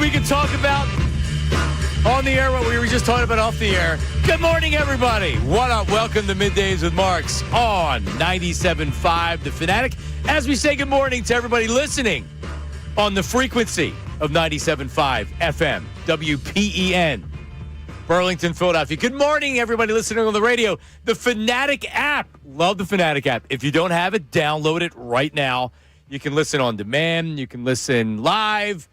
we can talk about on the air what we were just talking about off the air. Good morning, everybody. What up? Welcome to Middays with Marks on 97.5 The Fanatic. As we say good morning to everybody listening on the frequency of 97.5 FM, WPEN, Burlington, Philadelphia. Good morning, everybody listening on the radio. The Fanatic app. Love the Fanatic app. If you don't have it, download it right now. You can listen on demand. You can listen live.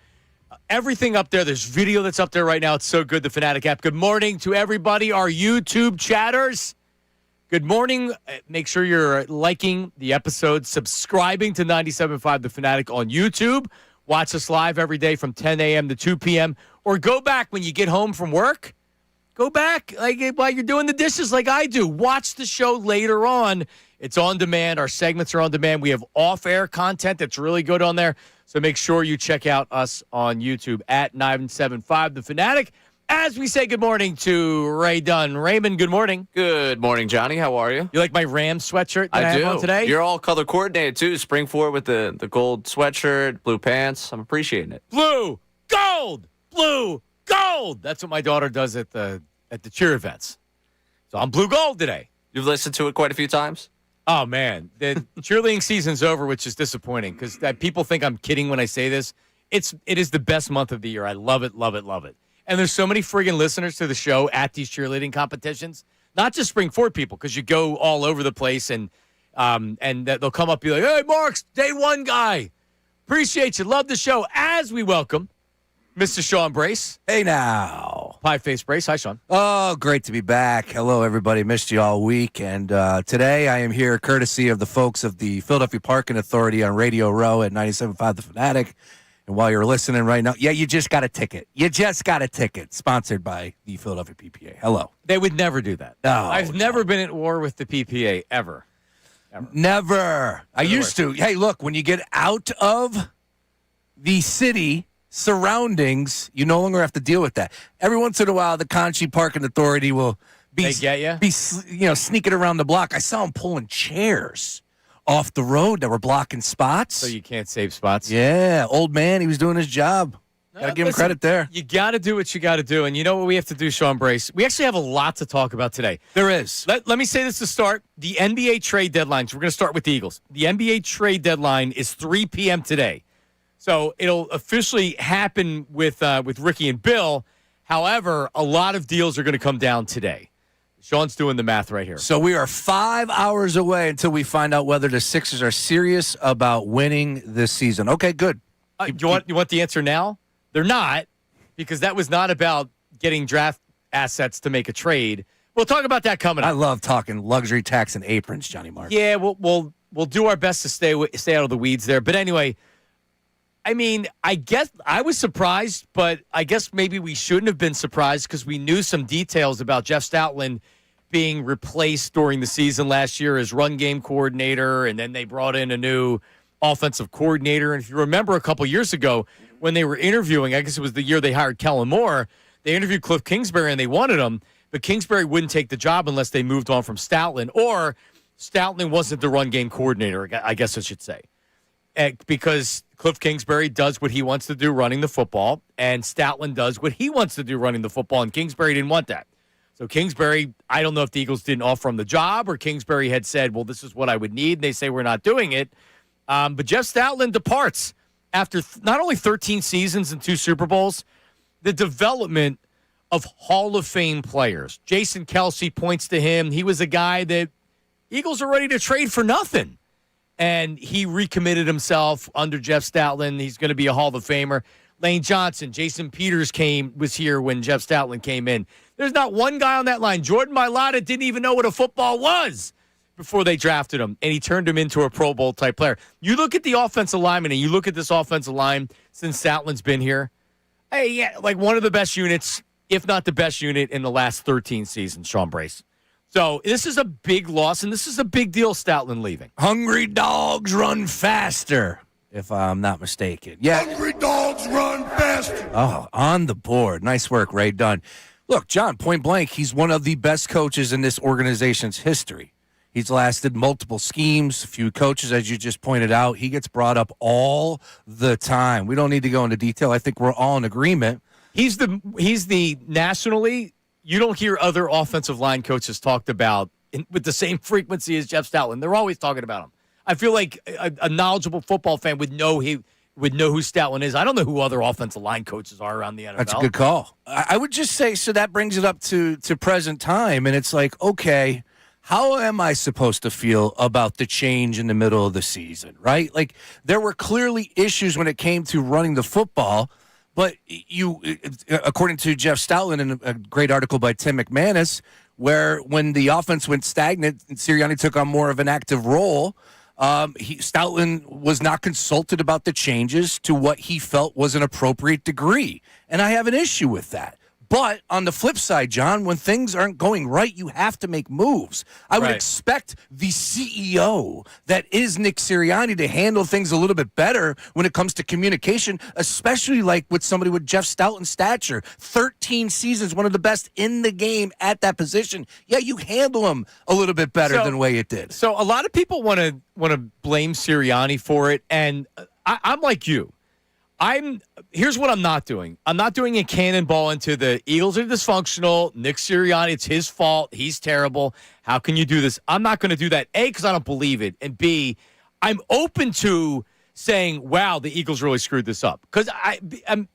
Everything up there. There's video that's up there right now. It's so good, the Fanatic app. Good morning to everybody, our YouTube chatters. Good morning. Make sure you're liking the episode, subscribing to 97.5 The Fanatic on YouTube. Watch us live every day from 10 a.m. to 2 p.m. Or go back when you get home from work. Go back while you're doing the dishes like I do. Watch the show later on. It's on demand. Our segments are on demand. We have off-air content that's really good on there. So make sure you check out us on YouTube at 975 The Fanatic. As we say good morning to Ray Dunn. Raymond, good morning. Good morning, Johnny. How are you? You like my Rams sweatshirt that I have on today? You're all color coordinated, too. Spring forward with the gold sweatshirt, blue pants. I'm appreciating it. Blue, gold, blue, gold. That's what my daughter does at the cheer events. So I'm blue gold today. You've listened to it quite a few times? Oh, man. The cheerleading season's over, which is disappointing because people think I'm kidding when I say this. It is the best month of the year. I love it, love it, love it. And there's so many friggin' listeners to the show at these cheerleading competitions. Not just spring forward people, because you go all over the place and they'll come up and be like, hey, Marks, day one guy. Appreciate you. Love the show. As we welcome Mr. Sean Brace. Hey, now. Pie Face Brace. Hi, Sean. Oh, great to be back. Hello, everybody. Missed you all week. And today I am here courtesy of the folks of the Philadelphia Parking Authority on Radio Row at 97.5 The Fanatic. And while you're listening right now, yeah, you just got a ticket. You just got a ticket. Sponsored by the Philadelphia PPA. Hello. They would never do that. No. I've never been at war with the PPA, ever. Never. I used to. Hey, look, when you get out of the city surroundings, you no longer have to deal with that. Every once in a while, the Conchi Parking Authority will be sneaking around the block. I saw them pulling chairs off the road that were blocking spots. So you can't save spots? Yeah, old man, he was doing his job. Got to give him credit there. You got to do what you got to do. And you know what we have to do, Sean Brace? We actually have a lot to talk about today. There is. Let me say this to start. The NBA trade deadline, so we're going to start with the Eagles. The NBA trade deadline is 3 p.m. today. So it'll officially happen with Ricky and Bill. However, a lot of deals are going to come down today. Sean's doing the math right here. So we are 5 hours away until we find out whether the Sixers are serious about winning this season. Okay, good. You want the answer now? They're not, because that was not about getting draft assets to make a trade. We'll talk about that coming up. I love talking luxury tax and aprons, Johnny Mark. Yeah, we'll do our best to stay out of the weeds there. But anyway, I mean, I guess I was surprised, but I guess maybe we shouldn't have been surprised because we knew some details about Jeff Stoutland being replaced during the season last year as run game coordinator, and then they brought in a new offensive coordinator. And if you remember a couple years ago when they were interviewing, I guess it was the year they hired Kellen Moore, they interviewed Cliff Kingsbury and they wanted him, but Kingsbury wouldn't take the job unless they moved on from Stoutland, or Stoutland wasn't the run game coordinator, I guess I should say. Because Cliff Kingsbury does what he wants to do running the football, and Stoutland does what he wants to do running the football, and Kingsbury didn't want that. So Kingsbury, I don't know if the Eagles didn't offer him the job, or Kingsbury had said, well, this is what I would need, and they say we're not doing it. But Jeff Stoutland departs after not only 13 seasons and 2 Super Bowls, the development of Hall of Fame players. Jason Kelsey points to him. He was a guy that Eagles are ready to trade for nothing. And he recommitted himself under Jeff Stoutland. He's going to be a Hall of Famer. Lane Johnson, Jason Peters was here when Jeff Stoutland came in. There's not one guy on that line. Jordan Mailata didn't even know what a football was before they drafted him, and he turned him into a Pro Bowl-type player. You look at the offensive lineman, and you look at this offensive line since Stoutland's been here, hey, yeah, like one of the best units, if not the best unit in the last 13 seasons, Sean Brace. So this is a big loss, and this is a big deal, Stoutland leaving. Hungry dogs run faster, if I'm not mistaken. Yeah. Hungry dogs run faster. Oh, on the board. Nice work, Ray Dunn. Look, John, point blank, he's one of the best coaches in this organization's history. He's lasted multiple schemes, a few coaches, as you just pointed out. He gets brought up all the time. We don't need to go into detail. I think we're all in agreement. He's the nationally, you don't hear other offensive line coaches talked about with the same frequency as Jeff Stoutland. They're always talking about him. I feel like a knowledgeable football fan would know who Stoutland is. I don't know who other offensive line coaches are around the NFL. That's a good call. I would just say, so that brings it up to present time, and it's like, okay, how am I supposed to feel about the change in the middle of the season, right? Like, there were clearly issues when it came to running the football, but you, according to Jeff Stoutland in a great article by Tim McManus, where when the offense went stagnant and Sirianni took on more of an active role, Stoutland was not consulted about the changes to what he felt was an appropriate degree. And I have an issue with that. But on the flip side, John, when things aren't going right, you have to make moves. I would expect the CEO that is Nick Sirianni to handle things a little bit better when it comes to communication, especially like with somebody with Jeff Stoutland's stature. 13 seasons, one of the best in the game at that position. Yeah, you handle him a little bit better than the way it did. So a lot of people want to blame Sirianni for it, and I'm like you. Here's what I'm not doing. I'm not doing a cannonball into the Eagles are dysfunctional. Nick Sirianni, it's his fault. He's terrible. How can you do this? I'm not going to do that. A, because I don't believe it. And B, I'm open to saying, wow, the Eagles really screwed this up. Because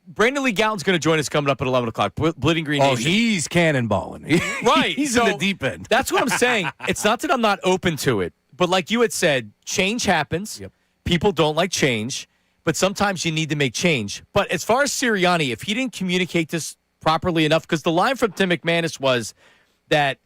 Brandon Lee Gowton's going to join us coming up at 11 o'clock. Bleeding Green Nation. He's cannonballing. Right. He's in the deep end. That's what I'm saying. It's not that I'm not open to it. But like you had said, change happens. Yep. People don't like change. But sometimes you need to make change. But as far as Sirianni, if he didn't communicate this properly enough, because the line from Tim McManus was that,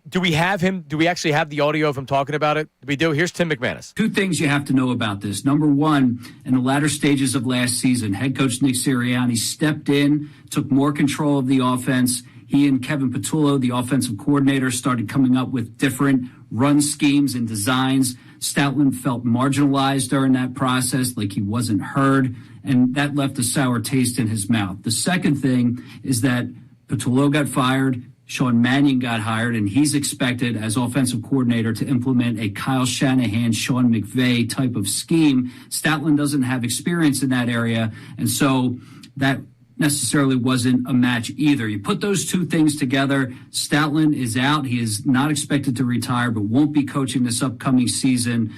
do we have him? Do we actually have the audio of him talking about it? We do. Here's Tim McManus. Two things you have to know about this. Number one, in the latter stages of last season, head coach Nick Sirianni stepped in, took more control of the offense. He and Kevin Patullo, the offensive coordinator, started coming up with different run schemes and designs. Stoutland felt marginalized during that process, like he wasn't heard, and that left a sour taste in his mouth. The second thing is that Patullo got fired, Sean Mannion got hired, and he's expected as offensive coordinator to implement a Kyle Shanahan, Sean McVay type of scheme. Stoutland doesn't have experience in that area, and so that necessarily wasn't a match either. You put those two things together, Stoutland is out. He is not expected to retire, but won't be coaching this upcoming season.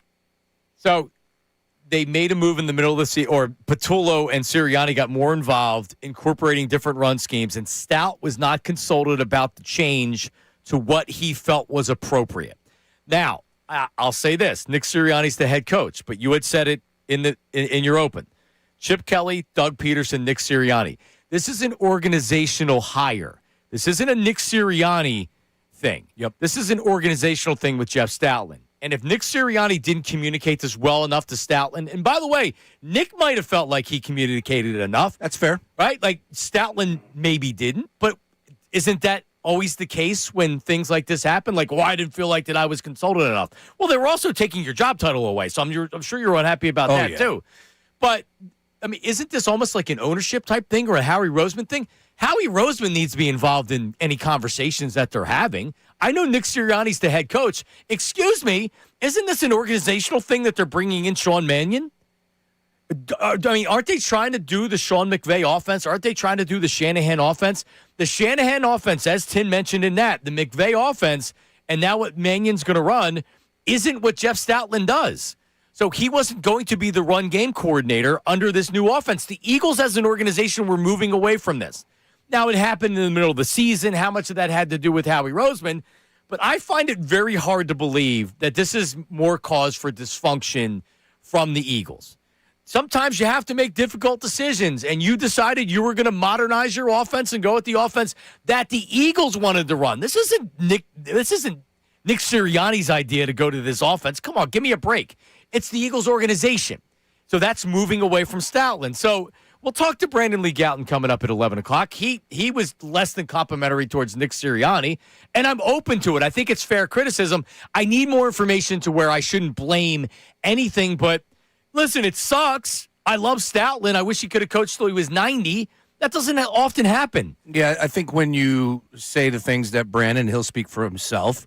So they made a move in the middle of the season, or Patullo and Sirianni got more involved, incorporating different run schemes, and Stout was not consulted about the change to what he felt was appropriate. Now, I'll say this. Nick Sirianni's the head coach, but you had said it in your open. Chip Kelly, Doug Peterson, Nick Sirianni. This is an organizational hire. This isn't a Nick Sirianni thing. Yep. This is an organizational thing with Jeff Stoutland. And if Nick Sirianni didn't communicate this well enough to Stoutland, and by the way, Nick might have felt like he communicated it enough. That's fair. Right? Like Stoutland maybe didn't, but isn't that always the case when things like this happen? Like, well, I didn't feel like that I was consulted enough. Well, they were also taking your job title away, so I'm sure you're unhappy about that too. But I mean, isn't this almost like an ownership type thing or a Howie Roseman thing? Howie Roseman needs to be involved in any conversations that they're having. I know Nick Sirianni's the head coach. Excuse me, isn't this an organizational thing that they're bringing in Sean Mannion? I mean, aren't they trying to do the Sean McVay offense? Aren't they trying to do the Shanahan offense? The Shanahan offense, as Tim mentioned in that, the McVay offense, and now what Mannion's going to run, isn't what Jeff Stoutland does. So he wasn't going to be the run game coordinator under this new offense. The Eagles as an organization were moving away from this. Now, it happened in the middle of the season. How much of that had to do with Howie Roseman? But I find it very hard to believe that this is more cause for dysfunction from the Eagles. Sometimes you have to make difficult decisions, and you decided you were going to modernize your offense and go with the offense that the Eagles wanted to run. This isn't Nick Sirianni's idea to go to this offense. Come on, give me a break. It's the Eagles organization. So that's moving away from Stoutland. So we'll talk to Brandon Lee Gowton coming up at 11 o'clock. He was less than complimentary towards Nick Sirianni, and I'm open to it. I think it's fair criticism. I need more information to where I shouldn't blame anything, but listen, it sucks. I love Stoutland. I wish he could have coached till he was 90. That doesn't often happen. Yeah, I think when you say the things that Brandon, he'll speak for himself,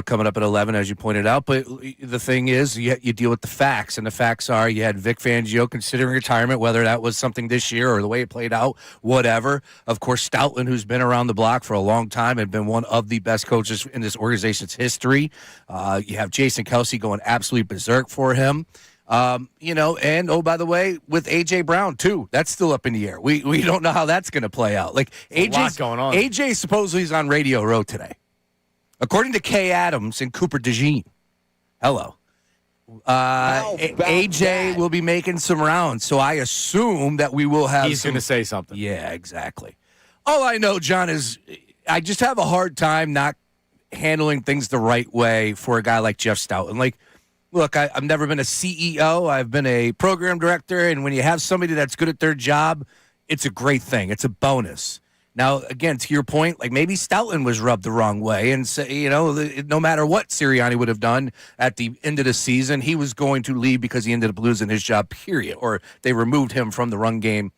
coming up at 11, as you pointed out. But the thing is, you deal with the facts, and the facts are you had Vic Fangio considering retirement, whether that was something this year or the way it played out, whatever. Of course, Stoutland, who's been around the block for a long time and been one of the best coaches in this organization's history. You have Jason Kelsey going absolutely berserk for him. And by the way, with A.J. Brown, too, that's still up in the air. We don't know how that's going to play out. Like, AJ's going on. A.J. supposedly is on Radio Row today. According to Kay Adams and Cooper DeJean. Hello. AJ will be making some rounds, so I assume that we will have He's going to say something. Yeah, exactly. All I know, John, is I just have a hard time not handling things the right way for a guy like Jeff Stoutland. Like, look, I've never been a CEO. I've been a program director, and when you have somebody that's good at their job, it's a great thing. It's a bonus. Now, again, to your point, like maybe Stoutland was rubbed the wrong way and say, no matter what Sirianni would have done at the end of the season, he was going to leave because he ended up losing his job, period, or they removed him from the run game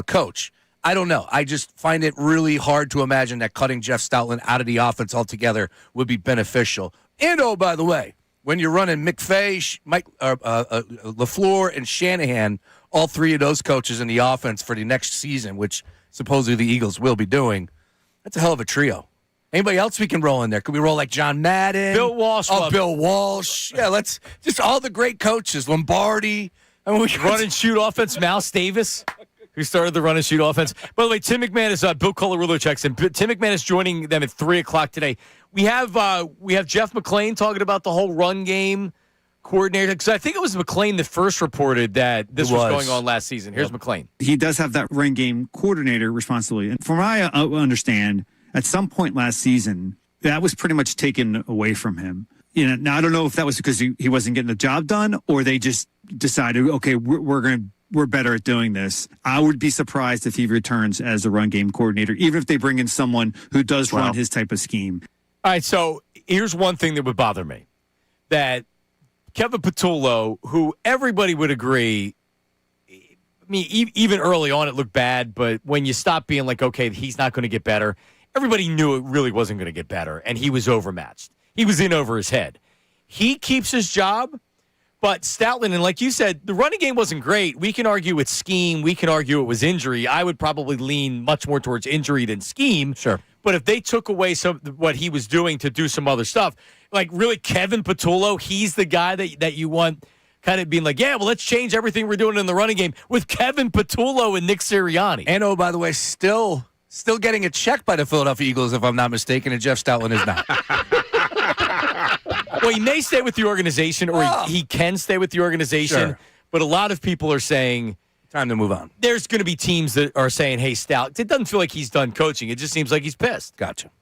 coach. I don't know. I just find it really hard to imagine that cutting Jeff Stoutland out of the offense altogether would be beneficial. And, by the way, when you're running McVay, LaFleur, and Shanahan, all three of those coaches in the offense for the next season, which supposedly the Eagles will be doing, that's a hell of a trio. Anybody else we can roll in there? Could we roll like John Madden? Bill Walsh. Bill Walsh. Yeah, let's just all the great coaches. Lombardi. I mean, Run and shoot offense, Mouse Davis, who started the run and shoot offense. By the way, Tim McMahon is Bill Colarulo checks in. Tim McMahon is joining them at 3:00 today. We have Jeff McClain talking about the whole run game coordinator, because I think it was McClain that first reported that this was going on last season. Here's McClain. He does have that run game coordinator responsibility. And from what I understand, at some point last season, that was pretty much taken away from him. Now I don't know if that was because he wasn't getting the job done, or they just decided, okay, we're better at doing this. I would be surprised if he returns as a run game coordinator, even if they bring in someone who does run his type of scheme. All right, so here's one thing that would bother me. That Kevin Patullo, who everybody would agree, I mean, even early on it looked bad, but when you stop being like, okay, he's not going to get better, everybody knew it really wasn't going to get better, and he was overmatched. He was in over his head. He keeps his job, but Stoutland, and like you said, the running game wasn't great. We can argue it's scheme. We can argue it was injury. I would probably lean much more towards injury than scheme. Sure. But if they took away what he was doing to do some other stuff, like really Kevin Patullo, he's the guy that you want kind of being like, yeah, well, let's change everything we're doing in the running game with Kevin Patullo and Nick Sirianni. And, by the way, still getting a check by the Philadelphia Eagles, if I'm not mistaken, and Jeff Stoutland is not. Well, he may stay with the organization, or he can stay with the organization, Sure. But a lot of people are saying Time to move on. there's going to be teams that are saying, hey, Stout, it doesn't feel like he's done coaching. It just seems like he's pissed. Gotcha.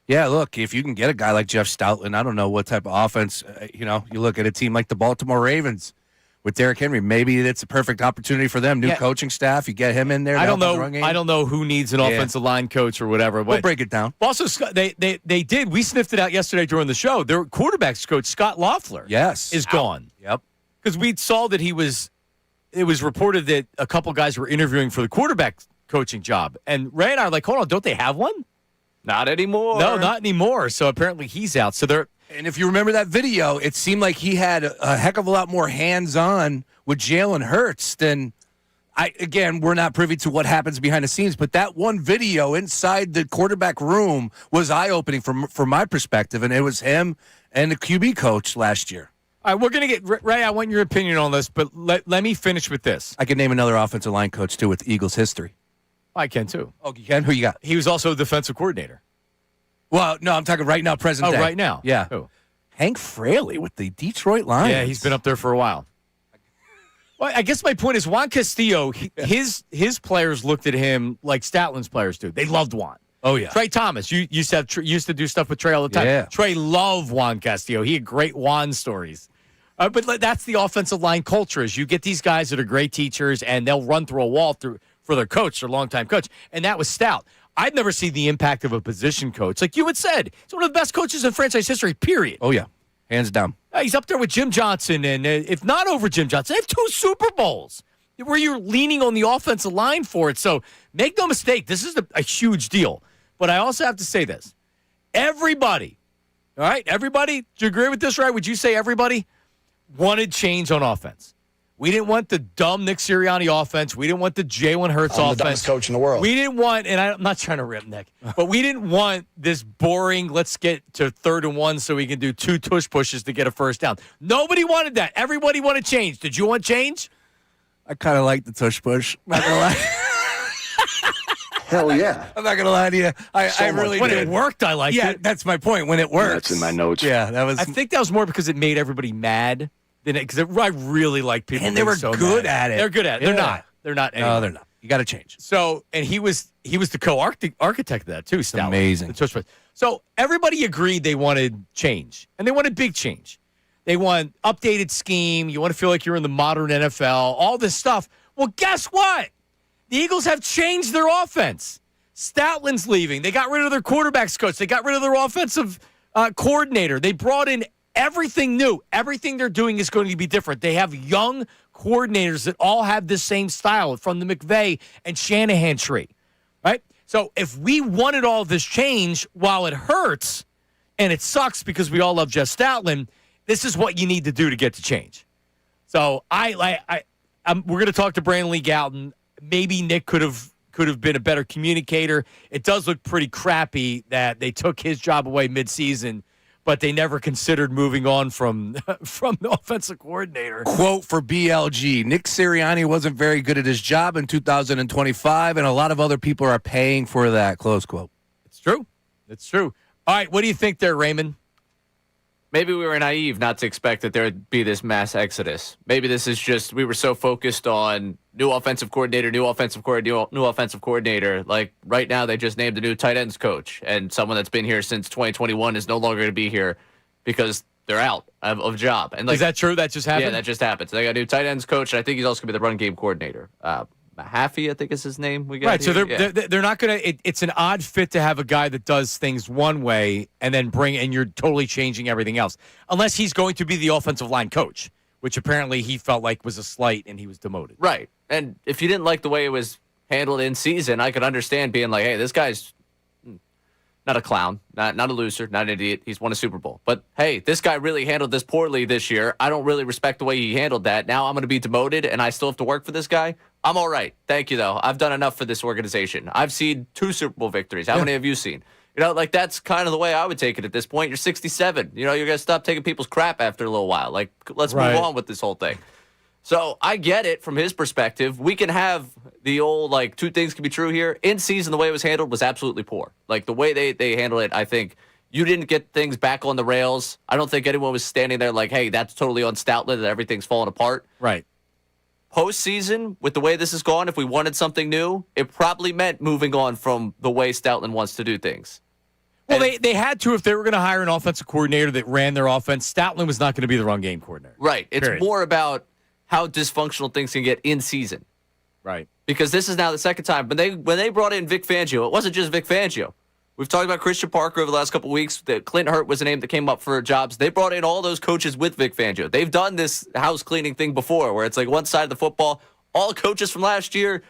Yeah, look, if you can get a guy like Jeff Stoutland, I don't know what type of offense, you look at a team like the Baltimore Ravens with Derrick Henry. Maybe it's a perfect opportunity for them. New coaching staff, you get him in there. I don't know who needs an offensive line coach or whatever. But we'll break it down. Also, they did. We sniffed it out yesterday during the show. Their quarterbacks coach, Scott Loeffler, is gone. Yep. Because we saw that it was reported that a couple guys were interviewing for the quarterback coaching job. And Ray and I are like, hold on, don't they have one? Not anymore. No, not anymore. So apparently he's out. So they're. And if you remember that video, it seemed like he had a heck of a lot more hands-on with Jalen Hurts than we're not privy to what happens behind the scenes, but that one video inside the quarterback room was eye-opening from my perspective, and it was him and the QB coach last year. All right, we're going to get – Ray, I want your opinion on this, but let me finish with this. I can name another offensive line coach, too, with Eagles history. I can, too. Oh, you can? Who you got? He was also a defensive coordinator. Well, no, I'm talking right now, present day. Oh, right now? Yeah. Who? Hank Fraley with the Detroit Lions. Yeah, he's been up there for a while. Well, I guess my point is Juan Castillo, his players looked at him like Stoutland's players do. They loved Juan. Oh, yeah. Trey Thomas, you used to do stuff with Trey all the time. Yeah. Trey loved Juan Castillo. He had great Juan stories. But that's the offensive line culture is you get these guys that are great teachers, and they'll run through a wall for their coach, their longtime coach. And that was Stout. I'd never seen the impact of a position coach. Like you had said, he's one of the best coaches in franchise history, period. Oh, yeah. Hands down. He's up there with Jim Johnson, and if not over Jim Johnson, they have 2 Super Bowls where you're leaning on the offensive line for it. So make no mistake, this is a huge deal. But I also have to say this. Everybody All right, everybody, do you agree with this, right? Would you say everybody wanted change on offense? We didn't want the dumb Nick Sirianni offense. We didn't want the Jalen Hurts offense. the dumbest coach in the world. We didn't want, and I'm not trying to rip Nick, but we didn't want this boring, let's get to 3rd and 1 so we can do 2 tush pushes to get a first down. Nobody wanted that. Everybody wanted change. Did you want change? I kind of like the tush push. I'm not gonna lie. Hell yeah. I'm not gonna lie to you. I really When did. it worked, I liked Yeah, it. that's my point. When it works, That's in my notes. Yeah, that was. I think that was more because it made everybody mad than it, because I really like people. And they being were so good mad. at it. They're good at it. They're Yeah. not. They're not. No, anymore. they're not. You got to change. So, and he was the architect of that too. Stoutland, amazing. the tush push. So everybody agreed they wanted change, and they wanted big change. They want updated scheme. You want to feel like you're in the modern NFL. All this stuff. Well, guess what? The Eagles have changed their offense. Stoutland's leaving. They got rid of their quarterbacks coach. They got rid of their offensive coordinator. They brought in everything new. Everything they're doing is going to be different. They have young coordinators that all have the same style from the McVay and Shanahan tree, right? So if we wanted all this change, while it hurts and it sucks because we all love Jeff Stoutland, this is what you need to do to get to change. So we're going to talk to Brandon Lee Gowton. Maybe Nick could have been a better communicator. It does look pretty crappy that they took his job away midseason, but they never considered moving on from the offensive coordinator. Quote for BLG: Nick Sirianni wasn't very good at his job in 2025, and a lot of other people are paying for that. Close quote. It's true. It's true. All right, what do you think there, Raymond? Maybe we were naive not to expect that there would be this mass exodus. Maybe this is just we were so focused on new offensive coordinator. Like right now, they just named a new tight ends coach, and someone that's been here since 2021 is no longer going to be here because they're out of job. And like, Is that true? That just happened? yeah, that just happened. So they got a new tight ends coach, and I think he's also going to be the run game coordinator. Mahaffey, I think is his name. We got Right, so here. they're not going to it's an odd fit to have a guy that does things one way and then and you're totally changing everything else. Unless he's going to be the offensive line coach, which apparently he felt like was a slight and he was demoted. Right. And if you didn't like the way it was handled in season, I could understand being like, hey, this guy's not a clown, not a loser, not an idiot. He's won a Super Bowl. But, hey, this guy really handled this poorly this year. I don't really respect the way he handled that. Now I'm going to be demoted, and I still have to work for this guy. I'm all right. Thank you, though. I've done enough for this organization. I've seen 2 Super Bowl victories. How many have you seen? You know, like, that's kind of the way I would take it at this point. You're 67. You know, you're going to stop taking people's crap after a little while. Like, let's Right. move on with this whole thing. So I get it from his perspective. We can have the old, like, 2 things can be true here. In season, the way it was handled was absolutely poor. Like, the way they handled it, I think you didn't get things back on the rails. I don't think anyone was standing there like, hey, that's totally on Stoutland and everything's falling apart. Right. Postseason, with the way this has gone, if we wanted something new, it probably meant moving on from the way Stoutland wants to do things. Well, they had to if they were going to hire an offensive coordinator that ran their offense. Stoutland was not going to be the run game coordinator. Right. It's Period. more about how dysfunctional things can get in season. Right. Because this is now the second time. When they brought in Vic Fangio, it wasn't just Vic Fangio. We've talked about Christian Parker over the last couple of weeks. That Clint Hurt was a name that came up for jobs. They brought in all those coaches with Vic Fangio. They've done this house cleaning thing before where it's like one side of the football, all coaches from last year,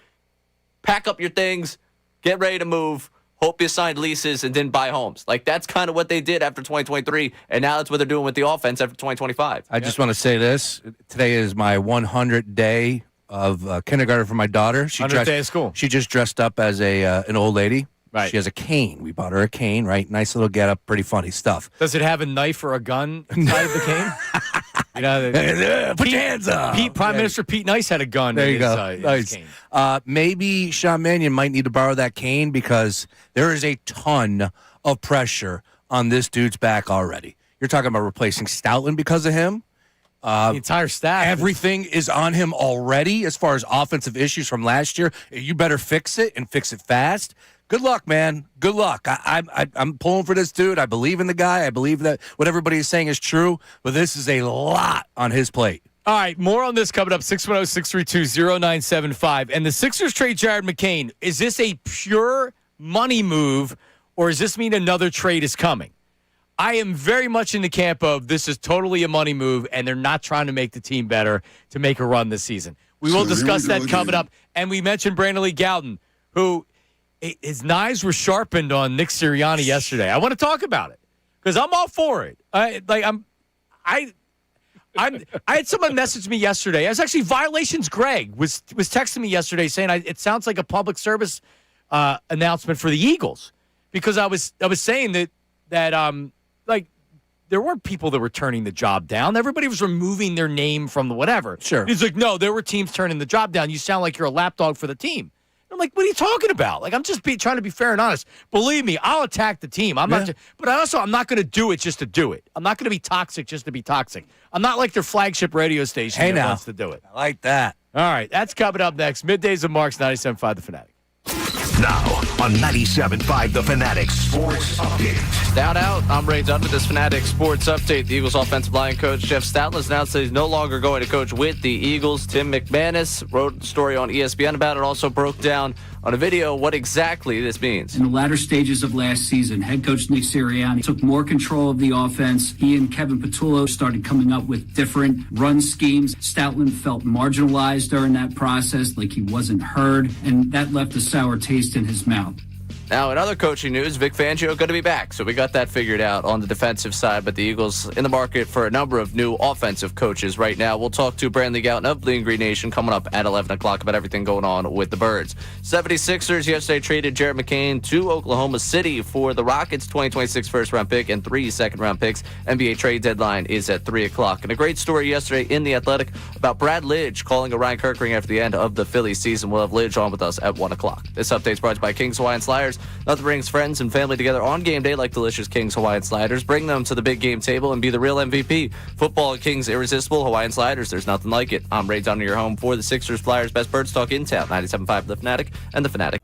pack up your things, get ready to move, hope you signed leases, and then buy homes. Like, that's kind of what they did after 2023, and now that's what they're doing with the offense after 2025. I just want to say this. Today is my 100th day of kindergarten for my daughter. 100th day of school. She just dressed up as an old lady. Right. She has a cane. We bought her a cane, right? Nice little getup, pretty funny stuff. Does it have a knife or a gun inside of the cane? You know, Put your hands up. Prime Minister Pete Nice had a gun. There in you his, go. in his Nice. cane. Maybe Sean Mannion might need to borrow that cane because there is a ton of pressure on this dude's back already. You're talking about replacing Stoutland because of him. The entire staff. Everything is on him already as far as offensive issues from last year. You better fix it and fix it fast. Good luck, man. Good luck. I'm pulling for this dude. I believe in the guy. I believe that what everybody is saying is true, but this is a lot on his plate. All right, more on this coming up, 610-632-0975. And the Sixers trade Jared McCain. Is this a pure money move, or does this mean another trade is coming? I am very much in the camp of this is totally a money move, and they're not trying to make the team better to make a run this season. We will discuss that coming up. And we mentioned Brandon Lee Gowton, who his knives were sharpened on Nick Sirianni yesterday. I want to talk about it. because I'm all for it. I had someone message me yesterday. It was actually Violations Greg was texting me yesterday saying it sounds like a public service announcement for the Eagles, because I was saying that like there weren't people that were turning the job down. Everybody was removing their name from the whatever. Sure. He's like, no, there were teams turning the job down. You sound like you're a lapdog for the team. I'm like, what are you talking about? Like, I'm just trying to be fair and honest. Believe me, I'll attack the team. I'm not, but I'm not going to do it just to do it. I'm not going to be toxic just to be toxic. I'm not like their flagship radio station that wants to do it. I like that. All right, that's coming up next. Middays of Marks, 97.5 The Fanatic. Now on 97.5 The Fanatic Sports Update. Down out, I'm Ray Dunn with this Fanatic Sports Update. The Eagles offensive line coach Jeff Stoutland has announced that he's no longer going to coach with the Eagles. Tim McManus wrote a story on ESPN about it, also broke down on a video what exactly this means. In the latter stages of last season, head coach Nick Sirianni took more control of the offense. He and Kevin Patullo started coming up with different run schemes. Stoutland felt marginalized during that process, like he wasn't heard, and that left a sour taste in his mouth. Now, in other coaching news, Vic Fangio going to be back, so we got that figured out on the defensive side, but the Eagles in the market for a number of new offensive coaches right now. We'll talk to Brandley Gouton of Bleeding Green Nation coming up at 11 o'clock about everything going on with the Birds. 76ers yesterday traded Jared McCain to Oklahoma City for the Rockets' 2026 first-round pick and 3 second-round picks. NBA trade deadline is at 3 o'clock. And a great story yesterday in The Athletic about Brad Lidge calling a Ryan Kirkring after the end of the Phillies season. We'll have Lidge on with us at 1 o'clock. This update's brought to you by King's Hawaiian Sliders. Nothing brings friends and family together on game day like delicious King's Hawaiian Sliders. Bring them to the big game table and be the real MVP. Football at King's Irresistible Hawaiian Sliders. There's nothing like it. I'm Ray Dunn, your home for the Sixers, Flyers, best Birds talk in town. 97.5 The Fanatic and The Fanatic.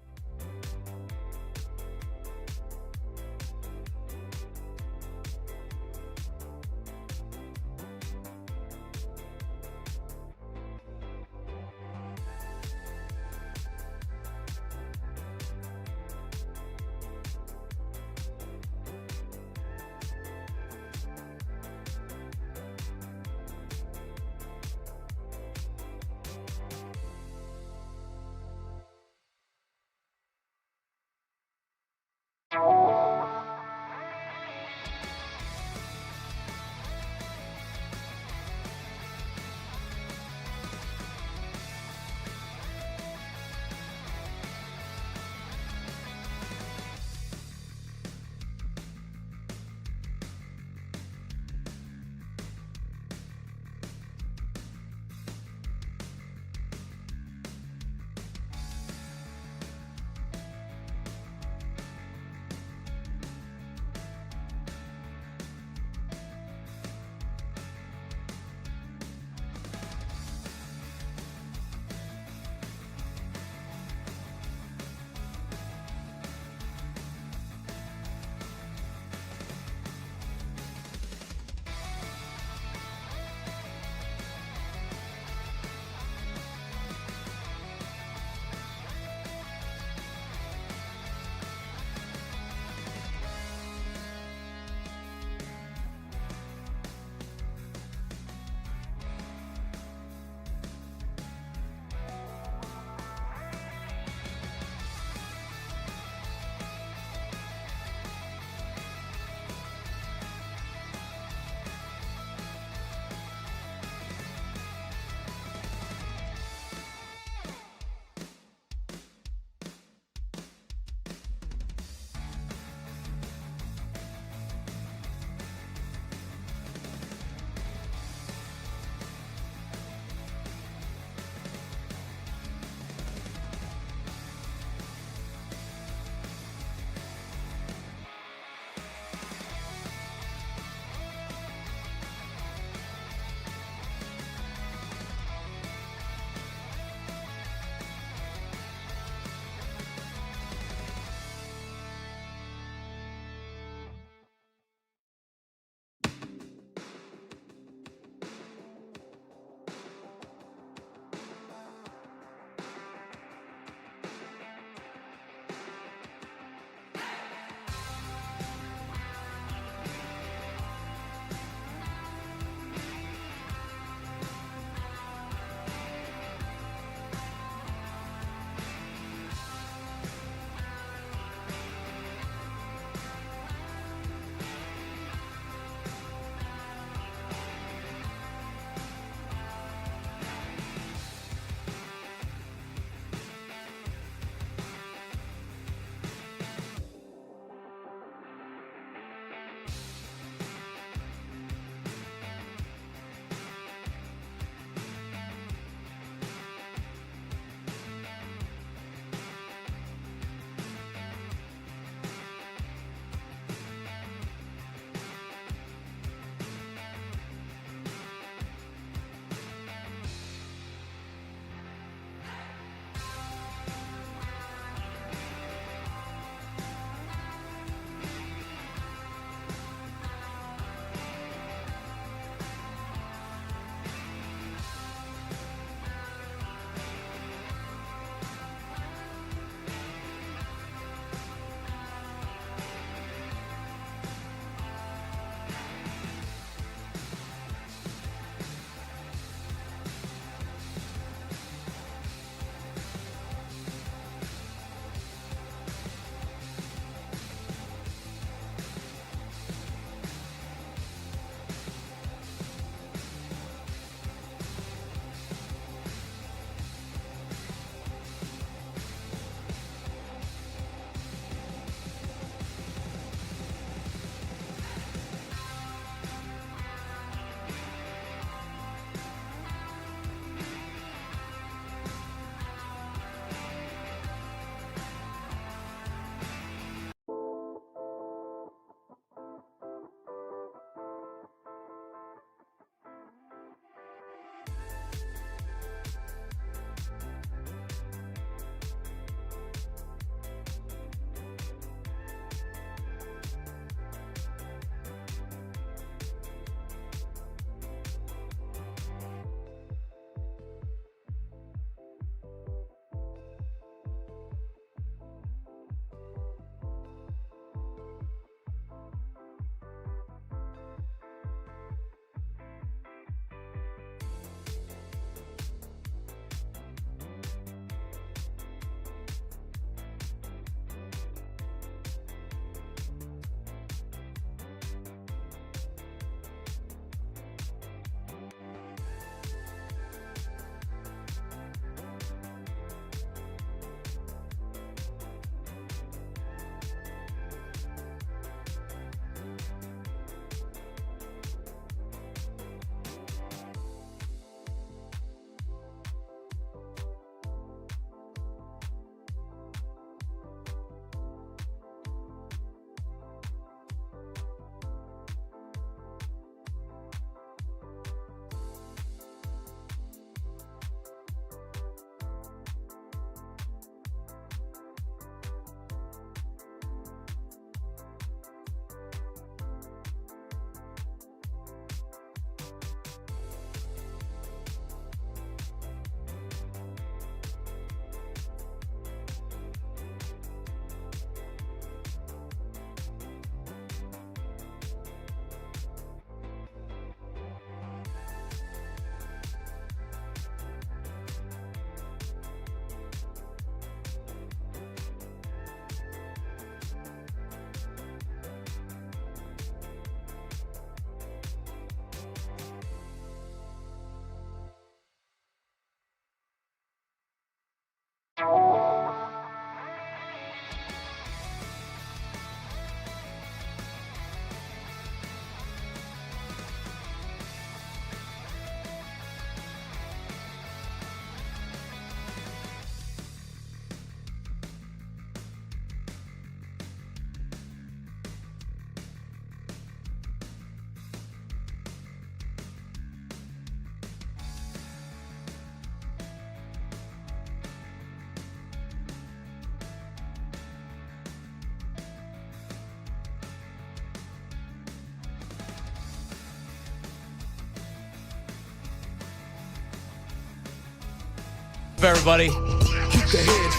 Everybody.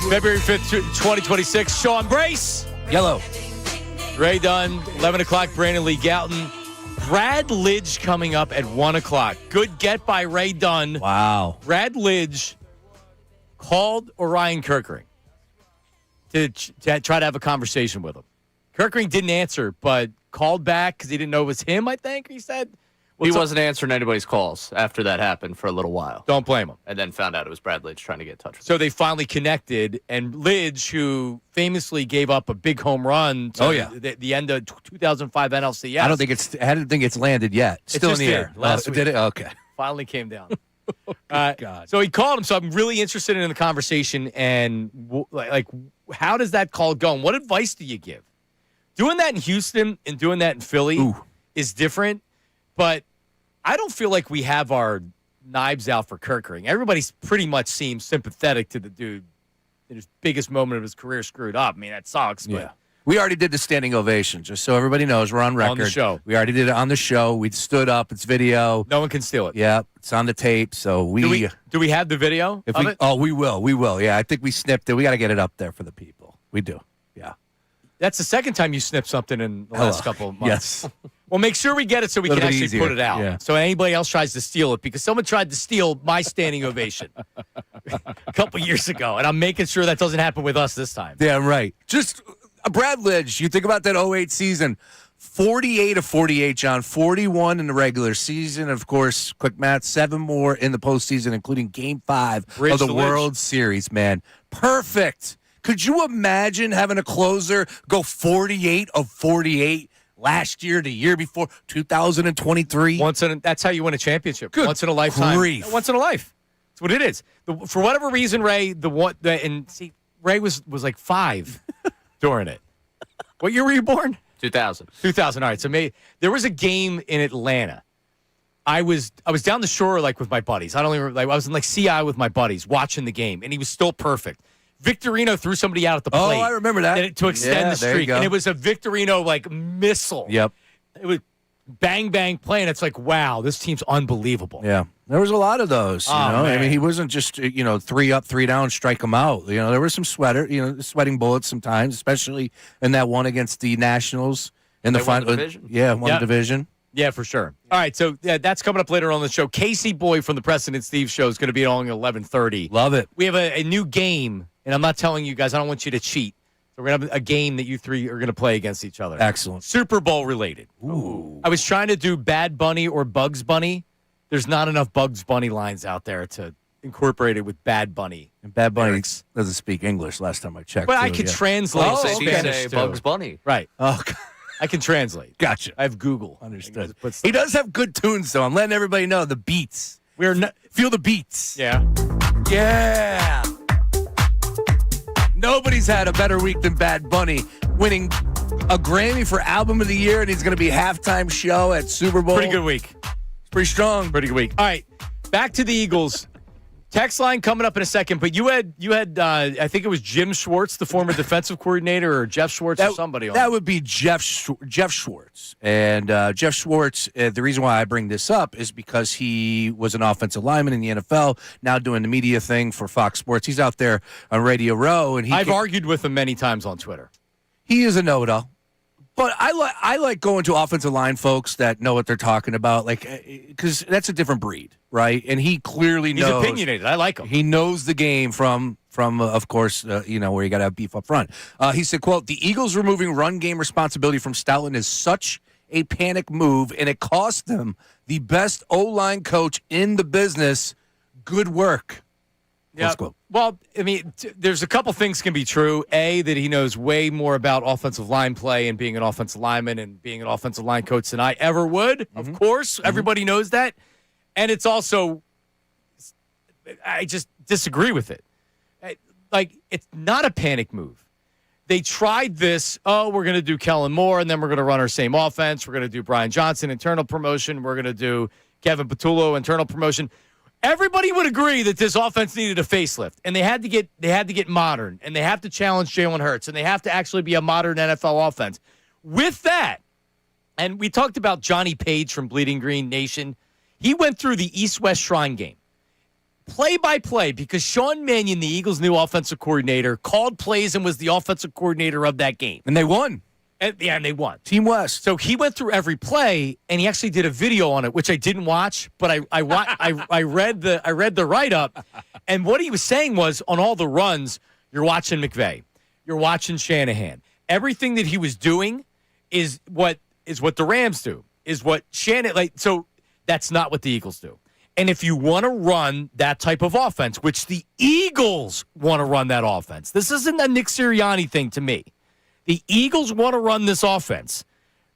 February 5th, 2026. Sean Brace. Yellow. Ray Dunn, 11 o'clock. Brandon Lee Galton. Brad Lidge coming up at 1 o'clock. Good get by Ray Dunn. Wow. Brad Lidge called Orion Kirkering to try to have a conversation with him. Kirkering didn't answer, but called back because he didn't know it was him, I think, he said. He wasn't answering anybody's calls after that happened for a little while. Don't blame him. And then found out it was Brad Lidge trying to get in touch with him. So they finally connected, and Lidge, who famously gave up a big home run to the end of 2005 NLCS. I don't think it's landed yet. Still in the air. Last week. Did it? Okay. Finally came down. God. So he called him. So I'm really interested in the conversation and how does that call go? And what advice do you give? Doing that in Houston and doing that in Philly is different, but I don't feel like we have our knives out for Kirkering. Everybody pretty much seems sympathetic to the dude in his biggest moment of his career screwed up. I mean, that sucks. But we already did the standing ovation, just so everybody knows. We're on record. On the show. We already did it on the show. We stood up. It's video. No one can steal it. Yeah, it's on the tape. So do we have the video of it? Oh, we will. We will. Yeah, I think we snipped it. We got to get it up there for the people. We do. Yeah. That's the second time you snipped something in the last couple of months. Yes. Well, make sure we get it so we can actually easier. put it out. Yeah. So anybody else tries to steal it, because someone tried to steal my standing ovation a couple years ago, and I'm making sure that doesn't happen with us this time. Damn right. Just Brad Lidge, you think about that 08 season, 48 of 48, John, 41 in the regular season. Of course, quick math, 7 more in the postseason, including Game 5 of the World Series, man. Perfect. Could you imagine having a closer go 48 of 48 last year, the year before, 2023? That's how you win a championship. Good once in a lifetime. grief. Once in a life. That's what it is. For whatever reason, Ray, Ray was like 5 during it. What year were you born? 2000. 2000. All right. So there was a game in Atlanta. I was down the shore with my buddies. I was in CI with my buddies watching the game, and he was still perfect. Victorino threw somebody out at the plate. Oh, I remember that. To extend the there you streak. go. And it was a Victorino missile. Yep. It was bang, bang play, and it's wow, this team's unbelievable. Yeah. There was a lot of those, you know. Man. I mean, he wasn't just, 3 up, 3 down, strike them out. There were some sweating bullets sometimes, especially in that one against the Nationals in the final division. Yeah, won the division. Yeah, for sure. All right, so that's coming up later on the show. Casey Boy from the Preston and Steve show is going to be on at 11:30. Love it. We have a new game, and I'm not telling you guys, I don't want you to cheat. So we're going to have a game that you three are going to play against each other. Excellent. Super Bowl related. Ooh. I was trying to do Bad Bunny or Bugs Bunny. There's not enough Bugs Bunny lines out there to incorporate it with Bad Bunny. And Bad Bunny lyrics. doesn't speak English last time I checked. But too, I can translate Spanish too. Bugs Bunny. Right. Oh, I can translate. gotcha. I have Google. Understood. He He does have good tunes, though. I'm letting everybody know the beats. We're not. Feel the beats. Yeah. Yeah. Nobody's had a better week than Bad Bunny, winning a Grammy for Album of the Year, and he's going to be halftime show at Super Bowl. Pretty good week. It's pretty strong. Pretty good week. All right, back to the Eagles. Text line coming up in a second, but you had I think it was Jim Schwartz, the former defensive coordinator, or Jeff Schwartz, or somebody on that would be Jeff Schwartz. And Jeff Schwartz, the reason why I bring this up is because he was an offensive lineman in the NFL, now doing the media thing for Fox Sports. He's out there on Radio Row, and I've argued with him many times on Twitter. He is a know-it-all. But I like going to offensive line folks that know what they're talking about, because that's a different breed, right? And he clearly knows. He's opinionated. I like him. He knows the game from of course, where you got to have beef up front. He said, quote, "The Eagles removing run game responsibility from Stoutland is such a panic move, and it cost them the best O-line coach in the business. Good work." Yeah. Well, I mean, there's a couple things can be true. A, that he knows way more about offensive line play and being an offensive lineman and being an offensive line coach than I ever would. Mm-hmm. Of course, everybody knows that. And it's also, I just disagree with it. It's not a panic move. They tried this, we're going to do Kellen Moore, and then we're going to run our same offense. We're going to do Brian Johnson, internal promotion. We're going to do Kevin Patullo, internal promotion. Everybody would agree that this offense needed a facelift, and they had to get modern, and they have to challenge Jalen Hurts, and they have to actually be a modern NFL offense. With that, and we talked about Johnny Page from Bleeding Green Nation. He went through the East-West Shrine game, play-by-play, because Sean Mannion, the Eagles' new offensive coordinator, called plays and was the offensive coordinator of that game. And they won. And they won. Team West. So he went through every play, and he actually did a video on it, which I didn't watch, but I read the write-up, and what he was saying was, on all the runs, you're watching McVay, you're watching Shanahan. Everything that he was doing is what the Rams do, is what so that's not what the Eagles do. And if you want to run that type of offense, which the Eagles want to run that offense, this isn't a Nick Sirianni thing to me. The Eagles want to run this offense,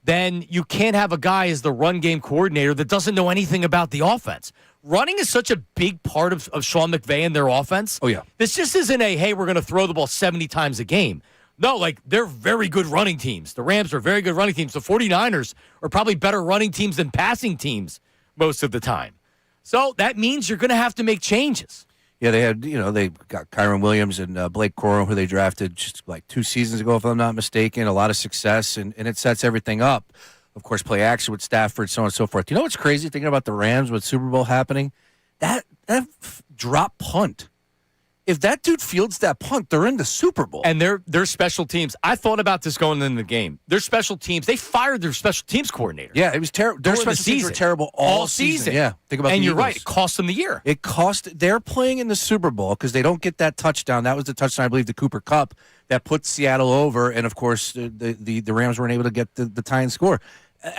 then you can't have a guy as the run game coordinator that doesn't know anything about the offense. Running is such a big part of Sean McVay and their offense. Oh, yeah. This just isn't hey, we're going to throw the ball 70 times a game. No, they're very good running teams. The Rams are very good running teams. The 49ers are probably better running teams than passing teams most of the time. So that means you're going to have to make changes. Yeah, they got Kyron Williams and Blake Corum, who they drafted just like 2 seasons ago, if I'm not mistaken. A lot of success, and it sets everything up. Of course, play action with Stafford, so on and so forth. You know what's crazy, thinking about the Rams with Super Bowl happening? That drop punt. If that dude fields that punt, they're in the Super Bowl. And their special teams, I thought about this going into the game. Their special teams, they fired their special teams coordinator. Yeah, it was terrible. Their special teams were terrible all season. Yeah, think about and the you're Eagles. right, it cost them the year. They're playing in the Super Bowl because they don't get that touchdown. That was the touchdown, I believe, the Cooper Kupp that put Seattle over. And, of course, the Rams weren't able to get the tying score.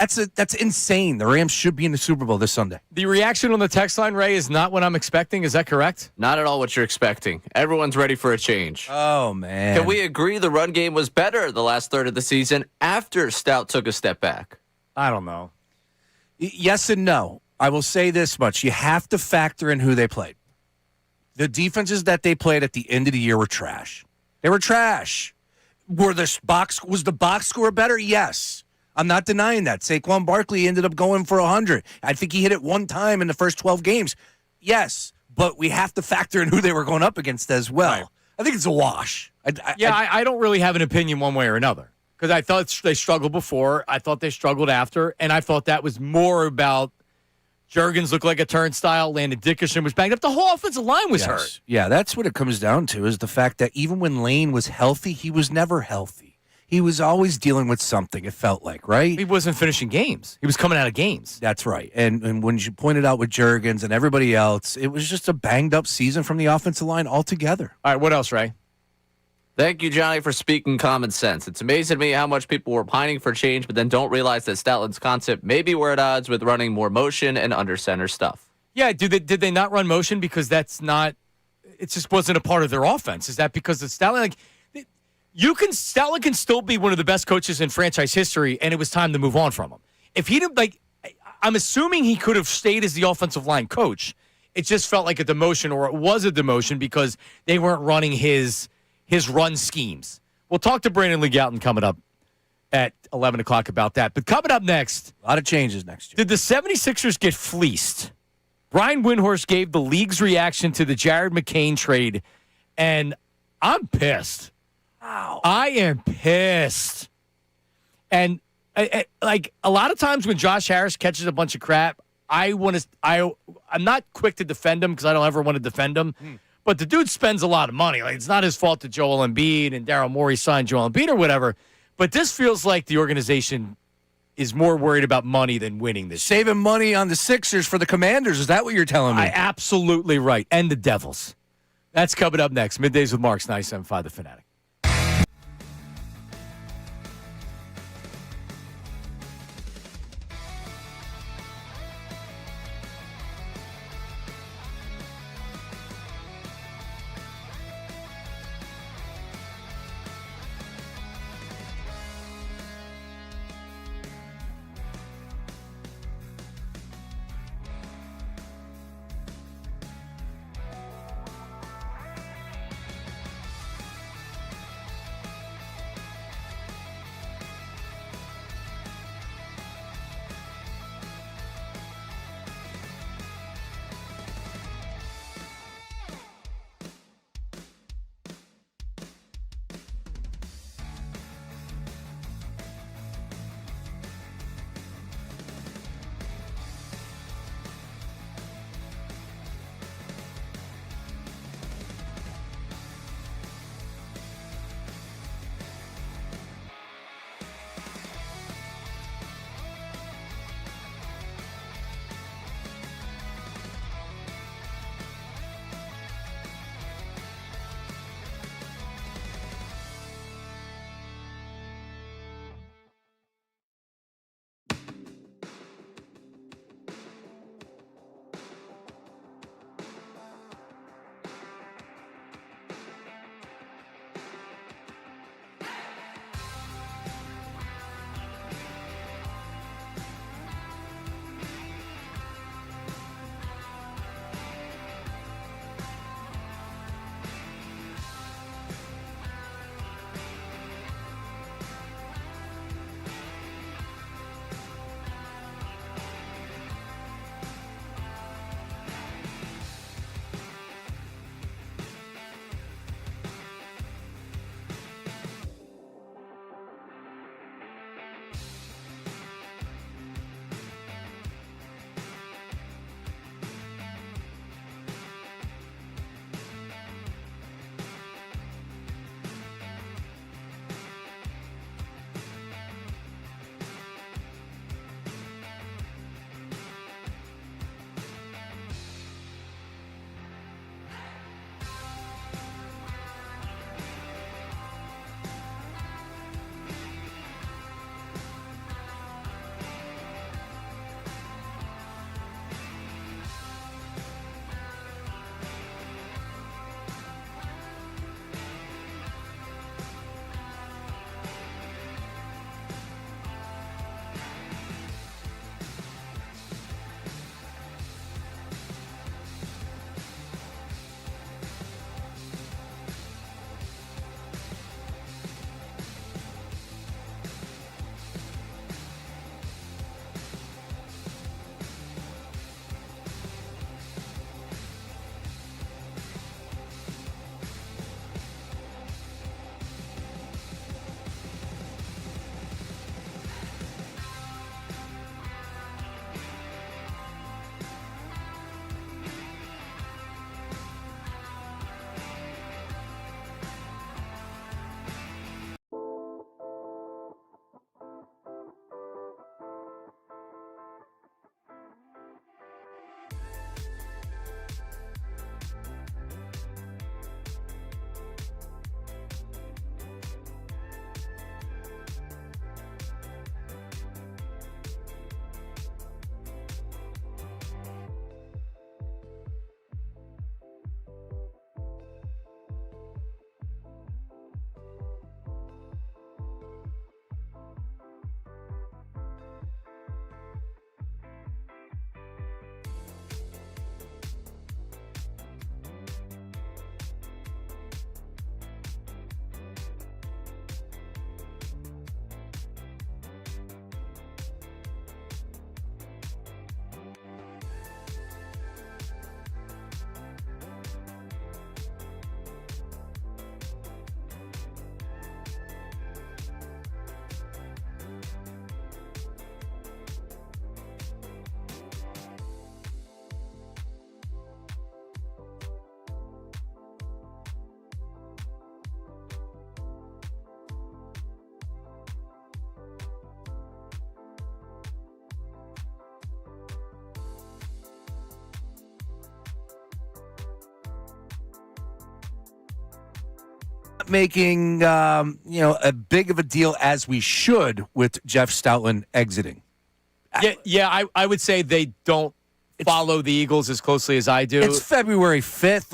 That's insane. The Rams should be in the Super Bowl this Sunday. The reaction on the text line, Ray, is not what I'm expecting. Is that correct? Not at all what you're expecting. Everyone's ready for a change. Oh, man. Can we agree the run game was better the last third of the season after Stout took a step back? I don't know. Yes and no. I will say this much. You have to factor in who they played. The defenses that they played at the end of the year were trash. They were trash. Was the box score better? Yes. I'm not denying that. Saquon Barkley ended up going for 100. I think he hit it one time in the first 12 games. Yes, but we have to factor in who they were going up against as well. Right. I think it's a wash. I don't really have an opinion one way or another because I thought they struggled before. I thought they struggled after, and I thought that was more about Juergens looked like a turnstile. Landon Dickerson was banged up. The whole offensive line was hurt. Yeah, that's what it comes down to is the fact that even when Lane was healthy, he was never healthy. He was always dealing with something, it felt like, right? He wasn't finishing games. He was coming out of games. That's right. And when you pointed out with Juergens and everybody else, it was just a banged-up season from the offensive line altogether. All right, what else, Ray? Thank you, Johnny, for speaking common sense. It's amazing to me how much people were pining for change, but then don't realize that Stoutland's concept may be we're at odds with running more motion and under center stuff. Yeah, did they not run motion because that's not – it just wasn't a part of their offense? Is that because of Stoutland? Stoutland can still be one of the best coaches in franchise history, and it was time to move on from him. If he didn't I'm assuming he could have stayed as the offensive line coach. It just felt like a demotion, or it was a demotion because they weren't running his run schemes. We'll talk to Brandon Lee Gowton coming up at 11 o'clock about that. But coming up next, a lot of changes next year. Did the 76ers get fleeced? Brian Windhorst gave the league's reaction to the Jared McCain trade, and I'm pissed. Wow. I am pissed. And like a lot of times when Josh Harris catches a bunch of crap, I'm not quick to defend him because I don't ever want to defend him. But the dude spends a lot of money. Like it's not his fault that Joel Embiid and Daryl Morey signed Joel Embiid or whatever. But this feels like the organization is more worried about money than winning this year. Saving money on the Sixers for the Commanders. Is that what you're telling me? Absolutely right. And the Devils. That's coming up next. Middays with Marks, 97.5 The Fanatic. making a big of a deal as we should with Jeff Stoutland exiting. I would say they don't follow the Eagles as closely as I do. It's February 5th,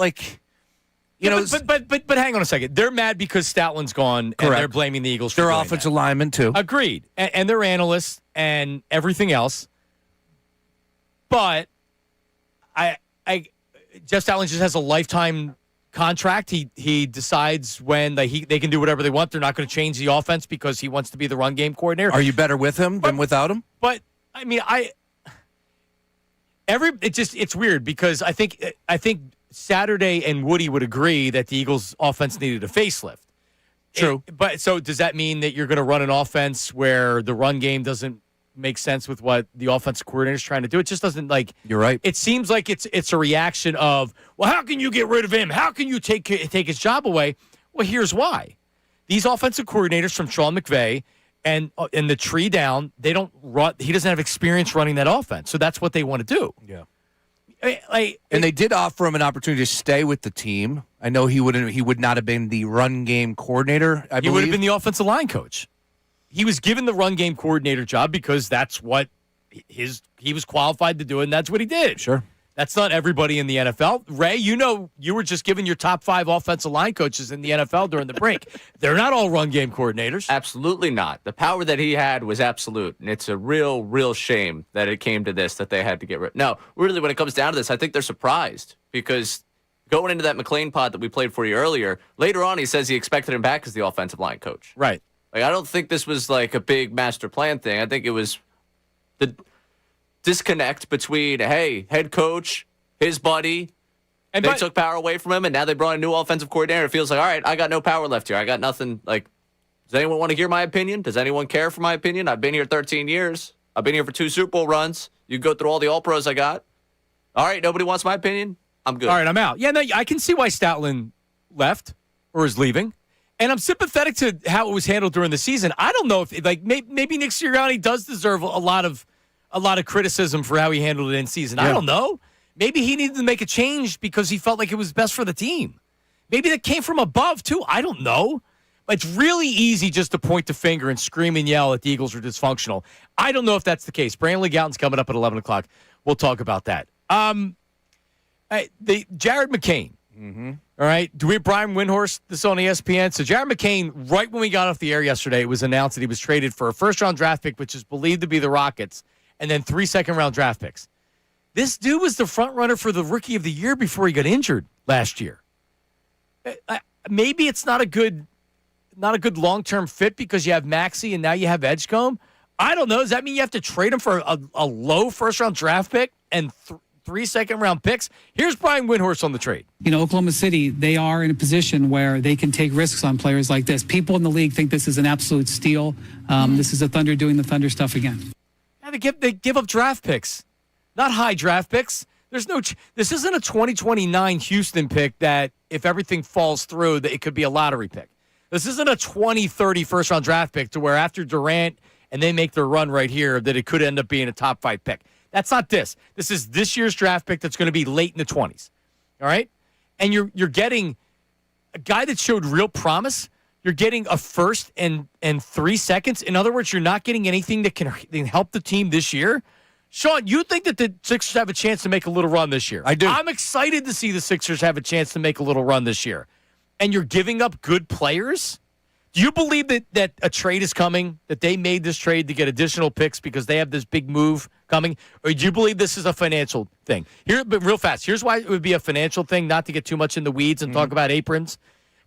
but hang on a second. They're mad because Stoutland's gone, and they're blaming the Eagles for their doing offensive that. linemen too. Agreed, and their analysts and everything else. But Jeff Stoutland just has a lifetime contract. He decides when they can do whatever they want. They're not going to change the offense because he wants to be the run game coordinator. Are you better with him than without him? But I mean, it's weird because I think Saturday and Woody would agree that the Eagles' offense needed a facelift. True. But so does that mean that you're going to run an offense where the run game doesn't make sense with what the offensive coordinator is trying to do? It just doesn't You're right. It seems like it's a reaction of, well, how can you get rid of him? How can you take his job away? Well, here's why. These offensive coordinators from Sean McVay and the tree down, they don't run. He doesn't have experience running that offense, so that's what they want to do. Yeah. And they did offer him an opportunity to stay with the team. I know he would not have been the run game coordinator. I believe he would have been the offensive line coach. He was given the run game coordinator job because that's what he was qualified to do, and that's what he did. Sure. That's not everybody in the NFL. Ray, you were just given your top 5 offensive line coaches in the NFL during the break. They're not all run game coordinators. Absolutely not. The power that he had was absolute, and it's a real shame that it came to this, that they had to get rid. No, really, when it comes down to this, I think they're surprised because going into that McClain pod that we played for you earlier, later on he says he expected him back as the offensive line coach. Right. I don't think this was like a big master plan thing. I think it was the disconnect between, hey, head coach, his buddy, and they took power away from him, and now they brought a new offensive coordinator. It feels like, all right, I got no power left here. I got nothing. Does anyone want to hear my opinion? Does anyone care for my opinion? I've been here 13 years. I've been here for 2 Super Bowl runs. You go through all the All-Pros I got. All right, nobody wants my opinion? I'm good. All right, I'm out. Yeah, no, I can see why Stoutland left or is leaving. And I'm sympathetic to how it was handled during the season. I don't know if maybe Nick Sirianni does deserve a lot of criticism for how he handled it in season. Yeah. I don't know. Maybe he needed to make a change because he felt like it was best for the team. Maybe that came from above too. I don't know. But it's really easy just to point the finger and scream and yell that the Eagles are dysfunctional. I don't know if that's the case. Brandon Gowton's coming up at 11 o'clock. We'll talk about that. Jared McCain. Mm-hmm. All right. Do we have Brian Windhorst? This is on ESPN. So Jared McCain, right when we got off the air yesterday, it was announced that he was traded for a first-round draft pick, which is believed to be the Rockets, and then 3 second-round draft picks. This dude was the front runner for the Rookie of the Year before he got injured last year. Maybe it's not a good long-term fit because you have Maxey and now you have Edgecombe. I don't know. Does that mean you have to trade him for a low first-round draft pick and 3 second-round picks? Here's Brian Windhorst on the trade. Oklahoma City, they are in a position where they can take risks on players like this. People in the league think this is an absolute steal. This is the Thunder doing the Thunder stuff again. Yeah, they give up draft picks, not high draft picks. This isn't a 2029 Houston pick that if everything falls through, that it could be a lottery pick. This isn't a 2030 first-round draft pick to where after Durant and they make their run right here that it could end up being a top 5 pick. That's not this. This is this year's draft pick that's going to be late in the 20s. All right? And you're getting a guy that showed real promise. You're getting a first and 3 seconds. In other words, you're not getting anything that can help the team this year. Sean, you think that the Sixers have a chance to make a little run this year? I do. I'm excited to see the Sixers have a chance to make a little run this year. And you're giving up good players? Do you believe that a trade is coming, that they made this trade to get additional picks because they have this big move coming? Or do you believe this is a financial thing? But real fast, here's why it would be a financial thing, not to get too much in the weeds and talk about aprons.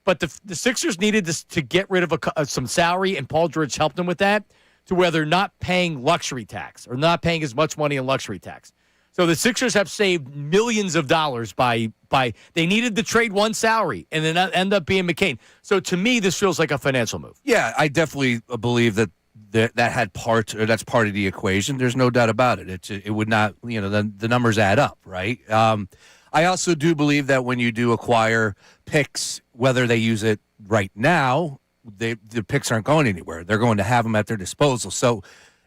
But the Sixers needed this to get rid of some salary, and Paul George helped them with that, to where they're not paying luxury tax or not paying as much money in luxury tax. So the Sixers have saved millions of dollars by they needed to trade one salary and then end up being McCain. So to me, this feels like a financial move. Yeah, I definitely believe that had that's part of the equation. There's no doubt about it. It would not, the numbers add up, right? I also do believe that when you do acquire picks, whether they use it right now, the picks aren't going anywhere. They're going to have them at their disposal. So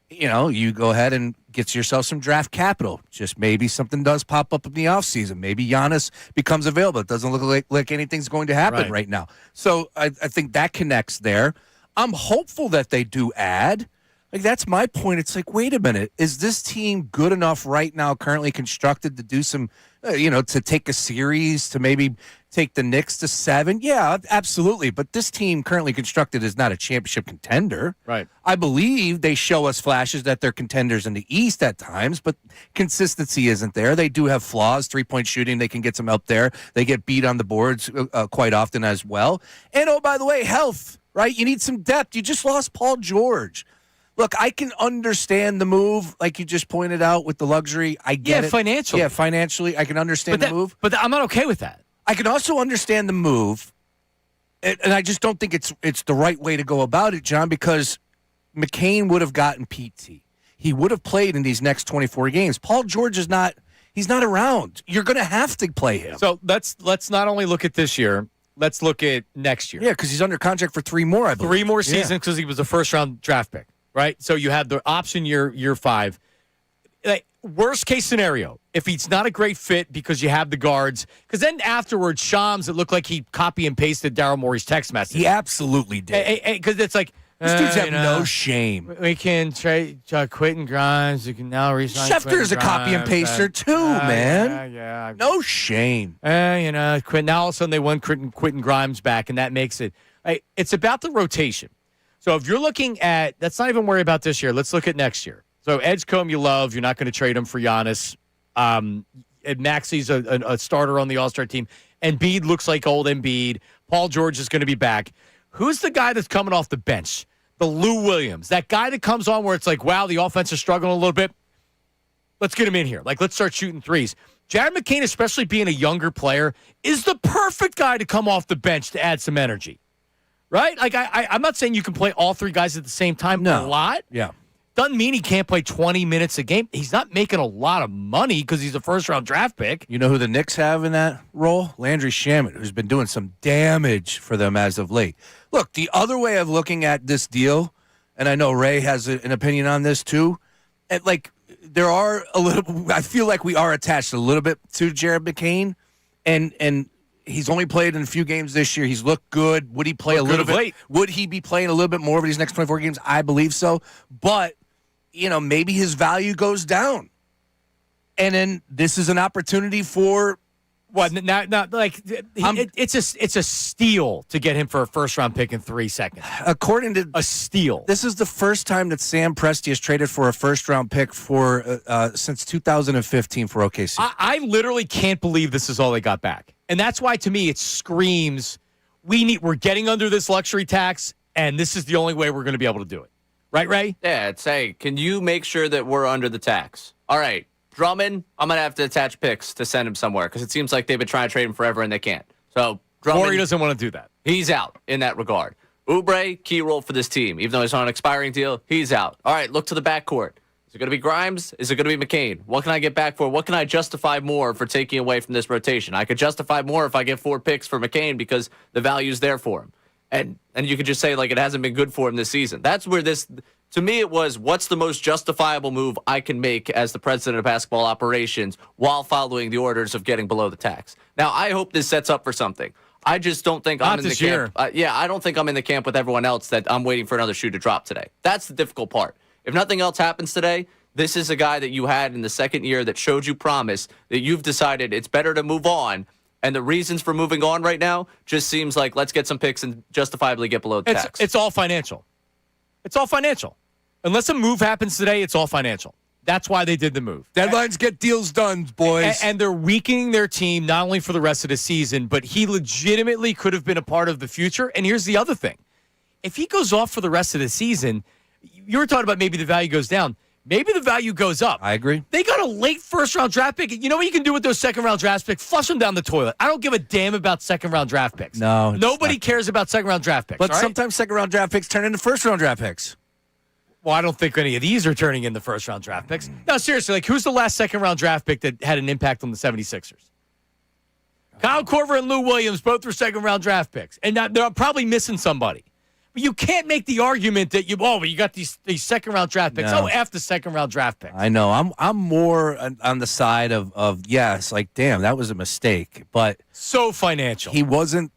you go ahead and get yourself some draft capital. Just maybe something does pop up in the offseason. Maybe Giannis becomes available. It doesn't look like anything's going to happen right now. So I think that connects there. I'm hopeful that they do add. Like, that's my point. It's like, wait a minute. Is this team good enough right now, currently constructed, to do some, to take a series, to maybe take the Knicks to 7? Yeah, absolutely. But this team currently constructed is not a championship contender. Right. I believe they show us flashes that they're contenders in the East at times, but consistency isn't there. They do have flaws. 3-point shooting, they can get some up there. They get beat on the boards quite often as well. And, oh, by the way, health, right? You need some depth. You just lost Paul George. Look, I can understand the move, like you just pointed out, with the luxury. I get it. Financially. Yeah, financially, I can understand the move. But I'm not okay with that. I can also understand the move, and I just don't think it's the right way to go about it, John, because McCain would have gotten PT. He would have played in these next 24 games. Paul George is not – he's not around. You're going to have to play him. So let's not only look at this year. Let's look at next year. Yeah, because he's under contract for 3 more, I believe. 3 more seasons because he was a first-round draft pick. Right, so you have the option year 5. Like, worst case scenario, if he's not a great fit because you have the guards, because then afterwards, Shams, it looked like he copy and pasted Daryl Morey's text message. He absolutely did. Because it's like these dudes have no shame. We can trade Quentin Grimes. You can now resign. Schefter is a copy and paster too, man. Yeah. No shame. Now all of a sudden they won Quentin Grimes back, and that makes it. It's about the rotation. So if you're looking at, let's not even worry about this year. Let's look at next year. So Edgecombe you love. You're not going to trade him for Giannis. Maxi's a starter on the All-Star team. Embiid looks like old Embiid. Paul George is going to be back. Who's the guy that's coming off the bench? The Lou Williams. That guy that comes on where it's like, wow, the offense is struggling a little bit. Let's get him in here. Like, let's start shooting threes. Jared McCain, especially being a younger player, is the perfect guy to come off the bench to add some energy. Right? Like, I'm not saying you can play all 3 guys at the same time a lot. Yeah. Doesn't mean he can't play 20 minutes a game. He's not making a lot of money because he's a first-round draft pick. You know who the Knicks have in that role? Landry Shamet, who's been doing some damage for them as of late. Look, the other way of looking at this deal, and I know Ray has an opinion on this too, there are I feel like we are attached a little bit to Jared McCain, and he's only played in a few games this year. He's looked good. Would he play a little bit? Late. Would he be playing a little bit more of these next 24 games? I believe so. But, maybe his value goes down. And then this is an opportunity for what? It's a steal to get him for a first-round pick in 3 seconds. According to a steal. This is the first time that Sam Presti has traded for a first-round pick since 2015 for OKC. I literally can't believe this is all they got back. And that's why, to me, it screams, we're getting under this luxury tax, and this is the only way we're going to be able to do it. Right, Ray? Yeah, it's, hey, can you make sure that we're under the tax? All right, Drummond, I'm going to have to attach picks to send him somewhere because it seems like they've been trying to trade him forever and they can't. So Drummond, Morey doesn't want to do that. He's out in that regard. Oubre, key role for this team. Even though he's on an expiring deal, he's out. All right, look to the backcourt. Is it going to be Grimes? Is it going to be McCain? What can I get back for? What can I justify more for taking away from this rotation? I could justify more if I get 4 picks for McCain because the value's there for him. And you could just say, like, it hasn't been good for him this season. That's where this, to me, it was, what's the most justifiable move I can make as the president of basketball operations while following the orders of getting below the tax? Now, I hope this sets up for something. I just don't think I'm in the camp. I don't think I'm in the camp with everyone else that I'm waiting for another shoe to drop today. That's the difficult part. If nothing else happens today, this is a guy that you had in the second year that showed you promise, that you've decided it's better to move on. And the reasons for moving on right now just seems like let's get some picks and justifiably get below the tax. It's all financial. It's all financial. Unless a move happens today, it's all financial. That's why they did the move. Deadlines get deals done, boys. And they're weakening their team not only for the rest of the season, but he legitimately could have been a part of the future. And here's the other thing. If he goes off for the rest of the season, you were talking about maybe the value goes down. Maybe the value goes up. I agree. They got a late first-round draft pick. You know what you can do with those second-round draft picks? Flush them down the toilet. I don't give a damn about second-round draft picks. No. Nobody cares about second-round draft picks. But sometimes second-round draft picks turn into first-round draft picks. Well, I don't think any of these are turning into first-round draft picks. No, seriously, like, who's the last second-round draft pick that had an impact on the 76ers? Kyle Korver and Lou Williams both were second-round draft picks. And they're probably missing somebody. You can't make the argument that you got these second round draft picks. No. Oh, after second round draft picks. I know. I'm more on the side of yes, like damn, that was a mistake, but So financial. he wasn't.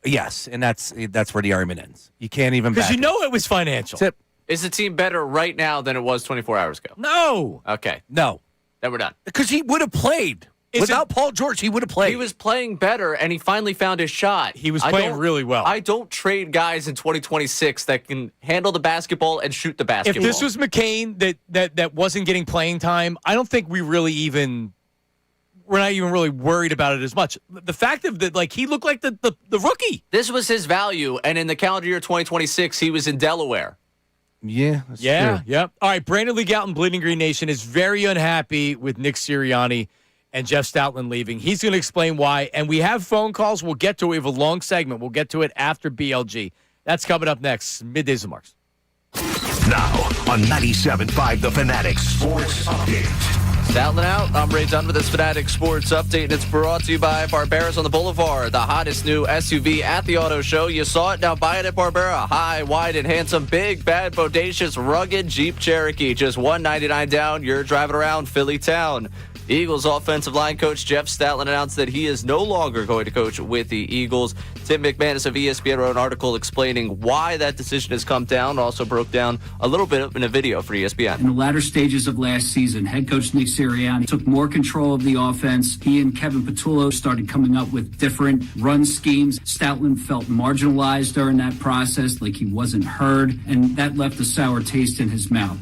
Yes, and that's where the argument ends. You can't even Because back you know it was financial. Tip. Is the team better right now than it was 24 hours ago? No. Okay, No, then we're done. because he would have played without Paul George. He would have played. He was playing better, and he finally found his shot. He was I playing don't- really well. I don't trade guys in 2026 that can handle the basketball and shoot the If basketball. this was McCain that wasn't getting playing time, I don't think we're not even really worried about it as much. The fact of that, like he looked like the rookie. This was his value, and in the calendar year 2026, he was in Delaware. yeah, that's Yeah, true. yep. All right, Brandon Lee Gouton, Bleeding Green Nation, is very unhappy with Nick Sirianni and Jeff Stoutland leaving. He's going to explain why, and we have phone calls. We'll get to it. We have a long segment. We'll get to it after BLG. That's coming up next. Middays with Marks. Now on 97.5 The Fanatic Sports Update. Stoutland out. I'm Ray Dunn with this Fanatic Sports Update, and it's brought to you by Barbera's on the Boulevard, the hottest new SUV at the auto show. You saw it, now buy it at Barbera. High, wide, and handsome, big, bad, bodacious, rugged Jeep Cherokee. Just $199 down. You're driving around Philly town. Eagles offensive line coach Jeff Stoutland announced that he is no longer going to coach with the Eagles. Tim McManus of ESPN wrote an article explaining why that decision has come down. Also broke down a little bit in a video for ESPN. In the latter stages of last season, head coach Nick Sirianni took more control of the offense. He and Kevin Patullo started coming up with different run schemes. Stoutland felt marginalized during that process, like he wasn't heard, and that left a sour taste in his mouth.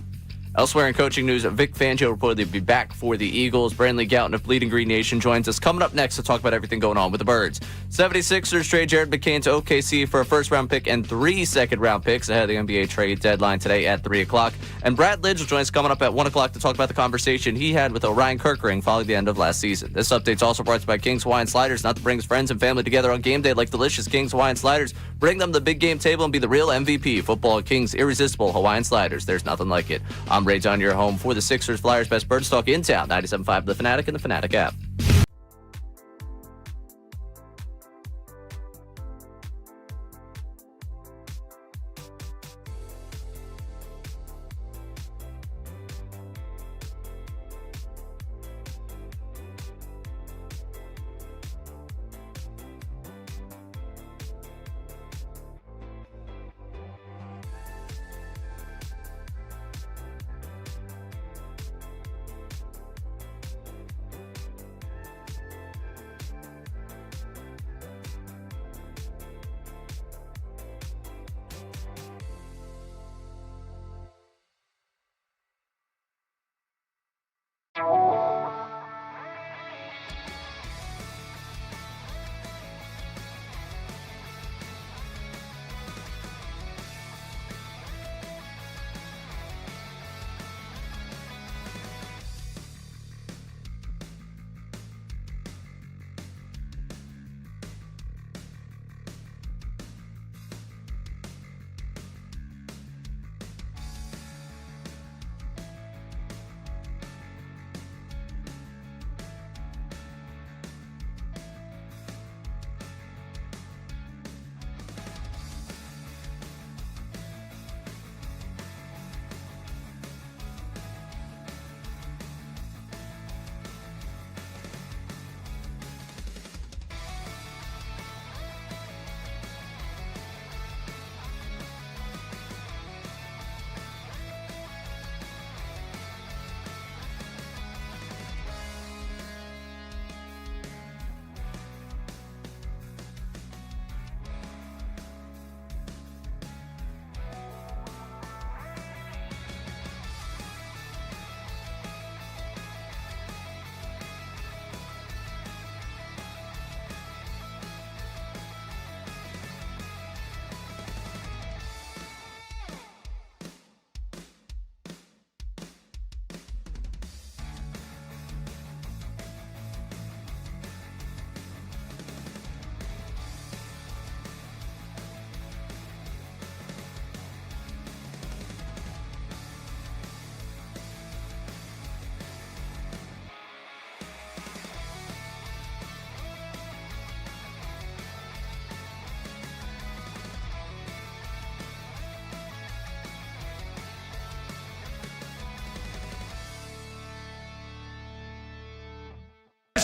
Elsewhere in coaching news, Vic Fangio reportedly will be back for the Eagles. Brandon Gouton of Bleeding Green Nation joins us coming up next to talk about everything going on with the Birds. 76ers trade Jared McCain to OKC for a first-round pick and 3 second-round picks ahead of the NBA trade deadline today at 3 o'clock. And Brad Lidge will join us coming up at 1 o'clock to talk about the conversation he had with Orion Kirkering following the end of last season. This update's also brought to you by King's Hawaiian Sliders, not to bring friends and family together on game day like delicious King's Hawaiian Sliders. Bring them to the big game table and be the real MVP. Football at King's irresistible Hawaiian Sliders. There's nothing like it. I'm Ray Dunn, your home for the Sixers, Flyers, best birds talk in town. 97.5 The Fanatic and the Fanatic app.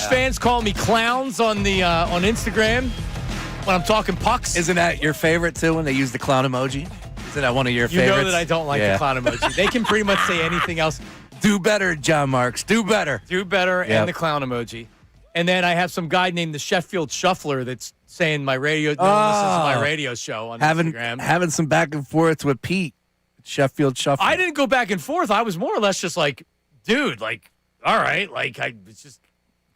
fans call me clowns on the on Instagram when I'm talking pucks. Isn't that your favorite, too, when they use the clown emoji? Isn't that one of your favorites? You know that I don't like the clown emoji. They can pretty much say anything else. Do better, John Marks. Do better. Do better, and the clown emoji. And then I have some guy named the Sheffield Shuffler that's saying my radio. No one listens to my radio show on Instagram. Having some back and forth with Pete, Sheffield Shuffler. I didn't go back and forth. I was more or less just like, dude, like, all right, like I was just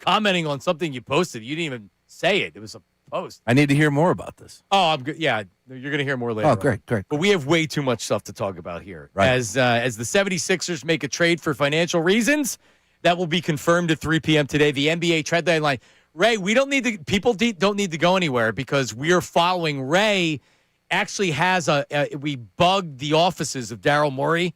commenting on something you posted. You didn't even say it. It was a post. I need to hear more about this. Oh, I'm good. Yeah, you're going to hear more later. Oh, great. But we have way too much stuff to talk about here. Right. As the 76ers make a trade for financial reasons, that will be confirmed at 3 p.m. today. The NBA trade deadline. Ray, we don't need to. People don't need to go anywhere because we are following. Ray actually has we bugged the offices of Daryl Morey,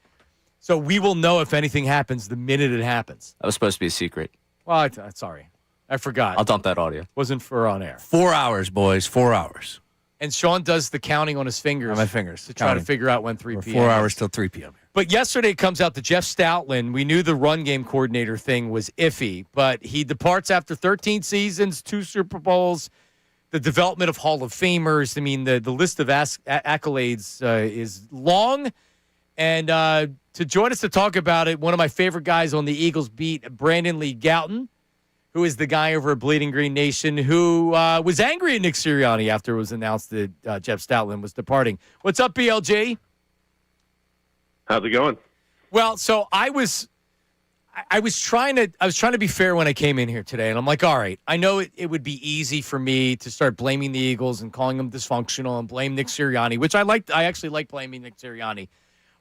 so we will know if anything happens the minute it happens. That was supposed to be a secret. Well, sorry, I forgot. I'll dump that audio. Wasn't for on air. 4 hours, boys. 4 hours. And Sean does the counting on his fingers. On my fingers. To try to figure out when 3 p.m. 4 hours till 3 p.m. But yesterday it comes out that Jeff Stoutland, we knew the run game coordinator thing was iffy, but he departs after 13 seasons, 2 Super Bowls, the development of Hall of Famers. I mean, the list of accolades is long. And to join us to talk about it, one of my favorite guys on the Eagles beat, Brandon Lee Gouton, who is the guy over at Bleeding Green Nation, who was angry at Nick Sirianni after it was announced that Jeff Stoutland was departing. What's up, BLG? How's it going? Well, so I was trying to be fair when I came in here today, and I'm like, all right, I know it would be easy for me to start blaming the Eagles and calling them dysfunctional and blame Nick Sirianni, which I liked. I actually like blaming Nick Sirianni,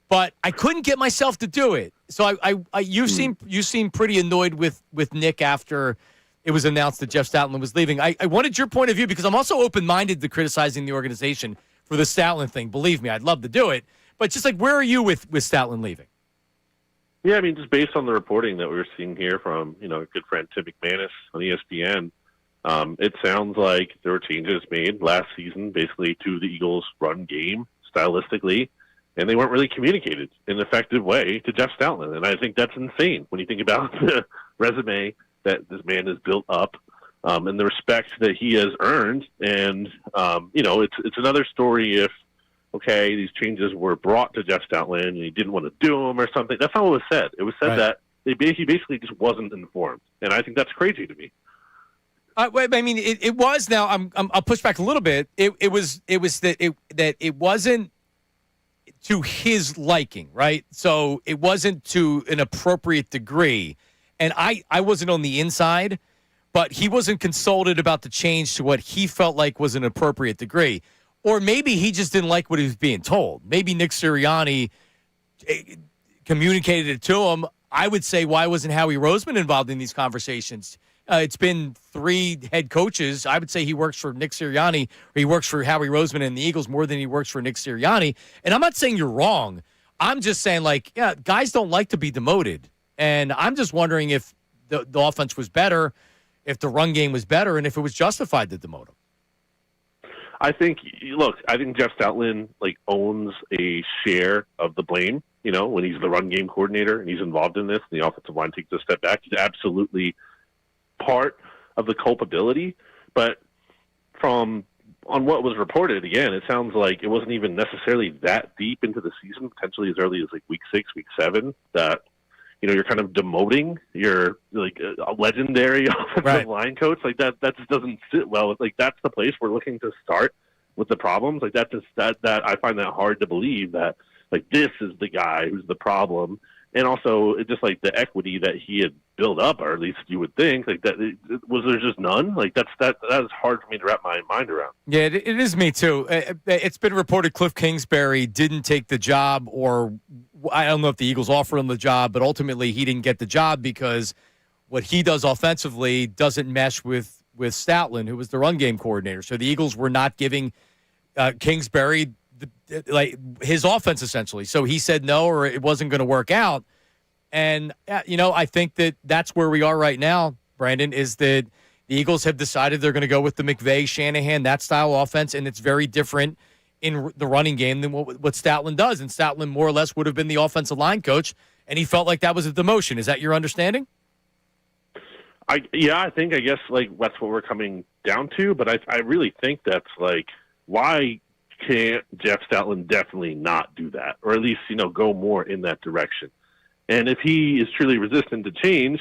but I couldn't get myself to do it. So you seem pretty annoyed with Nick after it was announced that Jeff Stoutland was leaving. I wanted your point of view because I'm also open-minded to criticizing the organization for the Stoutland thing. Believe me, I'd love to do it. But just like, where are you with Stoutland leaving? Yeah, I mean, just based on the reporting that we were seeing here from, our good friend Tim McManus on ESPN, it sounds like there were changes made last season, basically to the Eagles' run game stylistically, and they weren't really communicated in an effective way to Jeff Stoutland. And I think that's insane when you think about the resume that this man has built up and the respect that he has earned. And, it's another story if, okay, these changes were brought to Jeff Stoutland and he didn't want to do them or something. That's not what was said. It was said that he basically just wasn't informed. And I think that's crazy to me. I mean, it was. Now I'll push back a little bit. It was that it wasn't to his liking, right? So it wasn't to an appropriate degree. And I wasn't on the inside, but he wasn't consulted about the change to what he felt like was an appropriate degree. Or maybe he just didn't like what he was being told. Maybe Nick Sirianni communicated it to him. I would say, why wasn't Howie Roseman involved in these conversations? It's been 3 head coaches. I would say he works for Nick Sirianni, or he works for Howie Roseman and the Eagles more than he works for Nick Sirianni. And I'm not saying you're wrong. I'm just saying, guys don't like to be demoted. And I'm just wondering if the offense was better, if the run game was better, and if it was justified to demote him. I think Jeff Stoutland owns a share of the blame. When he's the run game coordinator and he's involved in this, and the offensive line takes a step back, he's absolutely part of the culpability. But on what was reported, again, it sounds like it wasn't even necessarily that deep into the season, potentially as early as week 6, week 7, that you're kind of demoting your a legendary offensive line coach. That just doesn't sit well. That's the place we're looking to start with the problems. That I find that hard to believe that this is the guy who's the problem. And also just the equity that he had built up, or at least you would think that was there just none. That is hard for me to wrap my mind around. Yeah, it is me too. It's been reported Cliff Kingsbury didn't take the job, or I don't know if the Eagles offered him the job, but ultimately he didn't get the job because what he does offensively doesn't mesh with Stoutland, who was the run game coordinator. So the Eagles were not giving Kingsbury his offense essentially. So he said no, or it wasn't going to work out. And, I think that's where we are right now, Brandon, is that the Eagles have decided they're going to go with the McVay, Shanahan, that style offense, and it's very different in the running game than what Stoutland does. And Stoutland more or less would have been the offensive line coach, and he felt like that was a demotion. Is that your understanding? I guess like that's what we're coming down to, but I really think that's like, why can't Jeff Stoutland definitely not do that, or at least go more in that direction? And if he is truly resistant to change,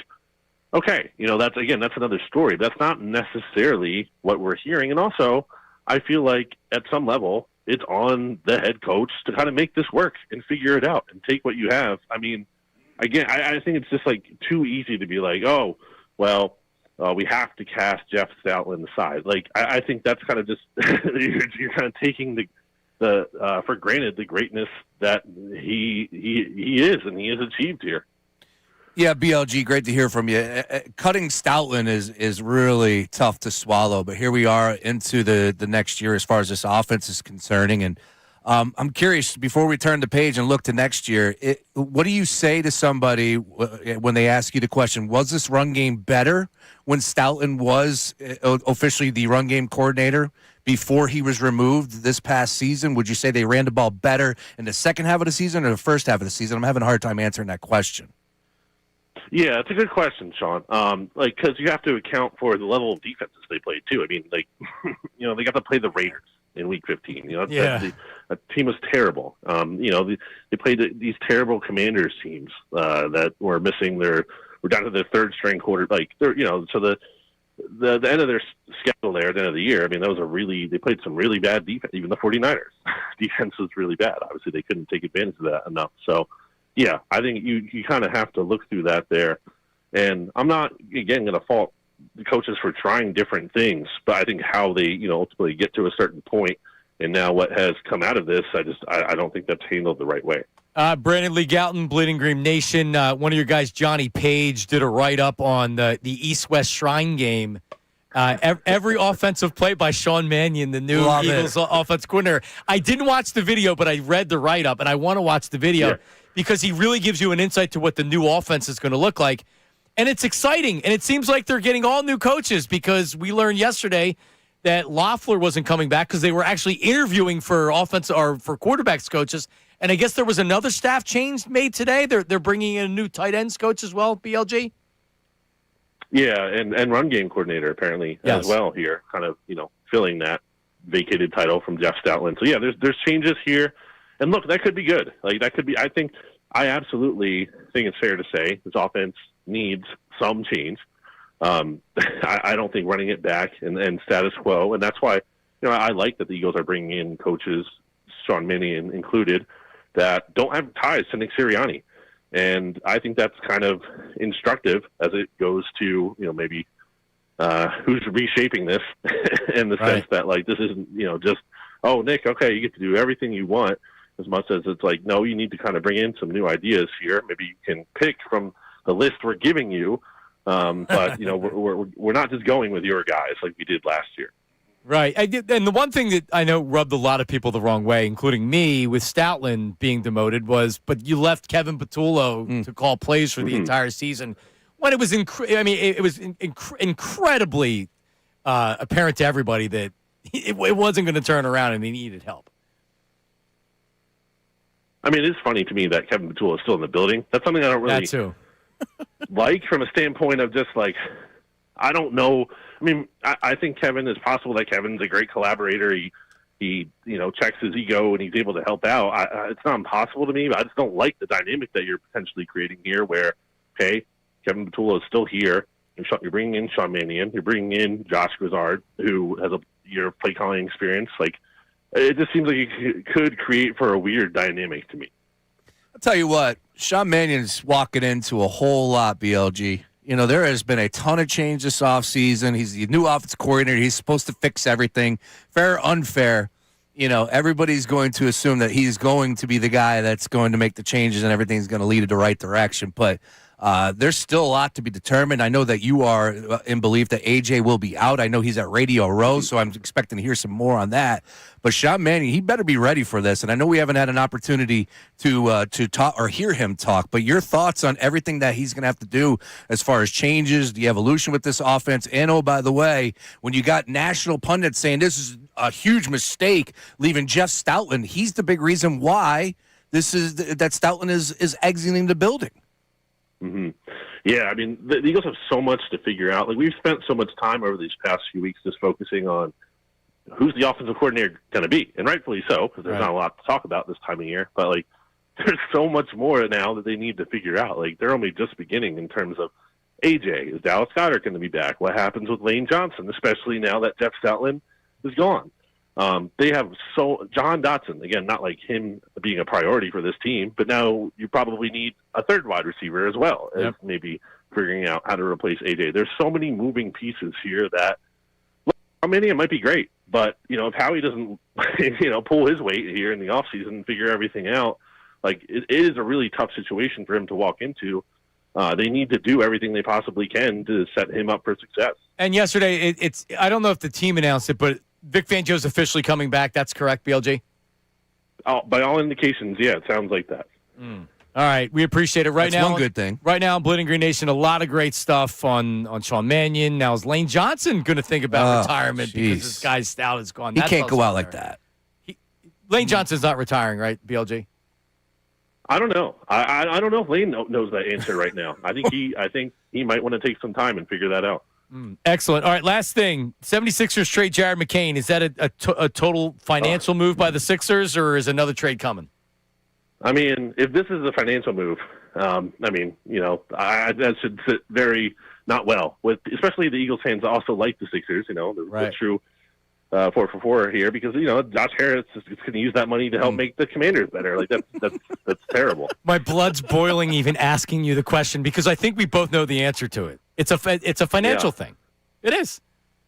okay, that's another story. But that's not necessarily what we're hearing. And also, I feel like at some level, it's on the head coach to kind of make this work and figure it out and take what you have. I mean, again, I think it's just like too easy to be like, oh, well, we have to cast Jeff Stoutland aside. Like, I think that's kind of just you're kind of taking the for granted the greatness that he is and he has achieved here. Yeah, BLG, great to hear from you. Cutting Stoutland is really tough to swallow, but here we are into the next year as far as this offense is concerning. And I'm curious, before we turn the page and look to next year, what do you say to somebody when they ask you the question, was this run game better when Stoutland was officially the run game coordinator before he was removed this past season? Would you say they ran the ball better in the second half of the season or the first half of the season? I'm having a hard time answering that question. Yeah, it's a good question, Sean. Because you have to account for the level of defenses they played too. I mean, like, they got to play the Raiders in Week 15. The team was terrible. They played these terrible Commanders teams that were missing we're down to their third string quarter. Like, so the end of their schedule there at the end of the year. I mean, they played some really bad defense. Even the 49ers defense was really bad. Obviously, they couldn't take advantage of that enough. So. Yeah, I think you kind of have to look through that there. And I'm not, again, going to fault the coaches for trying different things, but I think how they, ultimately get to a certain point and now what has come out of this, I don't think that's handled the right way. Brandon Lee Galton, Bleeding Green Nation. One of your guys, Johnny Page, did a write-up on the East-West Shrine game. Every offensive play by Sean Mannion, the new Eagles offensive coordinator. I didn't watch the video, but I read the write-up, and I want to watch the video. Yeah. Because he really gives you an insight to what the new offense is going to look like. And it's exciting. And it seems like they're getting all new coaches because we learned yesterday that Loeffler wasn't coming back because they were actually interviewing for offense or for quarterbacks coaches. And I guess there was another staff change made today. They're bringing in a new tight ends coach as well, BLG? Yeah, and run game coordinator apparently as well here, kind of, filling that vacated title from Jeff Stoutland. So, yeah, there's changes here. And look, that could be good. Like, that could be, I absolutely think it's fair to say this offense needs some change. I don't think running it back and status quo. And that's why, I like that the Eagles are bringing in coaches, Sean Mannion included, that don't have ties to Nick Sirianni. And I think that's kind of instructive as it goes to, maybe who's reshaping this in the sense that, like, this isn't, just, oh, Nick, okay, you get to do everything you want. As much as it's like, no, you need to kind of bring in some new ideas here. Maybe you can pick from the list we're giving you, but we're not just going with your guys like we did last year. Right, and the one thing that I know rubbed a lot of people the wrong way, including me, with Stoutland being demoted, but you left Kevin Patullo to call plays for the entire season when it was incredibly apparent to everybody that it wasn't going to turn around and he needed help. I mean, it's funny to me that Kevin Patullo is still in the building. That's something I don't really like from a standpoint of just like, I don't know. I mean, I think Kevin is possible that Kevin's a great collaborator. He checks his ego and he's able to help out. It's not impossible to me, but I just don't like the dynamic that you're potentially creating here where, okay, Kevin Patullo is still here. You're bringing in Sean Mannion. You're bringing in Josh Grizzard, who has a year of play calling experience. Like, it just seems like it could create for a weird dynamic to me. I'll tell you what, Sean Mannion's walking into a whole lot, BLG. There has been a ton of change this offseason. He's the new offensive coordinator. He's supposed to fix everything. Fair or unfair, everybody's going to assume that he's going to be the guy that's going to make the changes and everything's going to lead in the right direction. But there's still a lot to be determined. I know that you are in belief that AJ will be out. I know he's at Radio Row, so I'm expecting to hear some more on that. But Sean Mannion, he better be ready for this. And I know we haven't had an opportunity to talk or hear him talk. But your thoughts on everything that he's going to have to do as far as changes, the evolution with this offense. And, oh, by the way, when you got national pundits saying this is a huge mistake leaving Jeff Stoutland, he's the big reason why that Stoutland is exiting the building. Mm-hmm. Yeah, I mean, the Eagles have so much to figure out. Like, we've spent so much time over these past few weeks just focusing on who's the offensive coordinator going to be, and rightfully so, because there's not a lot to talk about this time of year. But, like, there's so much more now that they need to figure out. Like, they're only just beginning in terms of AJ. Is Dallas Goedert going to be back? What happens with Lane Johnson, especially now that Jeff Stoutland is gone? They have John Dotson, again, not like him being a priority for this team, but now you probably need a third wide receiver as well as maybe figuring out how to replace AJ. There's so many moving pieces here that, look, how many it might be great, but, if Howie doesn't, pull his weight here in the offseason and figure everything out, like, it is a really tough situation for him to walk into. They need to do everything they possibly can to set him up for success. And yesterday, I don't know if the team announced it, but Vic Fangio's officially coming back. That's correct, BLG? By all indications, yeah, it sounds like that. All right, we appreciate it. That's one good thing. Right now, Bleeding Green Nation, a lot of great stuff on Sean Mannion. Now, is Lane Johnson going to think about retirement because this guy's stout is gone? He can't go out like that. Lane Johnson's not retiring, right, BLG? I don't know. I don't know if Lane knows that answer right now. I think he might want to take some time and figure that out. Excellent. All right, last thing. 76ers trade Jared McCain. Is that a total financial move by the Sixers, or is another trade coming? I mean, if this is a financial move, that should sit very not well with, especially the Eagles fans also like the Sixers. The true 4-for-4 here because Josh Harris is going to use that money to help make the Commanders better. Like that's terrible. My blood's boiling even asking you the question because I think we both know the answer to it. It's a financial thing. It is.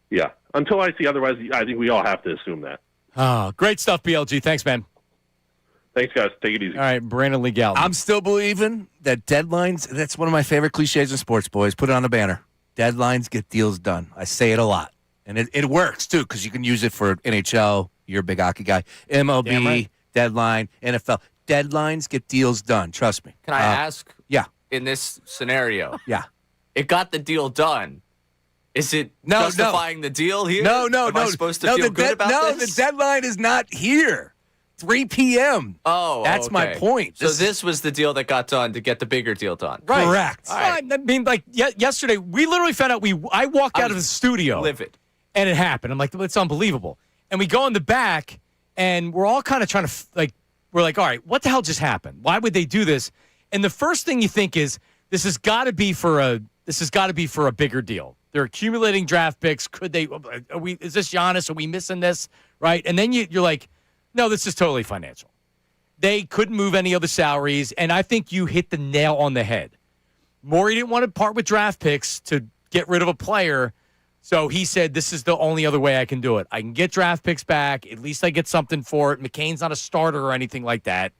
Yeah. Until I see otherwise, I think we all have to assume that. Oh, great stuff, BLG. Thanks, man. Thanks, guys. Take it easy. All right, Brandon Legal. I'm still believing that deadlines, that's one of my favorite cliches in sports, boys. Put it on a banner. Deadlines get deals done. I say it a lot. And it works, too, because you can use it for NHL. You're a big hockey guy. MLB, right. Deadline, NFL. Deadlines get deals done. Trust me. Can I ask? Yeah. In this scenario. Yeah. It got the deal done. Is it justifying the deal here? No. Am I supposed to feel good about this? No, the deadline is not here. 3 p.m. Oh, that's my point. So this was the deal that got done to get the bigger deal done. Right. Correct. Right. I mean, like yesterday, we literally found out. I walked out of the studio, livid, and it happened. I'm like, it's unbelievable. And we go in the back, and we're all kind of trying to we're like, all right, what the hell just happened? Why would they do this? And the first thing you think is, this has got to be for a bigger deal. They're accumulating draft picks. Could they? Is this Giannis? Are we missing this? Right? And then you're like, no, this is totally financial. They couldn't move any other salaries, and I think you hit the nail on the head. Morey didn't want to part with draft picks to get rid of a player, so he said, this is the only other way I can do it. I can get draft picks back. At least I get something for it. McCain's not a starter or anything like that.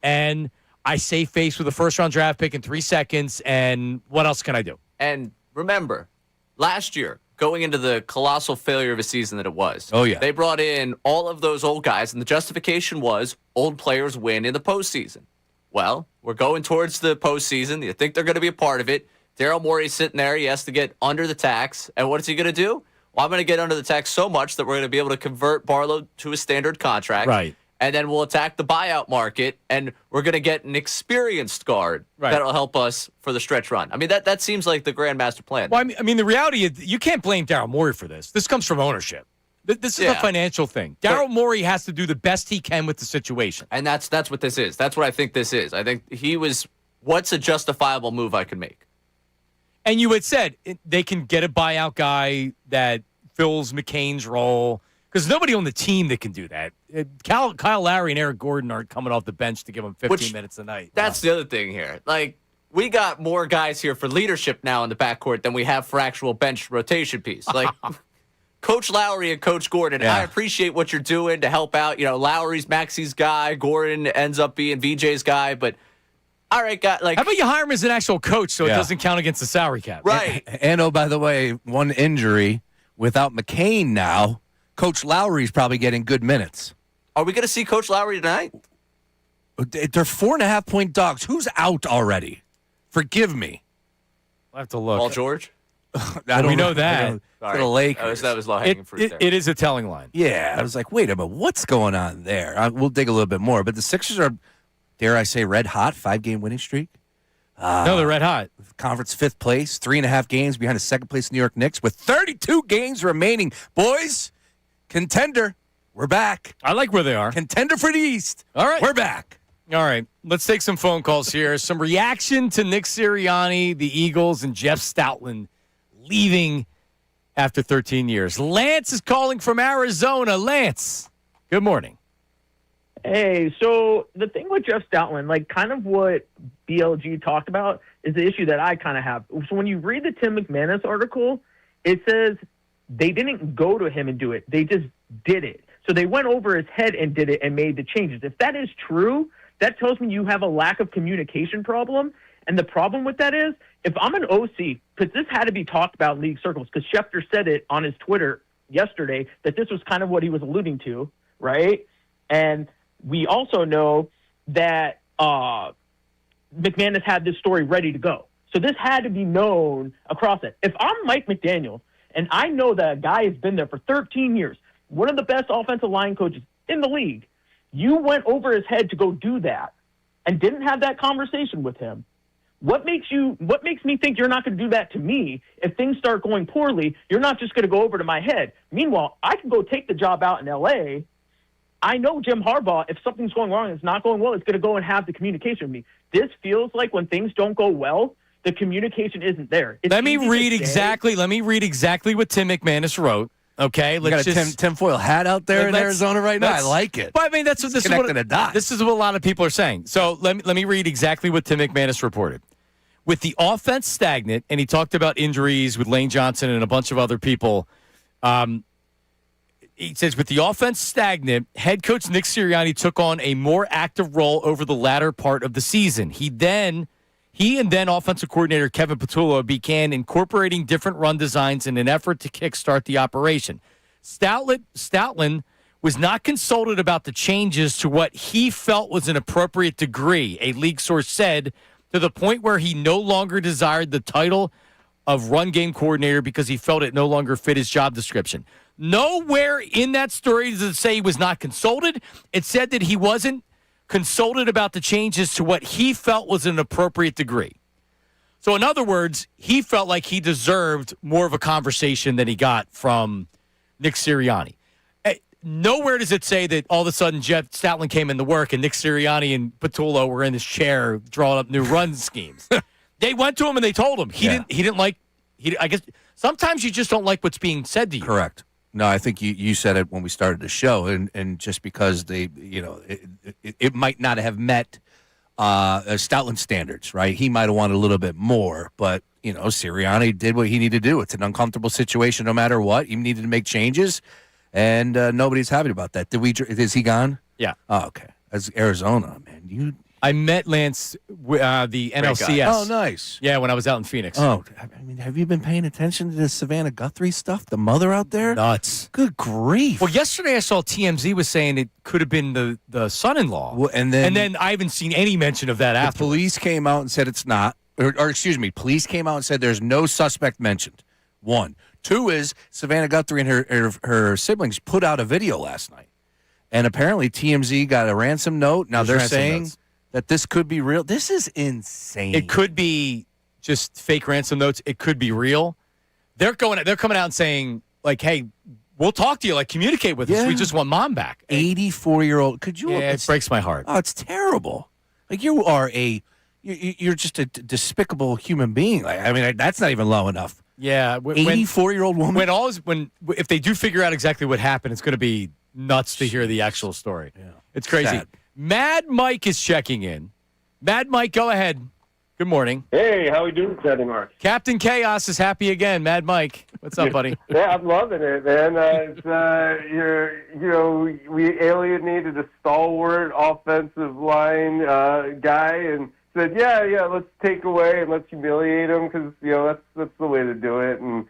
And I save face with a first-round draft pick in 3 seconds, and what else can I do? And remember, last year, going into the colossal failure of a season that it was. Oh, yeah. They brought in all of those old guys, and the justification was old players win in the postseason. Well, we're going towards the postseason. You think they're going to be a part of it. Daryl Morey's sitting there. He has to get under the tax. And what is he going to do? Well, I'm going to get under the tax so much that we're going to be able to convert Barlow to a standard contract. Right. And then we'll attack the buyout market, and we're going to get an experienced guard that'll help us for the stretch run. I mean, that seems like the grand master plan. Well, I mean, the reality is you can't blame Daryl Morey for this. This comes from ownership. This is a financial thing. Daryl Morey has to do the best he can with the situation. And that's what this is. That's what I think this is. I think what's a justifiable move I can make? And you had said they can get a buyout guy that fills McCain's role. Because nobody on the team that can do that. Kyle Lowry and Eric Gordon aren't coming off the bench to give them 15 minutes a night. That's the other thing here. Like, we got more guys here for leadership now in the backcourt than we have for actual bench rotation piece. Like, Coach Lowry and Coach Gordon, I appreciate what you're doing to help out. Lowry's Maxey's guy. Gordon ends up being VJ's guy. But, all right, guy, like, how about you hire him as an actual coach so it doesn't count against the salary cap? Right. And oh, by the way, one injury without McCain now. Coach Lowry's probably getting good minutes. Are we going to see Coach Lowry tonight? They're 4.5-point dogs. Who's out already? Forgive me. I'll have to look. Paul George? We know that. For the Lakers. That was low-hanging fruit there. It is a telling line. Yeah, I was like, wait a minute, what's going on there? We'll dig a little bit more. But the Sixers are, dare I say, red hot, 5-game winning streak. No, they're red hot. Conference 5th place, 3.5 games behind the 2nd place New York Knicks with 32 games remaining. Boys, contender, we're back. I like where they are. Contender for the East. All right. We're back. All right. Let's take some phone calls here. Some reaction to Nick Sirianni, the Eagles, and Jeff Stoutland leaving after 13 years. Lance is calling from Arizona. Lance, good morning. Hey, so the thing with Jeff Stoutland, like kind of what BLG talked about, is the issue that I kind of have. So when you read the Tim McManus article, it says they didn't go to him and do it. They just did it. So they went over his head and did it and made the changes. If that is true, that tells me you have a lack of communication problem. And the problem with that is, if I'm an OC, because this had to be talked about in league circles, because Schefter said it on his Twitter yesterday, that this was kind of what he was alluding to, right? And we also know that McManus had this story ready to go. So this had to be known across it. If I'm Mike McDaniel, and I know that a guy has been there for 13 years, one of the best offensive line coaches in the league, you went over his head to go do that and didn't have that conversation with him. What makes me think you're not going to do that to me? If things start going poorly, you're not just going to go over to my head. Meanwhile, I can go take the job out in L.A. I know Jim Harbaugh, if something's going wrong and it's not going well, it's going to go and have the communication with me. This feels like when things don't go well, the communication isn't there. Let me read exactly what Tim McManus wrote. Okay, You got a tinfoil hat out there in Arizona right now. I like it. But I mean, this is what a lot of people are saying. So let me read exactly what Tim McManus reported. With the offense stagnant, and he talked about injuries with Lane Johnson and a bunch of other people. He says, with the offense stagnant, head coach Nick Sirianni took on a more active role over the latter part of the season. He and then offensive coordinator Kevin Patullo began incorporating different run designs in an effort to kickstart the operation. Stoutland was not consulted about the changes to what he felt was an appropriate degree, a league source said, to the point where he no longer desired the title of run game coordinator because he felt it no longer fit his job description. Nowhere in that story does it say he was not consulted. It said that he wasn't consulted about the changes to what he felt was an appropriate degree. So in other words, he felt like he deserved more of a conversation than he got from Nick Sirianni. Nowhere does it say that all of a sudden Jeff Stoutland came into work and Nick Sirianni and Patullo were in his chair drawing up new run schemes. They went to him and they told him. I guess sometimes you just don't like what's being said to you. Correct. No, I think you said it when we started the show, and just because it might not have met Stoutland standards, right? He might have wanted a little bit more, but Sirianni did what he needed to do. It's an uncomfortable situation, no matter what. He needed to make changes, and nobody's happy about that. Is he gone? Yeah. Oh, okay. That's Arizona, man. I met Lance, the NLCS. Oh, nice. Yeah, when I was out in Phoenix. Oh, I mean, have you been paying attention to the Savannah Guthrie stuff? The mother out there? Nuts. Good grief. Well, yesterday I saw TMZ was saying it could have been the son-in-law. Well, and then I haven't seen any mention of that after. Police came out and said it's not. Or excuse me, police came out and said there's no suspect mentioned. 1. 2 is Savannah Guthrie and her siblings put out a video last night. And apparently TMZ got a ransom note. Now they're saying that this could be real. This is insane. It could be just fake ransom notes. It could be real. They're coming out and saying, like, hey, we'll talk to you, like, communicate with us. We just want mom back. 84-year-old. Could you? Yeah, it breaks my heart. Oh, it's terrible. Like, you're just a despicable human being. Like, I mean, that's not even low enough. Yeah. 84-year-old woman. If they do figure out exactly what happened, it's going to be nuts to hear the actual story. Yeah. It's crazy. Sad. Mad Mike is checking in. Mad Mike, go ahead. Good morning. Hey, how we doing today, Mark? Captain Chaos is happy again. Mad Mike, what's up, buddy? Yeah, I'm loving it, man. We alienated a stalwart offensive line guy and said, yeah, let's take away and let's humiliate him because that's the way to do it, and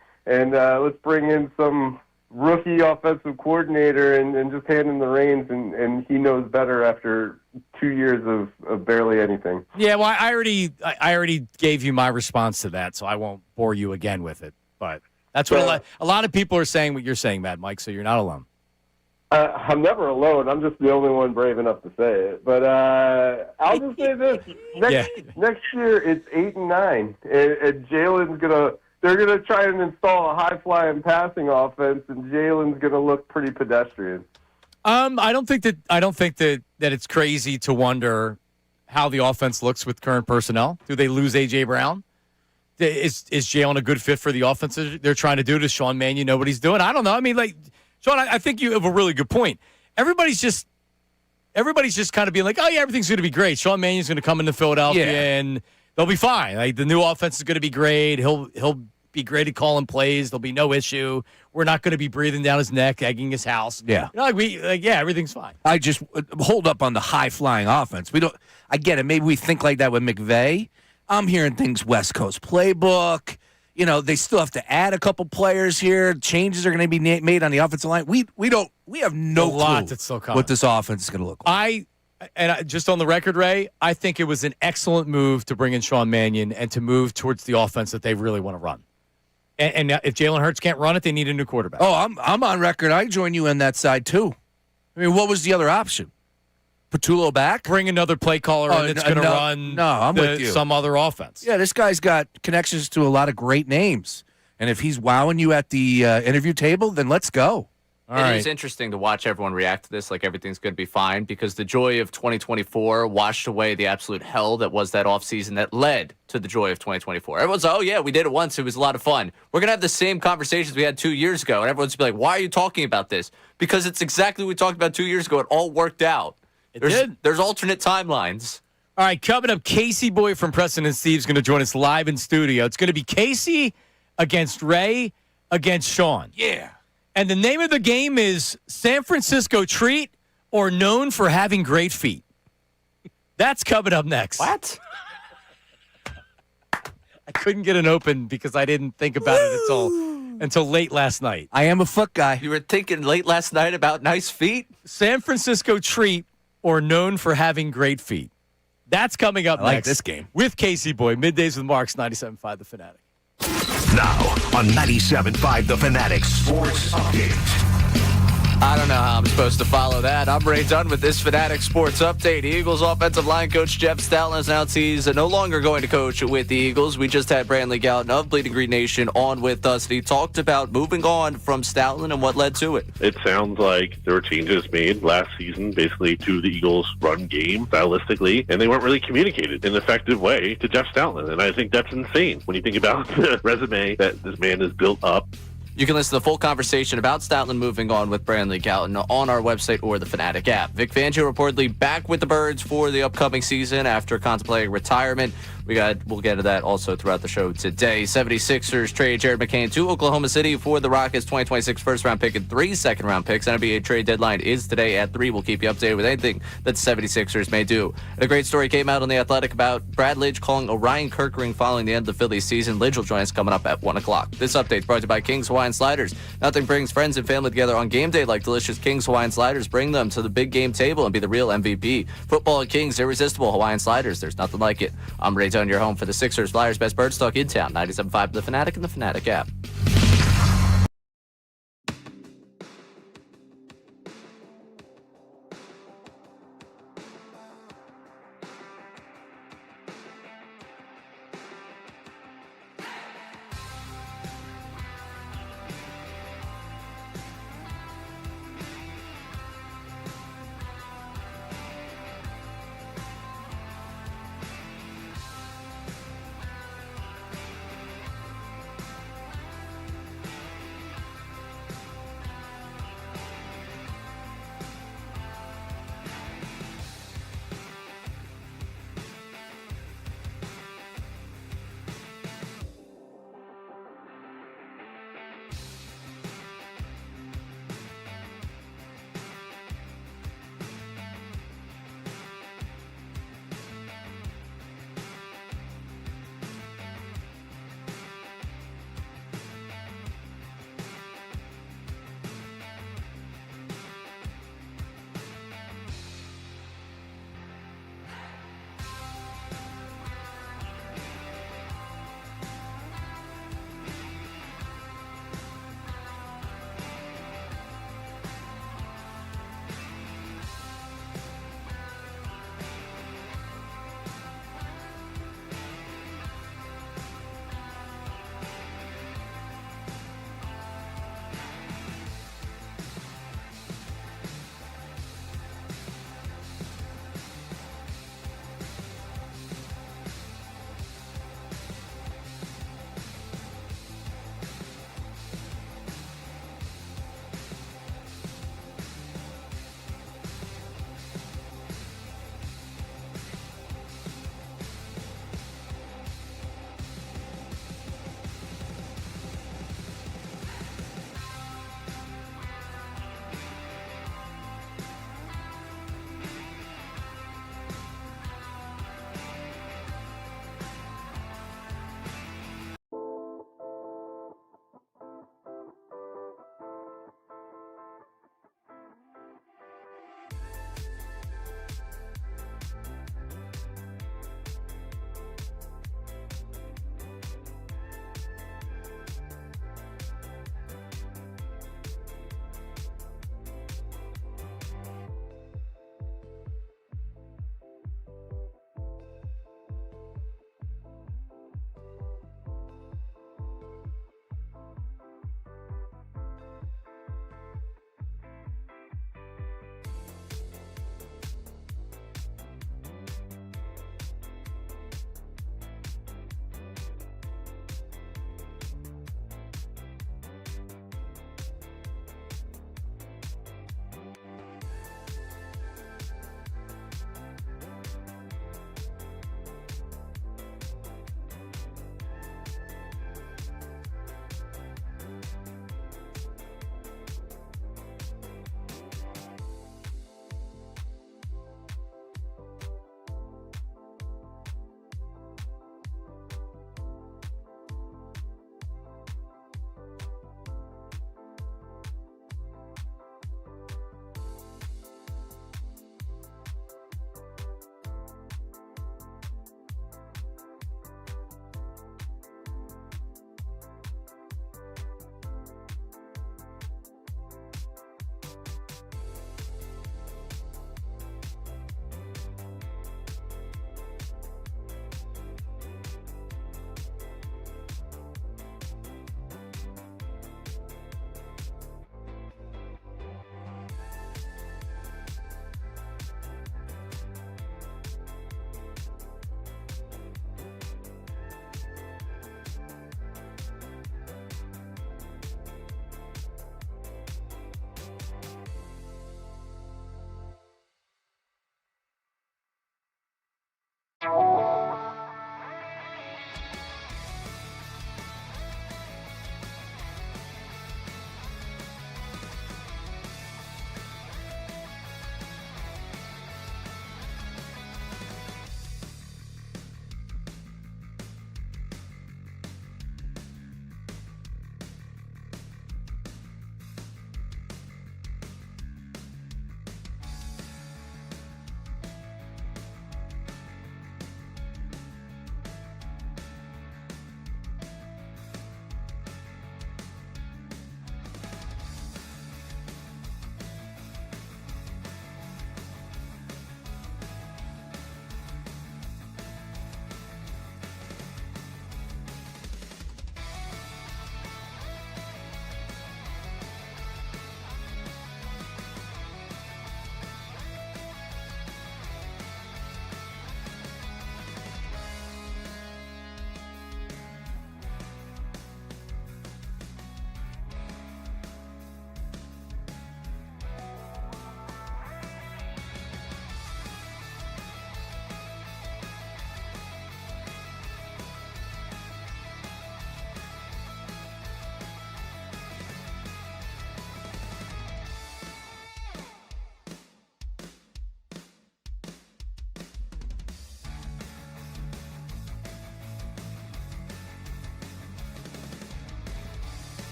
let's bring in some rookie offensive coordinator and just hand him the reins, and he knows better after 2 years of barely anything. Yeah, well, I already gave you my response to that, so I won't bore you again with it. But that's what a lot of people are saying what you're saying, Mad Mike, so you're not alone. I'm never alone. I'm just the only one brave enough to say it. But I'll just say this: next year it's 8 and 9, and Jalen's they're gonna try and install a high-flying passing offense, and Jalen's gonna look pretty pedestrian. I don't think that it's crazy to wonder how the offense looks with current personnel. Do they lose A.J. Brown? Is Jalen a good fit for the offense they're trying to do? Does Sean Mannion know what he's doing? I don't know. I mean, like, Sean, I think you have a really good point. Everybody's just kind of being like, oh, yeah, everything's going to be great. Sean Mannion's going to come into Philadelphia, and they'll be fine. Like, the new offense is going to be great. He'll be great at calling plays. There'll be no issue. We're not going to be breathing down his neck, egging his house. Yeah. You know, everything's fine. I just hold up on the high-flying offense. I get it. Maybe we think like that with McVay. I'm hearing things West Coast playbook. You know, they still have to add a couple players here. Changes are going to be made on the offensive line. We have no clue that's still coming. what this offense is going to look like. Just on the record, Ray, I think it was an excellent move to bring in Sean Mannion and to move towards the offense that they really want to run. And if Jalen Hurts can't run it, they need a new quarterback. Oh, I'm on record. I join you on that side too. I mean, what was the other option? Patullo back? Bring another play caller in that's going to run with you. Some other offense. Yeah, this guy's got connections to a lot of great names. And if he's wowing you at the interview table, then let's go. It is interesting to watch everyone react to this like everything's going to be fine because the joy of 2024 washed away the absolute hell that was that offseason that led to the joy of 2024. Everyone's like, oh, yeah, we did it once. It was a lot of fun. We're going to have the same conversations we had 2 years ago. And everyone's going to be like, why are you talking about this? Because it's exactly what we talked about 2 years ago. It all worked out. There's alternate timelines. All right, coming up, Casey Boy from Preston and Steve's going to join us live in studio. It's going to be Casey against Ray against Sean. Yeah. And the name of the game is San Francisco Treat or Known for Having Great Feet. That's coming up next. What? I couldn't get an open because I didn't think about it until late last night. I am a foot guy. You were thinking late last night about nice feet? San Francisco Treat or Known for Having Great Feet. That's coming up like next. This game. With Casey Boy. Middays with Marks, 97.5 The Fanatic. Now on 97.5 The Fanatic Sports Update. I don't know how I'm supposed to follow that. I'm Ray Dunn with this Fanatic Sports Update. Eagles offensive line coach Jeff Stoutland announced he's no longer going to coach with the Eagles. We just had Brandley Gowton of Bleeding Green Nation on with us. And he talked about moving on from Stoutland and what led to it. It sounds like there were changes made last season, basically to the Eagles' run game stylistically, and they weren't really communicated in an effective way to Jeff Stoutland. And I think that's insane when you think about the resume that this man has built up. You can listen to the full conversation about Stoutland moving on with Brandley Gowton on our website or the Fanatic app. Vic Fangio reportedly back with the Birds for the upcoming season after contemplating retirement. We'll get to that also throughout the show today. 76ers trade Jared McCain to Oklahoma City for the Rockets' 2026 first-round pick and 3 second-round picks. NBA trade deadline is today at 3. We'll keep you updated with anything that the 76ers may do. And a great story came out on The Athletic about Brad Lidge calling Orion Kirkering following the end of the Phillies season. Lidge will join us coming up at 1 o'clock. This update is brought to you by King's Hawaiian Sliders. Nothing brings friends and family together on game day like delicious King's Hawaiian Sliders. Bring them to the big game table and be the real MVP. Football at King's, irresistible Hawaiian Sliders. There's nothing like it. I'm Ray Dunn, your home for the Sixers, Flyers, best bird stock in town. 97.5 The Fanatic and the Fanatic app.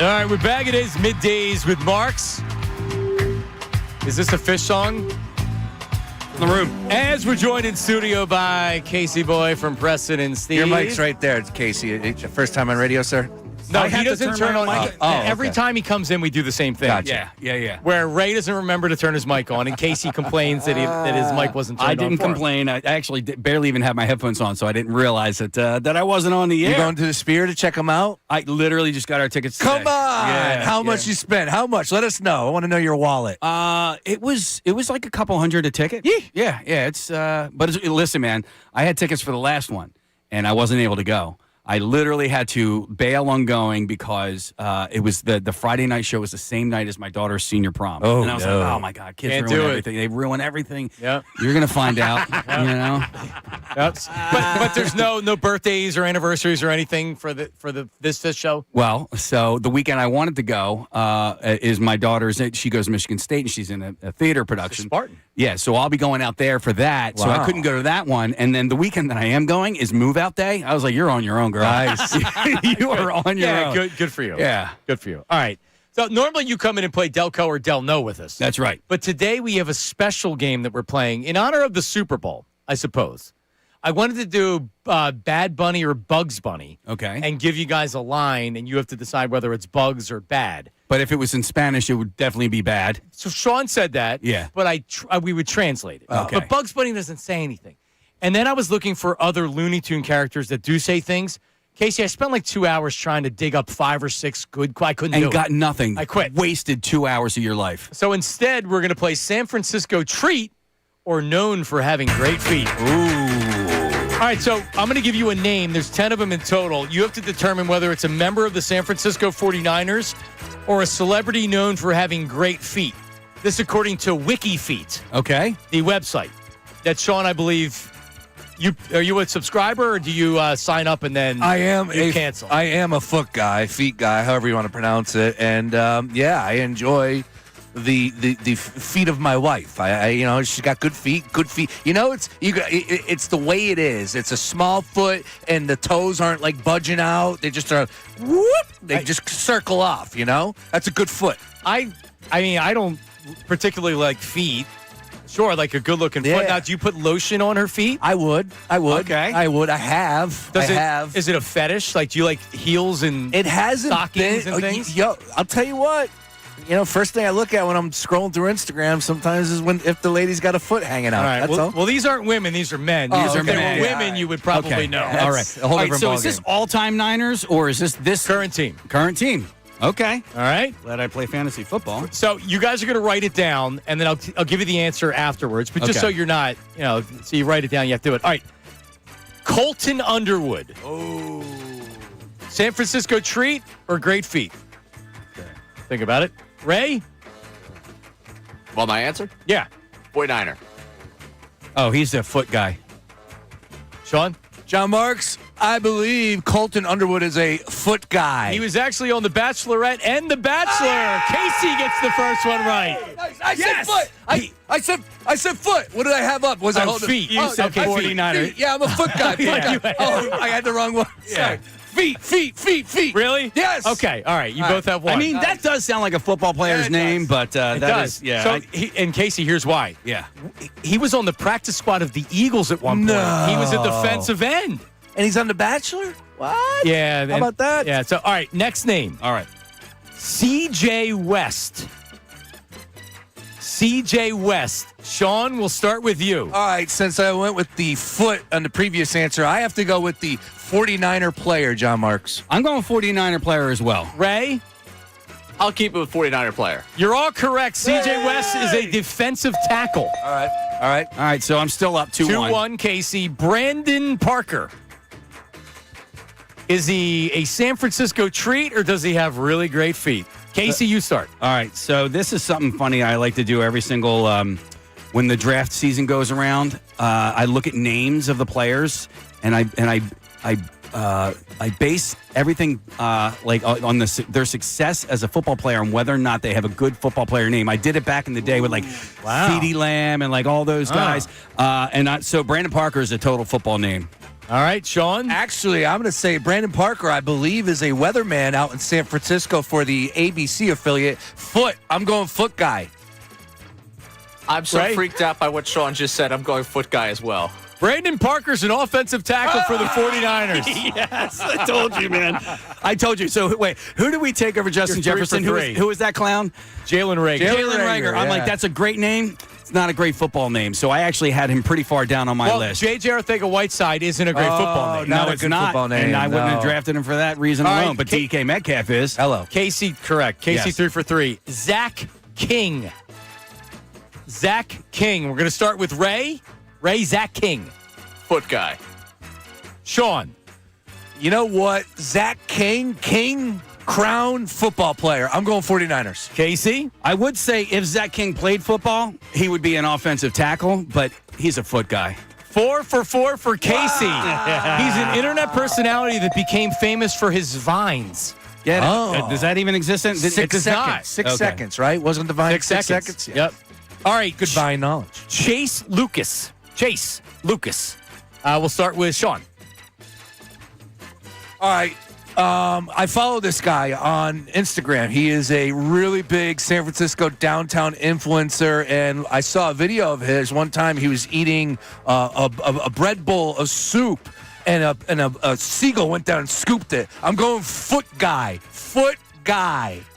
All right, we're back. It is Middays with Marks. Is this a fish song? In the room. As we're joined in studio by Casey Boy from Preston and Steve. Your mic's right there. It's Casey. It's your first time on radio, sir? No, he doesn't turn on. Every okay. time he comes in, we do the same thing. Gotcha. Yeah. Where Ray doesn't remember to turn his mic on, and Casey complains that his mic wasn't turned on. I didn't for him. complain. I actually barely even had my headphones on, so I didn't realize that I wasn't on the air. You going to the Spear to check them out? I literally just got our tickets today. Come on! Yeah, How much you spent? How much? Let us know. I want to know your wallet. It was like a couple $100 a ticket. Yeah. It's listen, man. I had tickets for the last one, and I wasn't able to go. I literally had to bail on going because it was the Friday night show was the same night as my daughter's senior prom. Oh, and I was no. like, oh my God, kids Can't ruin do it. everything. They ruin everything. Yep. You're gonna find out. You know. Yep. But there's no birthdays or anniversaries or anything for this show. Well, so the weekend I wanted to go is my daughter's. She goes to Michigan State and she's in a theater production. Spartan. Yeah, so I'll be going out there for that. So I Wow. couldn't go to that one. And then the weekend that I am going is move out day. I was like, you're on your own, girl. Nice. You are on your own. Good for you. Yeah. Good for you. All right. So normally you come in and play Delco or Del No with us. That's right. But today we have a special game that we're playing in honor of the Super Bowl, I suppose. I wanted to do Bad Bunny or Bugs Bunny. Okay. And give you guys a line, and you have to decide whether it's Bugs or Bad. But if it was in Spanish, it would definitely be bad. So Sean said that. Yeah. But we would translate it. Okay. But Bugs Bunny doesn't say anything. And then I was looking for other Looney Tune characters that do say things. Casey, I spent like 2 hours trying to dig up 5 or 6 good. I couldn't do And it. got nothing. I quit. Wasted 2 hours of your life. So instead, we're going to play San Francisco Treat or Known for Having Great Feet. All right, so I'm going to give you a name. There's 10 of them in total. You have to determine whether it's a member of the San Francisco 49ers or a celebrity known for having great feet. This according to WikiFeet, Okay. the website. That, Sean, I believe, are you a subscriber or do you sign up and then you cancel? I am a foot guy, feet guy, however you want to pronounce it. And, I enjoy the feet of my wife. She's got good feet. It's the way it is. It's a small foot, and the toes aren't like budging out. They just are whoop. They just circle off. That's a good foot. I mean, I don't particularly like feet. Sure, like a good-looking foot. Now, do you put lotion on her feet? I would. Okay. I would. I have. Is it a fetish? Like, do you like heels and It hasn't stockings been. and things? Yo, I'll tell you what. First thing I look at when I'm scrolling through Instagram sometimes is if the lady's got a foot hanging out. All right. That's all. Well, these aren't women. These are men. Oh, If they okay. were women, you would probably Okay. know. All right. a whole different So is this ballgame. all-time Niners or is this Current team. current team? Okay. All right. Glad I play fantasy football. So you guys are going to write it down, and then I'll give you the answer afterwards. But just Okay. so you're not, so you write it down, you have to do it. All right. Colton Underwood. Oh. San Francisco Treat or Great Feet? Okay. Think about it. Ray? Well, my answer? Yeah. 49er. Oh, he's a foot guy. Sean? John Marks, I believe Colton Underwood is a foot guy. He was actually on The Bachelorette and The Bachelor. Casey gets the first one right. I said foot. I said foot. What did I have up? Was I holding feet. You said okay, 49er. feet. Yeah, I'm a foot guy. Foot guy. Oh, I had the wrong one. Sorry. Feet. Really? Yes. Okay. All right. You both have one. I mean, that does sound like a football player's it name, does. but it that does. is, yeah. So, and Casey, here's why. yeah. He was on the practice squad of the Eagles at one point. No. He was a defensive end. And he's on The Bachelor? What? Yeah. How about that? Yeah. So, all right. Next name. All right. CJ West. CJ West. Sean, we'll start with you. All right, since I went with the foot on the previous answer, I have to go with the 49er player, John Marks. I'm going 49er player as well. Ray? I'll keep it with 49er player. You're all correct. CJ West is a defensive tackle. All right. All right, so I'm still up 2-1. 2-1, Casey. Brandon Parker. Is he a San Francisco treat or does he have really great feet? Casey, you start. All right, so this is something funny I like to do every single when the draft season goes around. I look at names of the players, and I base everything on their success as a football player and whether or not they have a good football player name. I did it back in the day with CeeDee Lamb and all those guys. So Brandon Parker is a total football name. All right, Sean. Actually, I'm going to say Brandon Parker, I believe, is a weatherman out in San Francisco for the ABC affiliate. I'm going foot guy. I'm so Right? freaked out by what Sean just said. I'm going foot guy as well. Brandon Parker's an offensive tackle for the 49ers. Yes, I told you, man. I told you. So, wait, who do we take over Justin You're 3 Jefferson? for 3. Who is that clown? Jalen Reagor. Jalen Reagor. I'm like, that's a great name. It's not a great football name. So I actually had him pretty far down on my Well, list. J.J. Arcega-Whiteside isn't a great football name. not No, a it's good not. football name, And I wouldn't have no. drafted him for that reason All right, alone. But DK Metcalf is. Hello. Casey, correct. Casey Yes. 3 for 3. Zach King. Zach King. We're going to start with Ray. Zach King. Foot guy. Sean. You know what? Zach King, Crown football player. I'm going 49ers. Casey. I would say if Zach King played football, he would be an offensive tackle, but he's a foot guy. 4 for 4 for Casey. He's an internet personality that became famous for his vines. Get it? Oh. Does that even exist? It does Six not. seconds, right? Wasn't the Vine 6 seconds. Yeah. Yep. All right. Good Vine knowledge. Chase Lucas. We'll start with Sean. All right. I follow this guy on Instagram. He is a really big San Francisco downtown influencer, and I saw a video of his one time. He was eating a bread bowl of soup, and a seagull went down and scooped it. I'm going foot guy.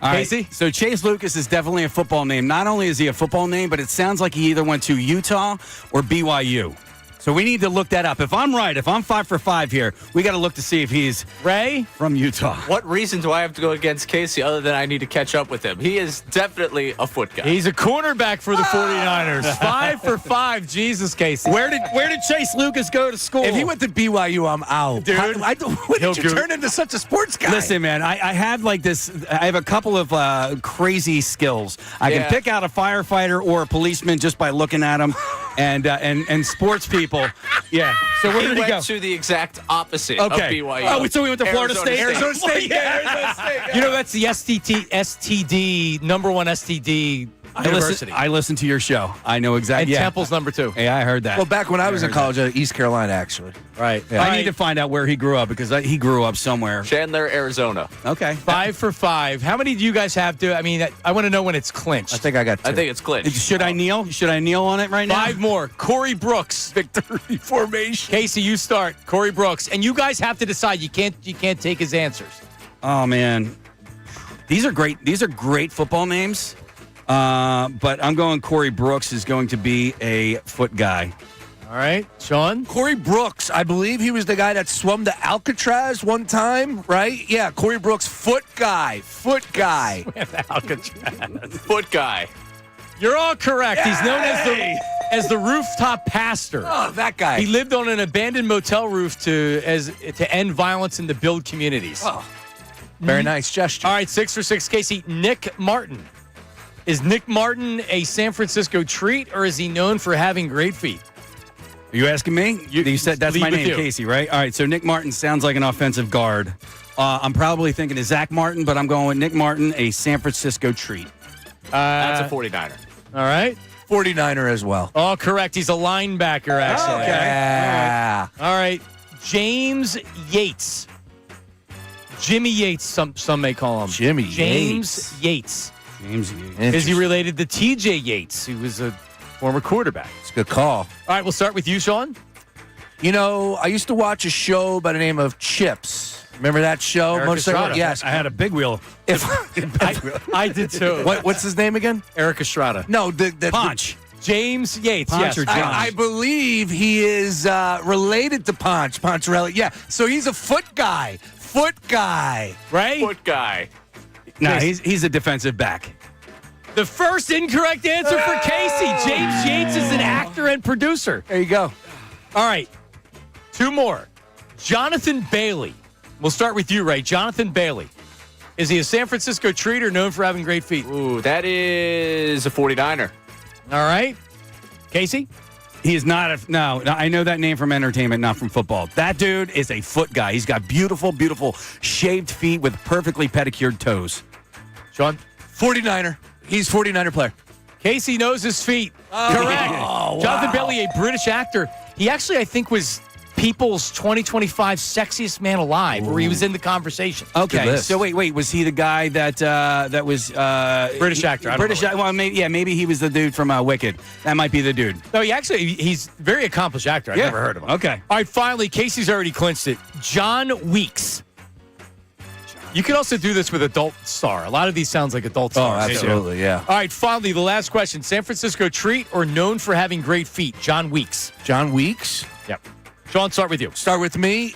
All right. Casey? So Chase Lucas is definitely a football name. Not only is he a football name, but it sounds like he either went to Utah or BYU. So we need to look that up. If I'm right, if I'm 5 for 5 here, we got to look to see if he's Ray? from Utah. What reason do I have to go against Casey other than I need to catch up with him? He is definitely a foot guy. He's a cornerback for the 49ers. 5 for 5. Jesus, Casey. Where did Chase Lucas go to school? If he went to BYU, I'm out. Dude. When did you turn into such a sports guy? Listen, man, I have like this. I have a couple of crazy skills. I can pick out a firefighter or a policeman just by looking at them, and sports people. Yeah. So where he did he went go? to the exact opposite of Okay. BYU. Oh, so we went to Florida State. Arizona State. Yeah. You know, that's the STD, number one STD university. I listen to your show. I know exactly. And Temple's number 2. Yeah, I heard that. Well, back when I was in college at East Carolina, actually. Right. I need to find out where he grew up because he grew up somewhere. Chandler, Arizona. Okay. 5 for 5. How many do you guys have to? I mean, I want to know when it's clinched. I think I got two. I think it's clinched. Should I kneel? Should I kneel on it right now? 5 more. Corey Brooks. victory formation. Casey, you start. Corey Brooks. And you guys have to decide. You can't take his answers. Oh man, these are great. These are great football names. But I'm going Corey Brooks is going to be a foot guy. All right. Sean? Corey Brooks, I believe he was the guy that swum to Alcatraz one time, right? Yeah, Corey Brooks, foot guy. Foot guy. You're all correct. He's known as the rooftop pastor. Oh, that guy. He lived on an abandoned motel roof to end violence and to build communities. Oh, very nice gesture. All right, 6 for 6. Casey, Nick Martin. Is Nick Martin a San Francisco treat, or is he known for having great feet? Are you asking me? You said that's lead my with name, you. Casey, right? All right, so Nick Martin sounds like an offensive guard. I'm probably thinking of Zach Martin, but I'm going with Nick Martin, a San Francisco treat. That's a 49er. All right. 49er as well. Oh, correct. He's a linebacker, actually. Okay. Yeah. All right. James Yates. Jimmy Yates, some may call him. James Yates. James Yates. Is he related to TJ Yates, who was a former quarterback? It's a good call. All right, we'll start with you, Sean. You know, I used to watch a show by the name of Chips. Remember that show? Eric Estrada. Yes. I had a big wheel. I did too. What's his name again? Eric Estrada. No, Ponch. James Yates. Ponch Yes. or John? I believe he is related to Poncherelli. Yeah, so he's a foot guy. Right? Foot guy. No, he's a defensive back. The first incorrect answer for Casey. James Yates is an actor and producer. There you go. All right. 2 more. Jonathan Bailey. We'll start with you, Ray. Jonathan Bailey. Is he a San Francisco treat or known for having great feet? Ooh, that is a 49er. All right. Casey? He is not no, I know that name from entertainment, not from football. That dude is a foot guy. He's got beautiful, beautiful shaved feet with perfectly pedicured toes. Sean? 49er. He's 49er player. Casey knows his feet. Correct. Oh, Jonathan wow. Bailey, a British actor. He actually, I think, was People's 2025 Sexiest Man Alive, where he was in the conversation. Okay, so wait, was he the guy that was British actor? I don't know. Well, maybe he was the dude from Wicked. That might be the dude. No, he's a very accomplished actor. I've never heard of him. Okay. All right, finally, Casey's already clinched it. John Weeks. You could also do this with adult star. A lot of these sounds like adult stars. Oh, absolutely, yeah. All right, finally, the last question. San Francisco treat or known for having great feet? John Weeks. John Weeks? Yep. Sean, start with you. Start with me.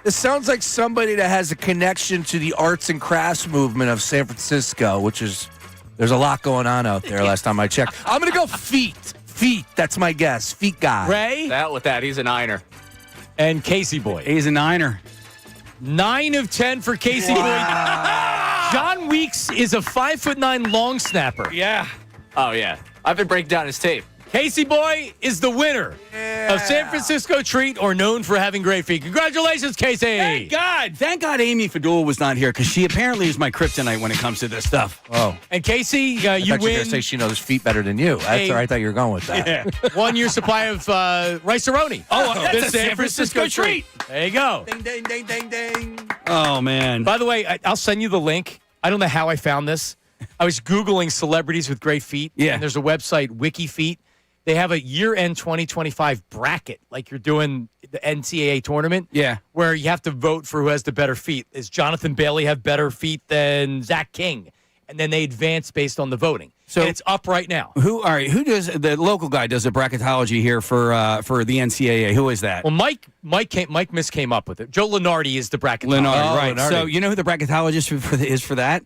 This sounds like somebody that has a connection to the arts and crafts movement of San Francisco, which is, there's a lot going on out there last time I checked. I'm going to go feet. Feet, that's my guess. Feet guy. Ray? He's a niner. And Casey Boy. He's a niner. 9 of 10 for Casey Boy. John Weeks is a 5'9" long snapper. Yeah. Oh, yeah. I've been breaking down his tape. Casey Boy is the winner of San Francisco treat or known for having great feet. Congratulations, Casey. Thank God Amy Fadul was not here because she apparently is my kryptonite when it comes to this stuff. Oh. And Casey, you I thought you were going win to say she knows feet better than you. That's where I thought you were going with that. yeah. 1 year supply of Rice-A-Roni. Oh, that's This a San Francisco treat. There you go. Ding, ding, ding, ding, ding. Oh, man. By the way, I'll send you the link. I don't know how I found this. I was Googling celebrities with great feet. Yeah. And there's a website, WikiFeet. They have a year-end 2025 bracket, like you're doing the NCAA tournament. Yeah. Where you have to vote for who has the better feet. Does Jonathan Bailey have better feet than Zach King? And then they advance based on the voting. So and it's up right now. Who does the local guy does the bracketology here for the NCAA? Who is that? Well, Mike Miss came up with it. Joe Lenardi is the bracketologist. Right. Lenardi. So you know who the bracketologist is for that?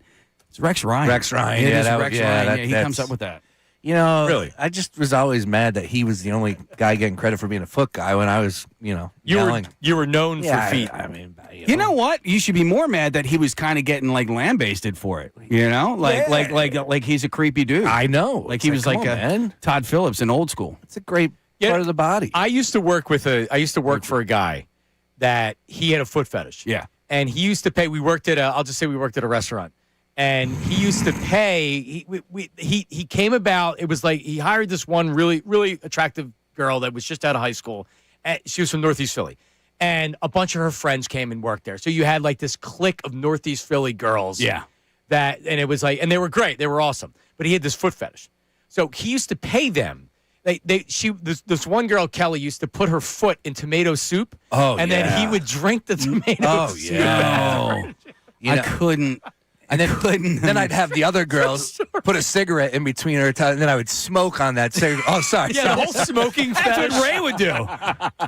It's Rex Ryan. Rex Ryan. It Yeah, is that- Rex yeah, Ryan. that- Yeah, he that's- comes up with that. You know, Really? I just was always mad that he was the only guy getting credit for being a foot guy when I was, yelling. You were known for feet. I mean, You know what? You should be more mad that he was kind of getting like lambasted for it. You know, like he's a creepy dude. I know. Like It's he was come like on, man. Todd Phillips in Old School. It's a great part of the body. I used to work for a guy that he had a foot fetish. Yeah. And he used to pay. We worked at a restaurant. And he used to pay. He came about. It was like he hired this one really, really attractive girl that was just out of high school. And she was from Northeast Philly. And a bunch of her friends came and worked there. So you had like this clique of Northeast Philly girls. Yeah. And it was like, and they were great. They were awesome. But he had this foot fetish. So he used to pay them. This one girl, Kelly, used to put her foot in tomato soup. Oh, and then he would drink the tomato soup. No. I couldn't. And then I'd have the other girls put a cigarette in between her tongue, and then I would smoke on that cigarette. Oh, sorry. Yeah, the whole smoking fetish. That's what Ray would do.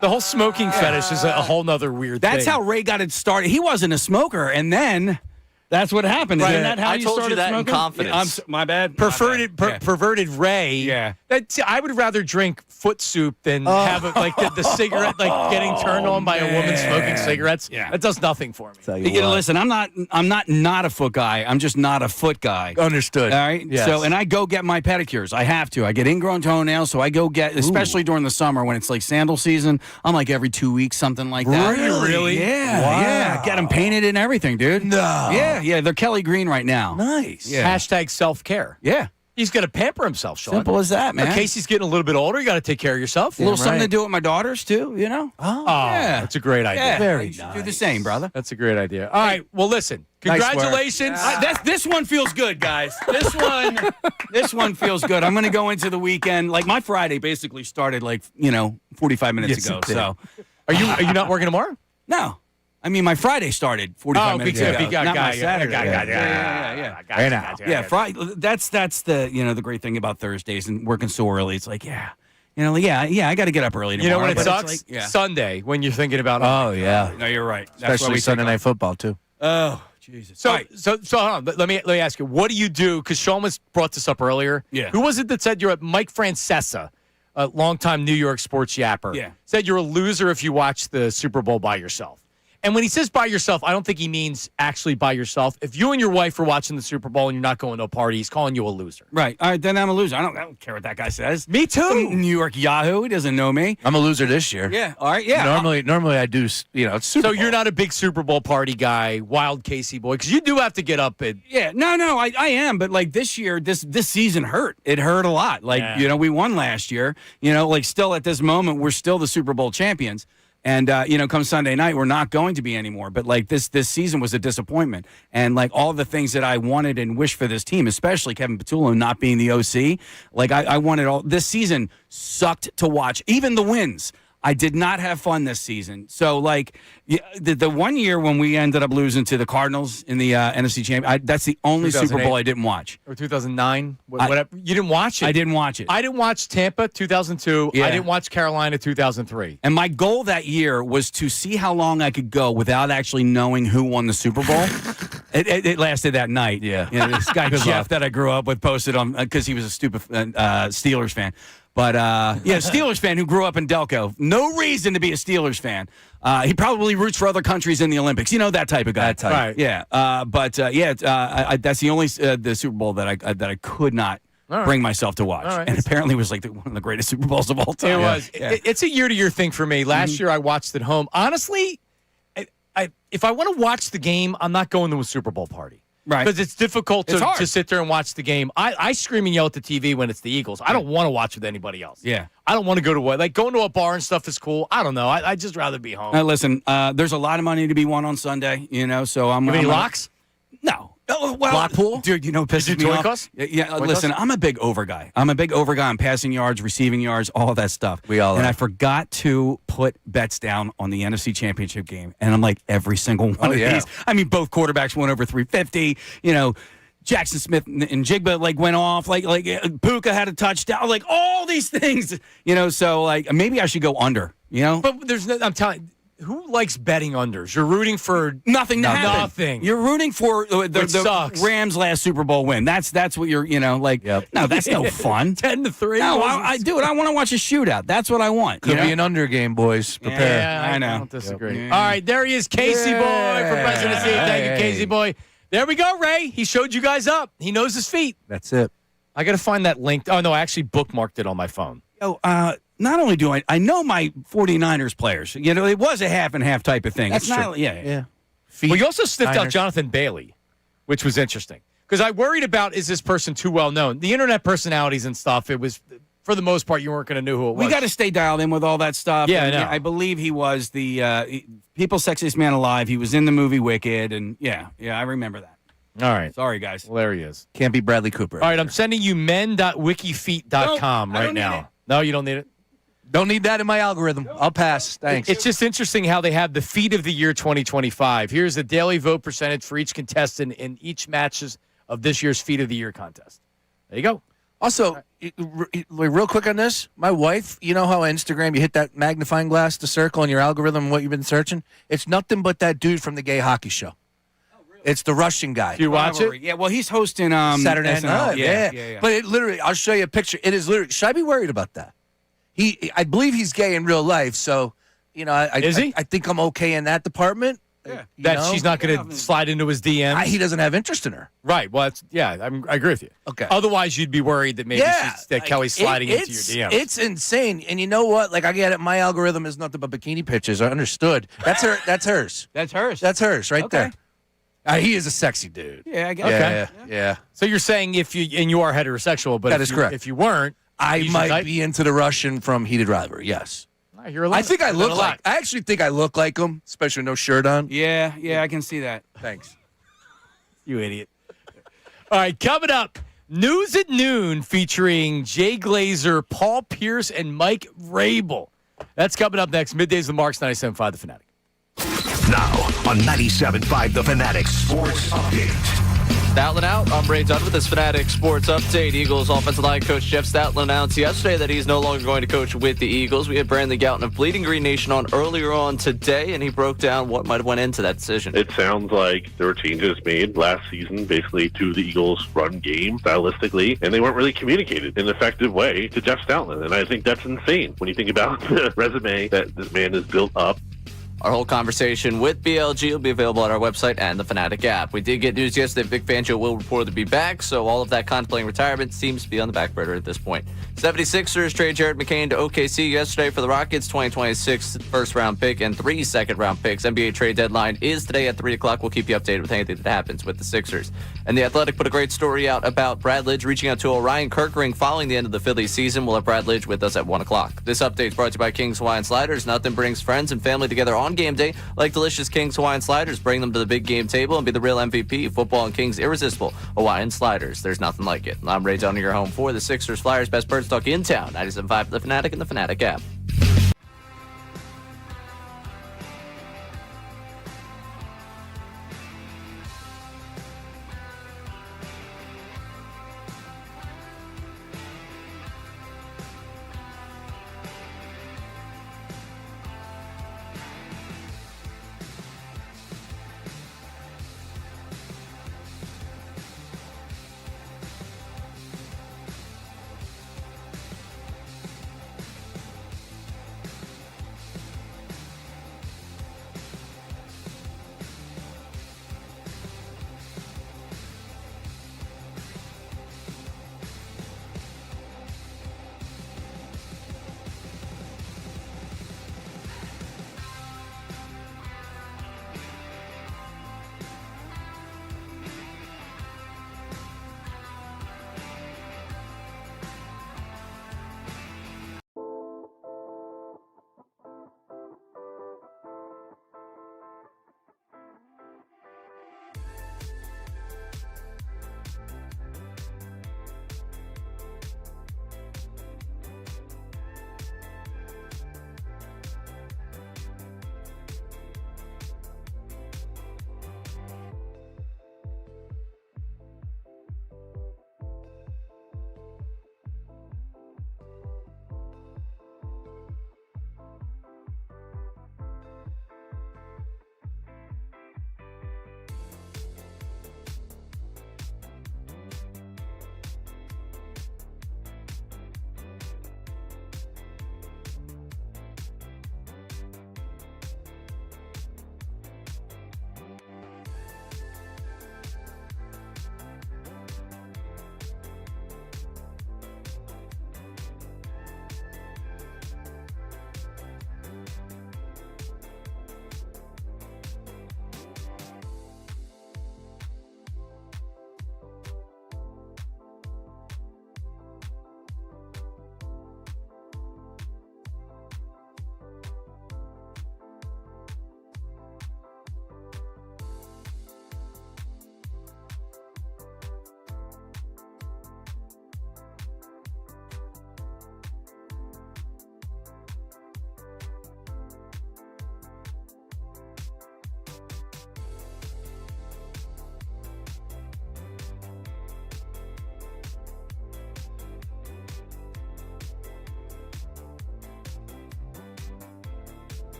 The whole smoking fetish is a whole nother weird thing. That's how Ray got it started. He wasn't a smoker, and then that's what happened. Right. Isn't that how I told you started that in smoking? confidence. My bad. Perverted Ray. Yeah. I would rather drink foot soup than have the cigarette, like getting turned on by a woman smoking cigarettes. Yeah. That does nothing for me. Listen, I'm not a foot guy. I'm just not a foot guy. Understood. All right. Yes. So, and I go get my pedicures. I have to. I get ingrown toenails, so I go get, especially during the summer when it's like sandal season. I'm like every 2 weeks, something like that. Really? Yeah. Wow. Yeah. Get them painted and everything, dude. No. Yeah. They're Kelly Green right now. Nice. Yeah. Hashtag self-care. Yeah. He's got to pamper himself, Sean. Simple as that, man. In case he's getting a little bit older, you got to take care of yourself. A little something to do with my daughters too, you know. Oh, yeah. That's a great idea. Yeah. Very You should nice. Do the same, brother. That's a great idea. All right. Well, listen. Nice work. Congratulations. This one feels good, guys. This one feels good. I'm going to go into the weekend. Like my Friday basically started 45 minutes Yes, ago. it did. So, Are you not working tomorrow? no. I mean, my Friday started 45 minutes ago. Not my Saturday. Yeah, Friday. That's the the great thing about Thursdays and working so early. It's like, I got to get up early tomorrow. You know when it but sucks? it's like, Sunday when you're thinking about. Oh, yeah. No, you're right. That's why Especially we Sunday take Night off. Football, too. Oh, Jesus. So, All right. so hold on. Let me ask you. What do you do? Because Sean brought this up earlier. Yeah. Who was it that said you're at Mike Francesa, a longtime New York sports yapper? Yeah. Said you're a loser if you watch the Super Bowl by yourself. And when he says by yourself, I don't think he means actually by yourself. If you and your wife are watching the Super Bowl and you're not going to a party, he's calling you a loser. Right. All right, then I'm a loser. I don't care what that guy says. Me too. Some New York Yahoo. He doesn't know me. I'm a loser this year. Yeah. All right. Yeah. Normally I do. It's Super So Bowl. you're not a big Super Bowl party guy, wild Casey boy, because you do have to get up at. Yeah. No, I am. But like this year, this season hurt. It hurt a lot. Like, we won last year. Like still at this moment, we're still the Super Bowl champions. And, come Sunday night, we're not going to be anymore. But, like, this season was a disappointment. And, like, all the things that I wanted and wished for this team, especially Kevin Patullo not being the OC, like, I wanted all – this season sucked to watch. Even the wins. I did not have fun this season. So, like, the 1 year when we ended up losing to the Cardinals in the NFC Championship, that's the only Super Bowl I didn't watch. Or 2009? Whatever. You didn't watch it? I didn't watch it. I didn't watch Tampa 2002. Yeah. I didn't watch Carolina 2003. And my goal that year was to see how long I could go without actually knowing who won the Super Bowl. It lasted that night. Yeah. This guy Jeff that I grew up with posted on because he was a stupid Steelers fan. But, Steelers fan who grew up in Delco. No reason to be a Steelers fan. He probably roots for other countries in the Olympics. That type of guy. That type. Right. Yeah. That's the only the Super Bowl that I could not bring myself to watch. All right. And apparently it was like one of the greatest Super Bowls of all time. It was. Yeah. It's a year-to-year thing for me. Last year I watched at home. Honestly, if I want to watch the game, I'm not going to a Super Bowl party. Right. Because it's difficult It's hard. to sit there and watch the game. I scream and yell at the TV when it's the Eagles. I don't want to watch with anybody else. Yeah. I don't want to go to what. Like, going to a bar and stuff is cool. I don't know. I'd just rather be home. Listen, there's a lot of money to be won on Sunday, so I'm... You have any I'm locks? No. Oh, well, Block pool? Dude, what pisses me toy off? cost? Yeah, Toy listen, cost? I'm a big over guy. I'm a big over guy on passing yards, receiving yards, all of that stuff. We all And are. I forgot to put bets down on the NFC Championship game. And I'm like, every single one of these. I mean, both quarterbacks went over 350, Jackson Smith and Jigba went off, like Puka had a touchdown, like all these things, so like maybe I should go under, But I'm telling you, who likes betting unders? You're rooting for nothing to happen. Nothing. You're rooting for the sucks. Rams' last Super Bowl win. That's what you're, no, that's no fun. 10-3. No, I want to watch a shootout. That's what I want. Could be an under game, boys. Prepare. Yeah, I know. I don't disagree. Yep. All right, there he is, Casey Boy for presidency. Thank you, Casey Boy. There we go, Ray. He showed you guys up. He knows his feet. That's it. I got to find that link. Oh, no, I actually bookmarked it on my phone. Not only do I know my 49ers players. It was a half and half type of thing. That's It's not, true. Yeah. Feet, Well, you also sniffed out Niners. Jonathan Bailey, which was interesting. Because I worried about, is this person too well known? The internet personalities and stuff, it was, for the most part, you weren't going to know who it was. We got to stay dialed in with all that stuff. Yeah, And, I know. I believe he was the people's sexiest man alive. He was in the movie Wicked. And yeah, I remember that. All right. Sorry, guys. Well, there he is. Can't be Bradley Cooper. All right, I'm sending you men.wikifeet.com No, I right don't need now. it. No, you don't need it? Don't need that in my algorithm. I'll pass. Thanks. It's just interesting how they have the Feet of the Year 2025. Here's the daily vote percentage for each contestant in each matches of this year's Feet of the Year contest. There you go. Also, real quick on this, my wife, you know how on Instagram you hit that magnifying glass to circle in your algorithm and what you've been searching? It's nothing but that dude from the gay hockey show. It's the Russian guy. Do you watch it? Yeah, well, he's hosting Saturday Night SNL. Live. Yeah. But it literally, I'll show you a picture. It is literally, should I be worried about that? I believe he's gay in real life, so, Is he? I think I'm okay in that department. Yeah. That she's not going to slide into his DMs? He doesn't have interest in her. Right. Well, I agree with you. Okay. Otherwise, you'd be worried that maybe that Kelly's sliding into your DMs. It's insane. And you know what? Like, I get it. My algorithm is nothing but bikini pictures. I understood. That's her. That's hers. That's hers. That's hers right Okay. there. He is a sexy dude. Yeah, I guess. Okay. Yeah. So you're saying you are heterosexual, but That is correct. If you weren't, I he's might your type? be into the Russian from Heated Rivalry. Yes. You're a I think I look a like. I actually think I look like him, especially with no shirt on. Yeah, I can see that. Thanks. You idiot. All right, coming up, News at Noon featuring Jay Glazer, Paul Pierce, and Mike Rabel. That's coming up next. Middays with Marks, 97.5 The Fanatic. Now on 97.5 The Fanatic Sports Update. Stoutland out. I'm Ray Dunn with this Fanatic Sports Update. Eagles offensive line coach Jeff Stoutland announced yesterday that he's no longer going to coach with the Eagles. We had Brandon Gouton of Bleeding Green Nation on earlier on today, and he broke down what might have went into that decision. It sounds like there were changes made last season, basically to the Eagles' run game stylistically, and they weren't really communicated in an effective way to Jeff Stoutland. And I think that's insane when you think about the resume that this man has built up Our whole conversation with BLG will be available on our website and the Fanatic app. We did get news yesterday that Vic Fangio will reportedly be back, so all of that contemplating retirement seems to be on the back burner at this point. 76ers trade Jared McCain to OKC yesterday for the Rockets' 2026 first-round pick and 3 second-round picks. NBA trade deadline is today at 3 o'clock. We'll keep you updated with anything that happens with the Sixers. And The Athletic put a great story out about Brad Lidge reaching out to Orion Kirkering following the end of the Phillies season. We'll have Brad Lidge with us at 1 o'clock. This update is brought to you by King's Hawaiian Sliders. Nothing brings friends and family together on game day like delicious King's Hawaiian Sliders. Bring them to the big game table and be the real MVP. Football and King's irresistible Hawaiian Sliders. There's nothing like it. I'm Ray Donner, your home for the Sixers Flyers. Best birds talk in town. 97.5 The Fanatic and the Fanatic app.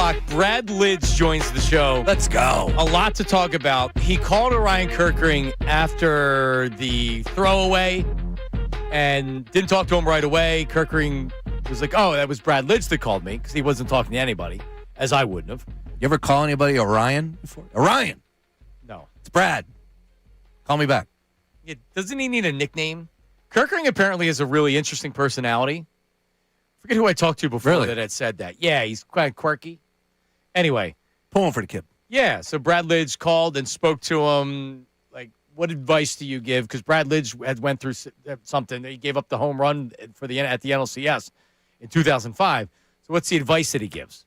o'clock, Brad Lidge joins the show. Let's go. A lot to talk about. He called Ryan Kirkering after the throwaway and didn't talk to him right away. Kirkering was like, oh, that was Brad Lidge that called me because he wasn't talking to anybody, as I wouldn't have. You ever call anybody Orion before? Orion. No. It's Brad. Call me back. Yeah, doesn't he need a nickname? Kirkering apparently has a really interesting personality. Forget who I talked to before that had said that. Yeah, he's quite quirky. Anyway. Pulling for the kid. Yeah, so Brad Lidge called and spoke to him. Like, what advice do you give? Because Brad Lidge had went through something. He gave up the home run at the NLCS in 2005. So what's the advice that he gives?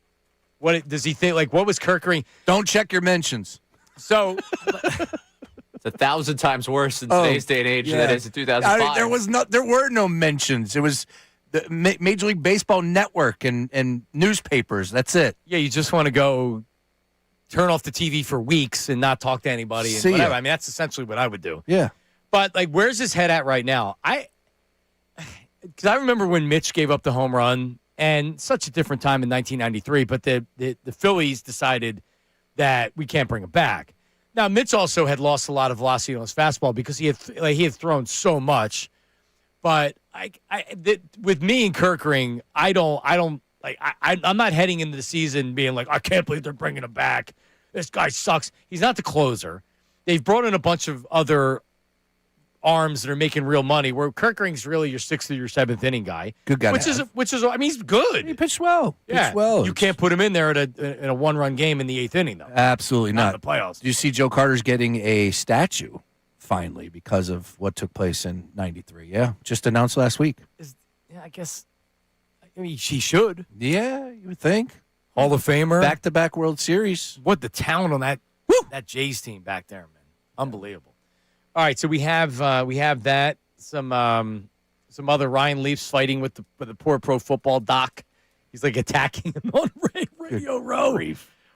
What does he think? Like, what was Kirkering? Don't check your mentions. So it's 1,000 times worse in today's day and age than it is in 2005. There were no mentions. It was the Major League Baseball Network and newspapers. That's it. Yeah, you just want to go turn off the TV for weeks and not talk to anybody and whatever. I mean, that's essentially what I would do. Yeah. But, like, where's his head at right now? Because I remember when Mitch gave up the home run, and such a different time in 1993, but the Phillies decided that we can't bring him back. Now, Mitch also had lost a lot of velocity on his fastball because he had thrown so much. But with me and Kirkering, I'm not heading into the season being like, I can't believe they're bringing him back. This guy sucks. He's not the closer. They've brought in a bunch of other arms that are making real money, where Kirkering's really your 6th or your 7th inning guy. Good guy. Which is I mean, he's good. He pitched well. Yeah. You can't put him in there in a one-run game in the 8th inning, though. Absolutely not. In the playoffs. Do you see Joe Carter's getting a statue finally because of what took place in 93? Yeah, just announced last week. I guess. I mean, he should. Yeah, you would think. Hall of Famer. Back-to-back World Series. What the talent on that Jays team back there, man. Unbelievable. All right, so we have that. Some other Ryan Leafs fighting with the poor Pro Football doc. He's like attacking him on Radio Row.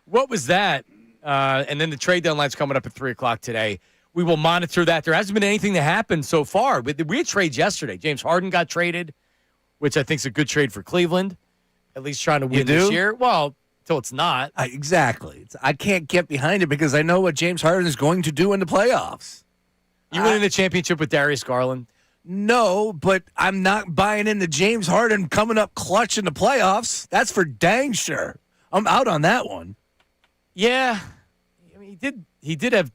What was that? And then the trade deadline's coming up at 3:00 today. We will monitor that. There hasn't been anything that happened so far. But we had trades yesterday. James Harden got traded, which I think is a good trade for Cleveland. At least trying to win this year. Well, until it's not. Exactly. I can't get behind it because I know what James Harden is going to do in the playoffs. You winning the championship with Darius Garland? No, but I'm not buying into James Harden coming up clutch in the playoffs. That's for dang sure. I'm out on that one. Yeah. I mean, he did have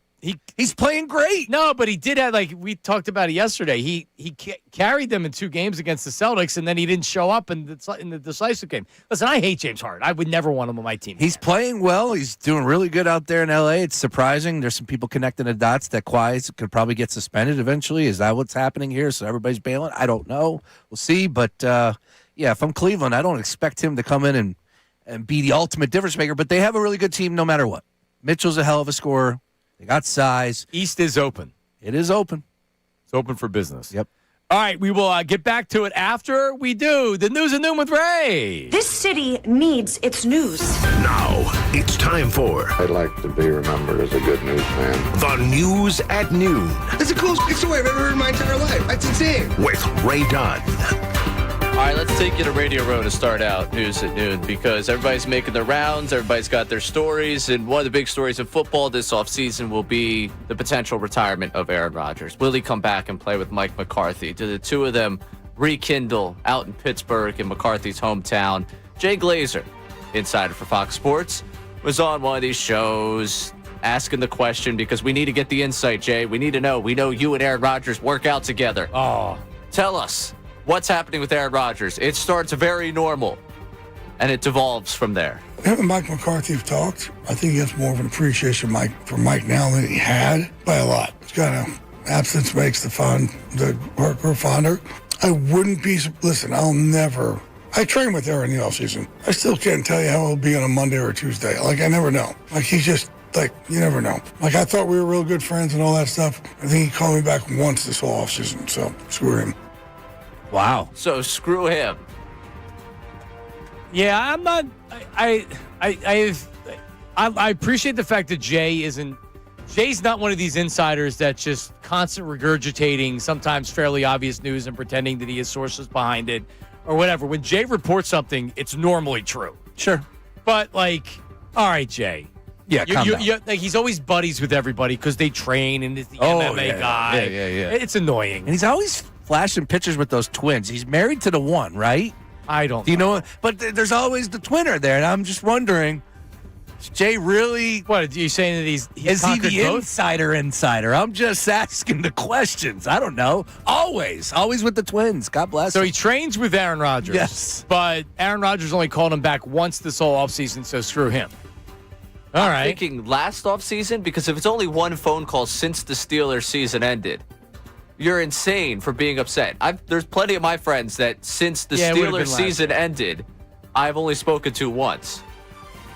he's playing great. No, but he did have, like we talked about it yesterday. He carried them in 2 games against the Celtics, and then he didn't show up in the decisive game. Listen, I hate James Harden. I would never want him on my team. He's playing well. He's doing really good out there in L.A. It's surprising. There's some people connecting the dots that Kawhi could probably get suspended eventually. Is that what's happening here? So everybody's bailing? I don't know. We'll see. But, yeah, if I'm Cleveland, I don't expect him to come in and be the ultimate difference maker. But they have a really good team no matter what. Mitchell's a hell of a scorer. They got size. East is open. It is open. It's open for business. Yep. All right, we will get back to it after we do the News and Noon with Ray. This city needs its news. Now, it's time for... I'd like to be remembered as a good newsman. The News at Noon. It's the coolest story I've ever heard in my entire life. That's insane. With Ray Dunn. All right, let's take you to Radio Row to start out News at Noon because everybody's making their rounds. Everybody's got their stories. And one of the big stories of football this offseason will be the potential retirement of Aaron Rodgers. Will he come back and play with Mike McCarthy? Do the two of them rekindle out in Pittsburgh in McCarthy's hometown? Jay Glazer, insider for Fox Sports, was on one of these shows asking the question because we need to get the insight, Jay. We need to know. We know you and Aaron Rodgers work out together. Oh, tell us. What's happening with Aaron Rodgers? It starts very normal, and it devolves from there. Him and Mike McCarthy have talked. I think he has more of an appreciation for Mike now than he had by a lot. It's kind of absence makes the worker fonder. I wouldn't be. Listen, I train with Aaron in the offseason. I still can't tell you how he'll be on a Monday or a Tuesday. Like, I never know. Like, he's just, like, you never know. Like, I thought we were real good friends and all that stuff. I think he called me back once this whole offseason, so screw him. Wow. So screw him. Yeah, I'm not. I appreciate the fact that Jay's not one of these insiders that's just constant regurgitating sometimes fairly obvious news and pretending that he has sources behind it or whatever. When Jay reports something, it's normally true. Sure. But, like, all right, Jay. Yeah, calm down. Like, he's always buddies with everybody because they train and he's the MMA guy. Yeah. It's annoying. And he's always flashing pictures with those twins. He's married to the one, right? I don't Do you know? But there's always the twinner there, and I'm just wondering, is Jay really? What are you saying that he's is he conquered the both? insider? I'm just asking the questions. I don't know. Always with the twins. God bless. So him. he trains with Aaron Rodgers. Yes. But Aaron Rodgers only called him back once this whole offseason, so screw him. All I'm right. thinking last offseason, because if it's only one phone call since the Steelers season ended, you're insane for being upset. There's plenty of my friends that since the Steelers season ended, I've only spoken to once.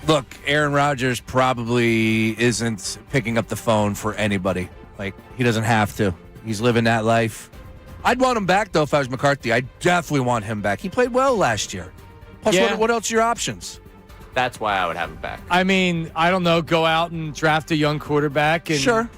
Look, Aaron Rodgers probably isn't picking up the phone for anybody. Like, he doesn't have to. He's living that life. I'd want him back, though, if I was McCarthy. I definitely want him back. He played well last year. Plus, what else are your options? That's why I would have him back. I mean, I don't know. Go out and draft a young quarterback and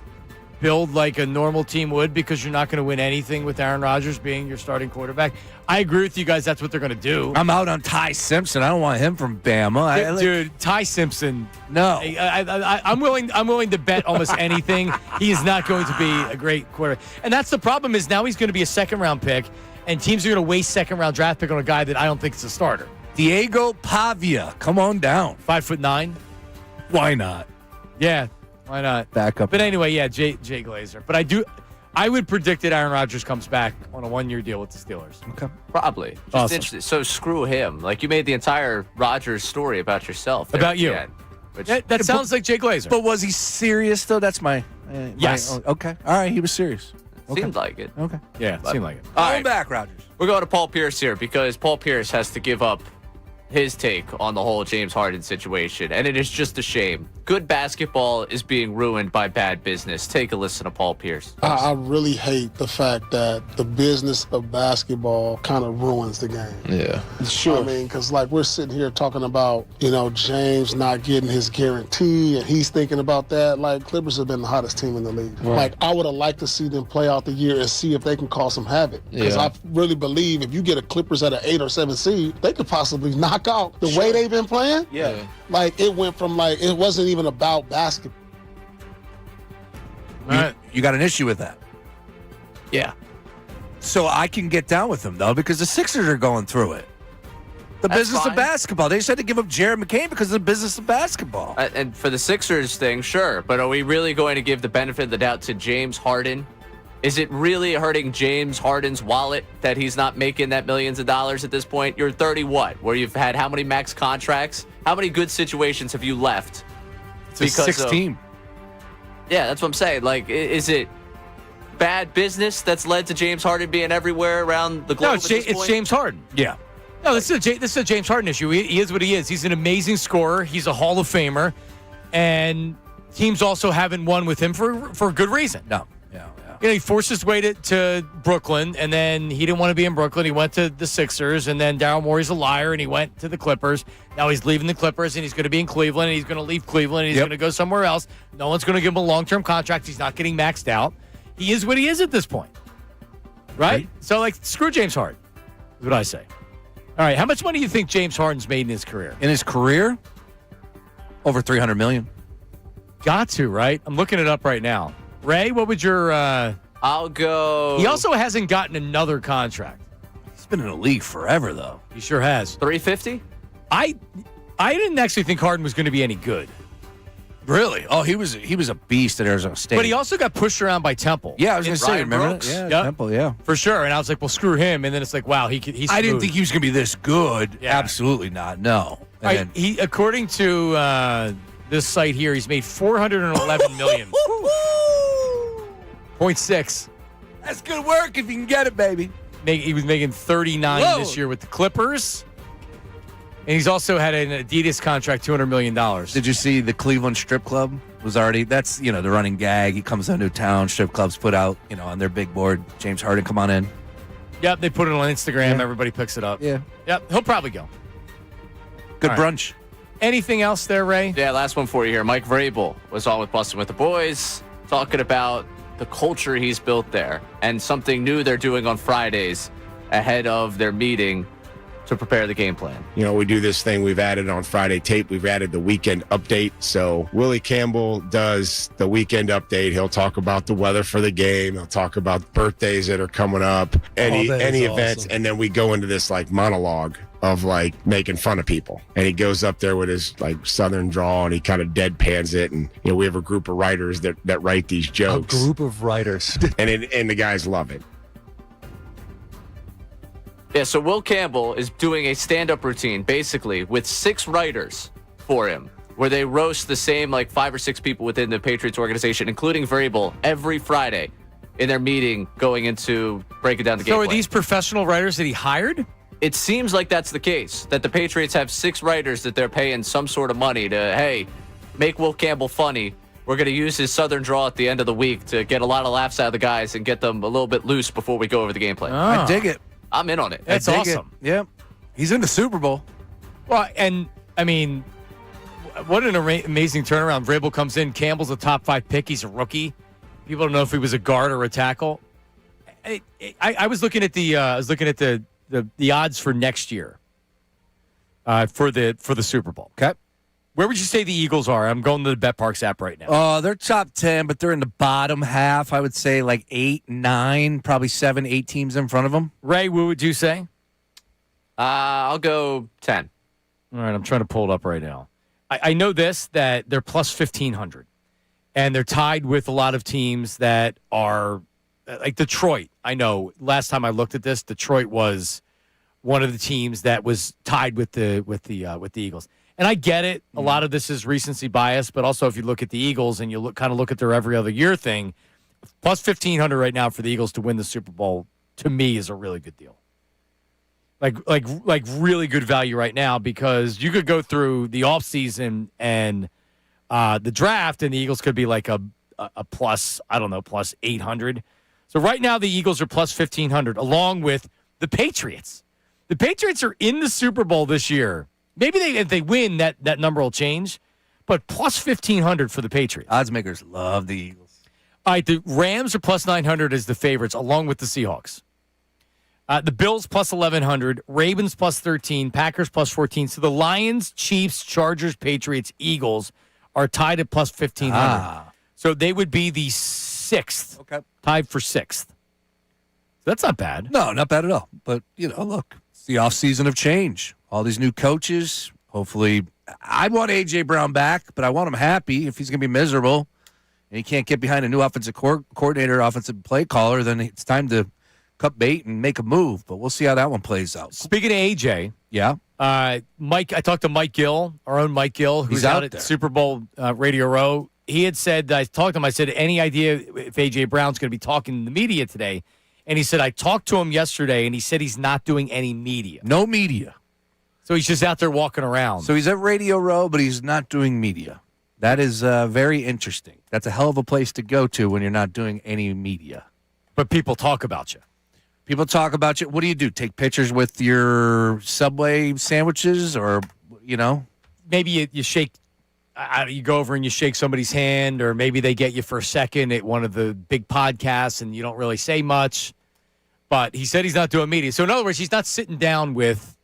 build like a normal team would, because you're not going to win anything with Aaron Rodgers being your starting quarterback. I agree with you guys. That's what they're going to do. I'm out on Ty Simpson. I don't want him from Bama. Dude, Ty Simpson. No. I'm willing to bet almost anything. He is not going to be a great quarterback. And that's the problem, is now he's going to be a second-round pick, and teams are going to waste second-round draft pick on a guy that I don't think is a starter. Diego Pavia, come on down. 5'9". Why not? Yeah, why not? Back up. But anyway, yeah, Jay Glazer. But I would predict that Aaron Rodgers comes back on a one-year deal with the Steelers. Okay. Probably. Just Awesome. interested. So screw him. Like, you made the entire Rodgers story about yourself. there About at the you. end, which, That sounds like Jay Glazer. But was he serious, though? That's my... Yes. Okay. All right, he was serious. seemed like it. Okay. Yeah, it seemed like it. All Come right. back, Rodgers. We're going to Paul Pierce here, because Paul Pierce has to give up his take on the whole James Harden situation, and it is just a shame. Good basketball is being ruined by bad business. Take a listen to Paul Pierce. I really hate the fact that the business of basketball kind of ruins the game. Yeah. Sure. I mean, because like we're sitting here talking about, James not getting his guarantee, and he's thinking about that. Like, Clippers have been the hottest team in the league. Right. Like, I would have liked to see them play out the year and see if they can cause some havoc. Because Yeah. I really believe if you get a Clippers at an 8 or 7 seed, they could possibly knock out the way they've been playing. Yeah. Like, it went from it wasn't even about basketball. All right. You got an issue with that? Yeah. So I can get down with him, though, because the Sixers are going through it. The That's business fine. of basketball. They just had to give up Jared McCain because of the business of basketball. And for the Sixers thing, sure. But are we really going to give the benefit of the doubt to James Harden? Is it really hurting James Harden's wallet that he's not making that millions of dollars at this point? You're 30 what? Where you've had how many max contracts? How many good situations have you left? It's a 16. Yeah, that's what I'm saying. Like, is it bad business that's led to James Harden being everywhere around the globe? No, at this it's point? James Harden. Yeah. No, this is a James Harden issue. He is what he is. He's an amazing scorer. He's a Hall of Famer. And teams also haven't won with him for good reason. No. Yeah. He forced his way to Brooklyn, and then he didn't want to be in Brooklyn. He went to the Sixers, and then Daryl Morey's a liar, and he went to the Clippers. Now he's leaving the Clippers, and he's going to be in Cleveland, and he's going to leave Cleveland, and he's going to go somewhere else. No one's going to give him a long-term contract. He's not getting maxed out. He is what he is at this point. Right? So, screw James Harden, is what I say. All right, how much money do you think James Harden's made in his career? In his career, over $300 million. Got to, right? I'm looking it up right now. Ray, what would your... I'll go... He also hasn't gotten another contract. He's been in the league forever, though. He sure has. 350? I didn't actually think Harden was going to be any good. Really? Oh, he was a beast at Arizona State. But he also got pushed around by Temple. Yeah, I was going to say, remember Brooks? that? Yeah, Yep. Temple, yeah. For sure. And I was like, well, screw him. And then it's like, wow, he's I didn't smooth. think he was going to be this good. Yeah. Absolutely not. No. And All then- right, he, according to this site here, he's made $411 million. 0.6. That's good work if you can get it, baby. He was making 39 Whoa. this year with the Clippers. And he's also had an Adidas contract, $200 million. Did you see the Cleveland Strip Club was already, that's, the running gag. He comes into town, strip clubs put out, on their big board, James Harden, come on in. Yep, they put it on Instagram. Yeah. Everybody picks it up. Yeah. Yep, he'll probably go. Good All right. brunch. Anything else there, Ray? Yeah, last one for you here. Mike Vrabel was on with Bustin' with the Boys, talking about the culture he's built there and something new they're doing on Fridays ahead of their meeting to prepare the game plan. You know, we do this thing we've added on Friday tape. We've added the weekend update. So Willie Campbell does the weekend update. He'll talk about the weather for the game. He'll talk about birthdays that are coming up, any events. And then we go into this like monologue of like making fun of people. And he goes up there with his like Southern drawl and he kind of deadpans it. And, you know, we have a group of writers that write these jokes. A group of writers. and the guys love it. Yeah, so Will Campbell is doing a stand-up routine, basically, with 6 writers for him, where they roast the same, like, 5 or 6 people within the Patriots organization, including Vrabel, every Friday in their meeting going into breaking down the game So are plan. these professional writers that he hired? It seems like that's the case, that the Patriots have 6 writers that they're paying some sort of money to, hey, make Will Campbell funny. We're going to use his Southern draw at the end of the week to get a lot of laughs out of the guys and get them a little bit loose before we go over the game plan. I dig it. I'm in on it. That's awesome. Yeah. He's in the Super Bowl. Well, and, I mean, what an amazing turnaround. Vrabel comes in. Campbell's a top 5 pick. He's a rookie. People don't know if he was a guard or a tackle. I was looking at the odds for next year for the Super Bowl. Okay. Where would you say the Eagles are? I'm going to the BetParks app right now. Oh, they're top 10, but they're in the bottom half. I would say like 8, 9, probably 7, 8 teams in front of them. Ray, what would you say? I'll go 10. All right, I'm trying to pull it up right now. I know that they're plus 1,500, and they're tied with a lot of teams that are like Detroit. I know last time I looked at this, Detroit was one of the teams that was tied with the Eagles. And I get it. A lot of this is recency bias, but also if you look at the Eagles and you look at their every other year thing, plus 1,500 right now for the Eagles to win the Super Bowl, to me, is a really good deal. Like really good value right now, because you could go through the offseason and the draft, and the Eagles could be like a plus, I don't know, plus 800. So right now the Eagles are plus 1,500, along with the Patriots. The Patriots are in the Super Bowl this year. Maybe if they win, that number will change, but plus 1,500 for the Patriots. Odds makers love the Eagles. All right, the Rams are plus 900 as the favorites, along with the Seahawks. The Bills plus 1,100, Ravens plus 13, Packers plus 14. So the Lions, Chiefs, Chargers, Patriots, Eagles are tied at plus 1,500. So they would be the 6th, tied for 6th. So that's not bad. No, not bad at all. But, look, it's the offseason of change. All these new coaches. Hopefully, I want A.J. Brown back, but I want him happy. If he's going to be miserable and he can't get behind a new offensive coordinator, offensive play caller, then it's time to cut bait and make a move. But we'll see how that one plays out. Speaking of A.J., yeah, Mike. I talked to Mike Gill, our own Mike Gill, who's out at there. Super Bowl Radio Row. He had said, I talked to him, I said, any idea if A.J. Brown's going to be talking to the media today? And he said, I talked to him yesterday, and he said he's not doing any media. No media. So he's just out there walking around. So he's at Radio Row, but he's not doing media. That is very interesting. That's a hell of a place to go to when you're not doing any media. But people talk about you. People talk about you. What do you do? Take pictures with your Subway sandwiches or, Maybe you shake, you go over and you shake somebody's hand, or maybe they get you for a second at one of the big podcasts and you don't really say much. But he said he's not doing media. So in other words, he's not sitting down with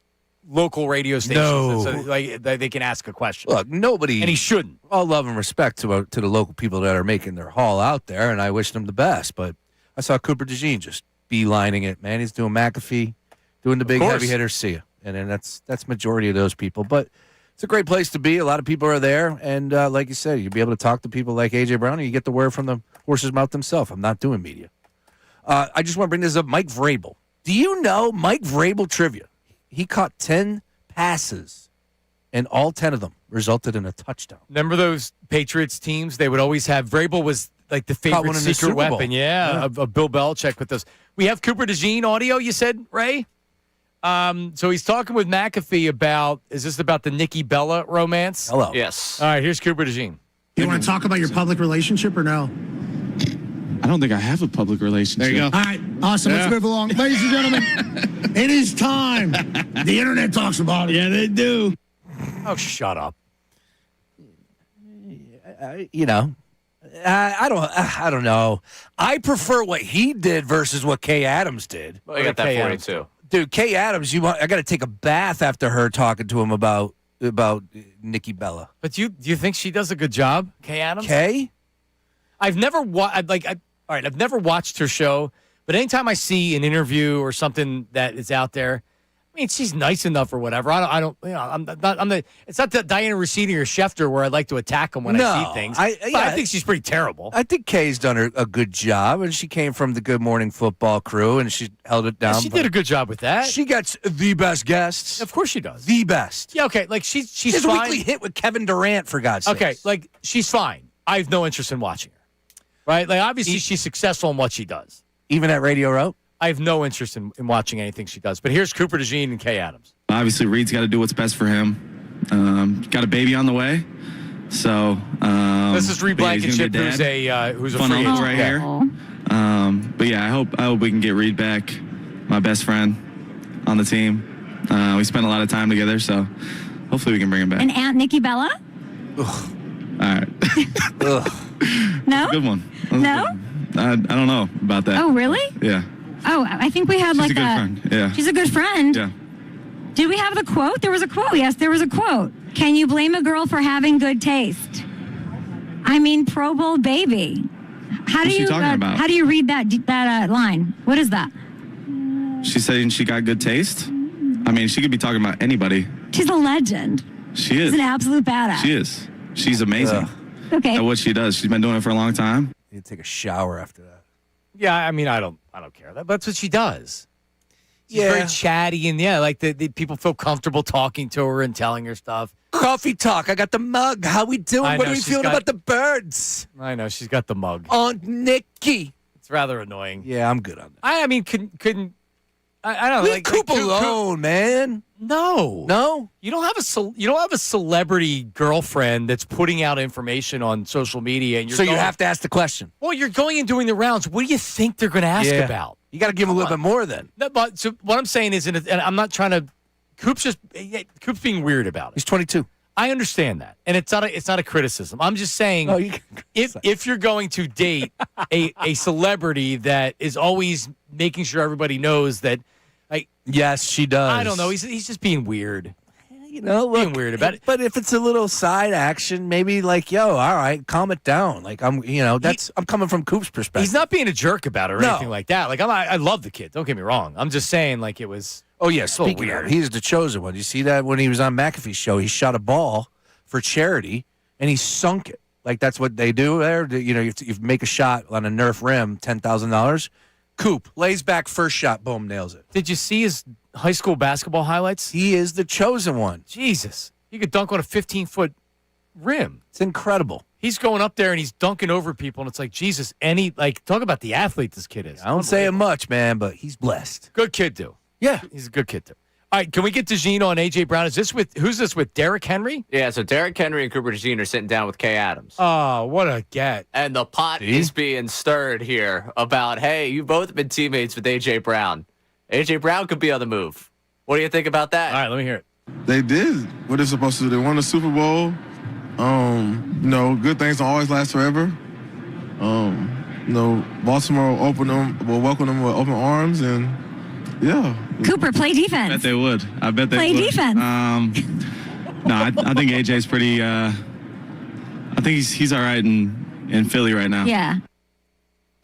local radio stations, No. so they can ask a question. Look, nobody, and he shouldn't. All love and respect to the local people that are making their haul out there, and I wish them the best. But I saw Cooper DeJean just beelining it, man. He's doing McAfee, doing the big heavy hitters. See you, and then that's majority of those people. But it's a great place to be. A lot of people are there, and like you said, you'll be able to talk to people like A.J. Brown, and you get the word from the horse's mouth himself. I'm not doing media. I just want to bring this up. Mike Vrabel. Do you know Mike Vrabel trivia? He caught 10 passes, and all 10 of them resulted in a touchdown. Remember those Patriots teams? They would always have, Vrabel was like the favorite secret weapon, of Bill Belichick with those. We have Cooper DeJean audio, you said, Ray? So he's talking with McAfee about, is this about the Nikki Bella romance? Hello. Yes. All right, here's Cooper DeJean. You want to talk about your public relationship or no? I don't think I have a public relationship. There you go. All right, awesome. Let's move along. Ladies and gentlemen, it is time. The internet talks about it. Yeah, they do. Oh, shut up. I don't know. I prefer what he did versus what Kay Adams did. Well, I got that for you, too. Dude, Kay Adams, I got to take a bath after her talking to him about Nikki Bella. But do you think she does a good job, Kay Adams? Kay? I've never I've never watched her show, but anytime I see an interview or something that is out there, I mean, she's nice enough or whatever. I don't, it's not that Diana Rossini or Schefter where I like to attack them when I see things. I think she's pretty terrible. I think Kay's done a good job, and she came from the Good Morning Football crew, and she held it down. Yeah, she did a good job with that. She gets the best guests. Of course she does. The best. Yeah, okay. Like, she's She's fine. a weekly hit with Kevin Durant, for God's sake. Okay, like, she's fine. I have no interest in watching her. Right? Like, obviously, she's successful in what she does. Even at Radio Row? I have no interest in watching anything she does. But here's Cooper DeJean and Kay Adams. Obviously, Reed's got to do what's best for him. Got a baby on the way, so this is Reed Blankenship, who's a fun free uncle agent. right here. But yeah, I hope we can get Reed back, my best friend on the team. We spent a lot of time together, so hopefully we can bring him back. And Aunt Nikki Bella? Ugh. All right. No? That's a good one. No? I don't know about that. Oh, really? Yeah. Oh, I think we had She's a good friend. Yeah. She's a good friend. Yeah. Did we have the quote? There was a quote. Yes, there was a quote. Can you blame a girl for having good taste? I mean, Pro Bowl baby. What's she talking about? How do you read that line? What is that? She's saying she got good taste. I mean, she could be talking about anybody. She's a legend. She is. She's an absolute badass. She is. She's amazing. Okay. At what she does. She's been doing it for a long time. You take a shower after that. Yeah, I mean, I don't care. That's what she does. She's very chatty, and like the people feel comfortable talking to her and telling her stuff. Coffee talk. I got the mug. How we doing? What are we feeling about the birds? I know she's got the mug. Aunt Nikki. It's rather annoying. Yeah, I'm good on that. I mean, couldn't. I don't know. Leave Coop alone, man. No. You don't have a celebrity girlfriend that's putting out information on social media, and you have to ask the question. Well, you're going and doing the rounds. What do you think they're going to ask about? You got to give them a little bit more then. No, but so what I'm saying is, and I'm not trying to. Coop's being weird about it. He's 22. I understand that, and it's not a criticism. I'm just saying, if you're going to date a celebrity that is always making sure everybody knows that, like, yes, she does. I don't know. He's just being weird. Being weird about it. But if it's a little side action, maybe like, all right, calm it down. Like I'm coming from Coop's perspective. He's not being a jerk about it or anything like that. Like I love the kid. Don't get me wrong. I'm just saying, like, it was. Oh, yeah, speaking of, he's the chosen one. You see that when he was on McAfee's show, he shot a ball for charity, and he sunk it. Like, that's what they do there. You make a shot on a Nerf rim, $10,000. Coop lays back first shot, boom, nails it. Did you see his high school basketball highlights? He is the chosen one. Jesus. He could dunk on a 15-foot rim. It's incredible. He's going up there, and he's dunking over people, and it's like, Jesus. And talk about the athlete this kid is. I don't say it much, man, but he's blessed. Good kid, too. Yeah. He's a good kid, too. All right, can we get DeJean on A.J. Brown? Who's this with, Derrick Henry? Yeah, so Derrick Henry and Cooper DeJean are sitting down with Kay Adams. Oh, what a get. And the pot is being stirred here about, hey, you've both been teammates with A.J. Brown. A.J. Brown could be on the move. What do you think about that? All right, let me hear it. They did what they're supposed to do. They won the Super Bowl. Good things don't always last forever. Baltimore will welcome them with open arms, and yeah. Cooper, play defense. I bet they would. Play defense. No, I think AJ's pretty. I think he's all right in Philly right now. Yeah.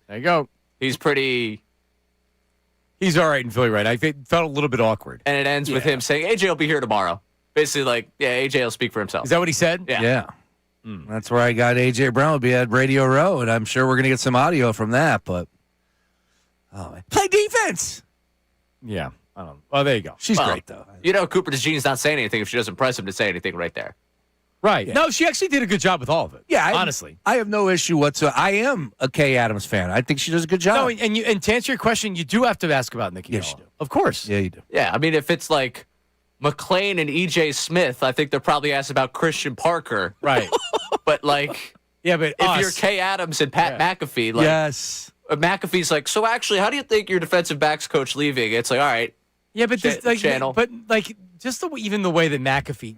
There you go. He's all right in Philly right now. I felt a little bit awkward. And it ends with him saying, AJ will be here tomorrow. Basically, like, AJ will speak for himself. Is that what he said? Yeah. That's where I got A.J. Brown will be at Radio Row, and I'm sure we're going to get some audio from that, but play defense. Yeah. I don't know. Oh, there you go. She's great, though. Cooper DeJean's not saying anything if she doesn't press him to say anything right there. Right. Yeah. No, she actually did a good job with all of it. Yeah. Honestly. I have no issue whatsoever. I am a Kay Adams fan. I think she does a good job. No, and to answer your question, you do have to ask about Nikki. Yes, you do. Of course. Yeah, you do. Yeah, I mean, if it's like McClain and E.J. Smith, I think they're probably asked about Christian Parker. Right. But, like, yeah, but if you're Kay Adams and Pat McAfee, like, yes. McAfee's like, so actually, how do you think your defensive backs coach leaving? It's like, all right. Yeah, but channel. But just even the way that McAfee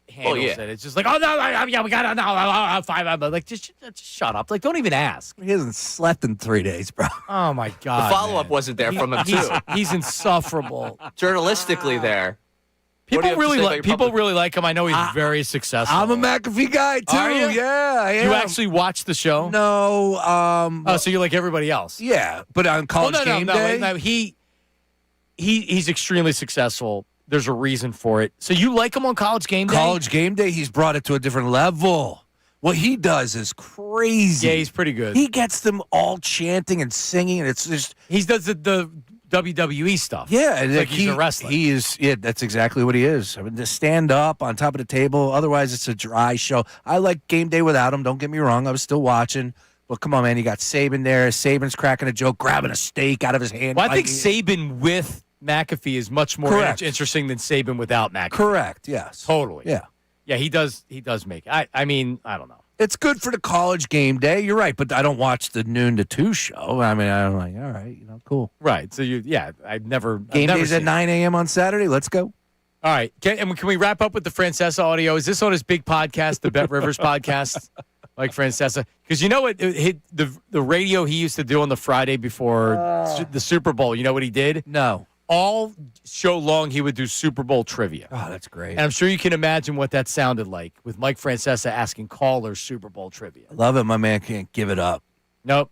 handles yeah. it. It's just like, oh, no, yeah, we got it. No, 5. I'm like, just shut up. Like, don't even ask. He hasn't slept in 3 days, bro. Oh, my God. The follow-up wasn't there from him, too. He's insufferable. Journalistically there. People really like him. I know he's very successful. I'm a McAfee guy, too. Are you? Yeah, I am. You actually watch the show? No. Oh, so you're like everybody else? Yeah, but on College Game Day? No, he's extremely successful. There's a reason for it. So you like him on College Game Day? College Game Day, he's brought it to a different level. What he does is crazy. Yeah, he's pretty good. He gets them all chanting and singing, and it's just... He does the WWE stuff. Yeah. It's like he's a wrestler. He is, yeah, that's exactly what he is. I mean, to stand up on top of the table, otherwise it's a dry show. I like Game Day without him, don't get me wrong. I was still watching. But come on, man, you got Saban there. Saban's cracking a joke, grabbing a steak out of his hand. Well, I think Saban with McAfee is much more interesting than Saban without McAfee. Correct, yes. Totally. Yeah. Yeah, he does make it. I mean, I don't know. It's good for the College Game Day. You're right, but I don't watch the noon to 2 show. I mean, I'm like, all right, cool. Right. So I've never Days at 9 a.m. on Saturday. Let's go. All right. Can we wrap up with the Francesa audio? Is this on his big podcast, the Bet Rivers podcast, like Francesa? Because you know what? The radio he used to do on the Friday before the Super Bowl. You know what he did? No. All show long, he would do Super Bowl trivia. Oh, that's great. And I'm sure you can imagine what that sounded like with Mike Francesa asking callers Super Bowl trivia. Love it. My man can't give it up. Nope.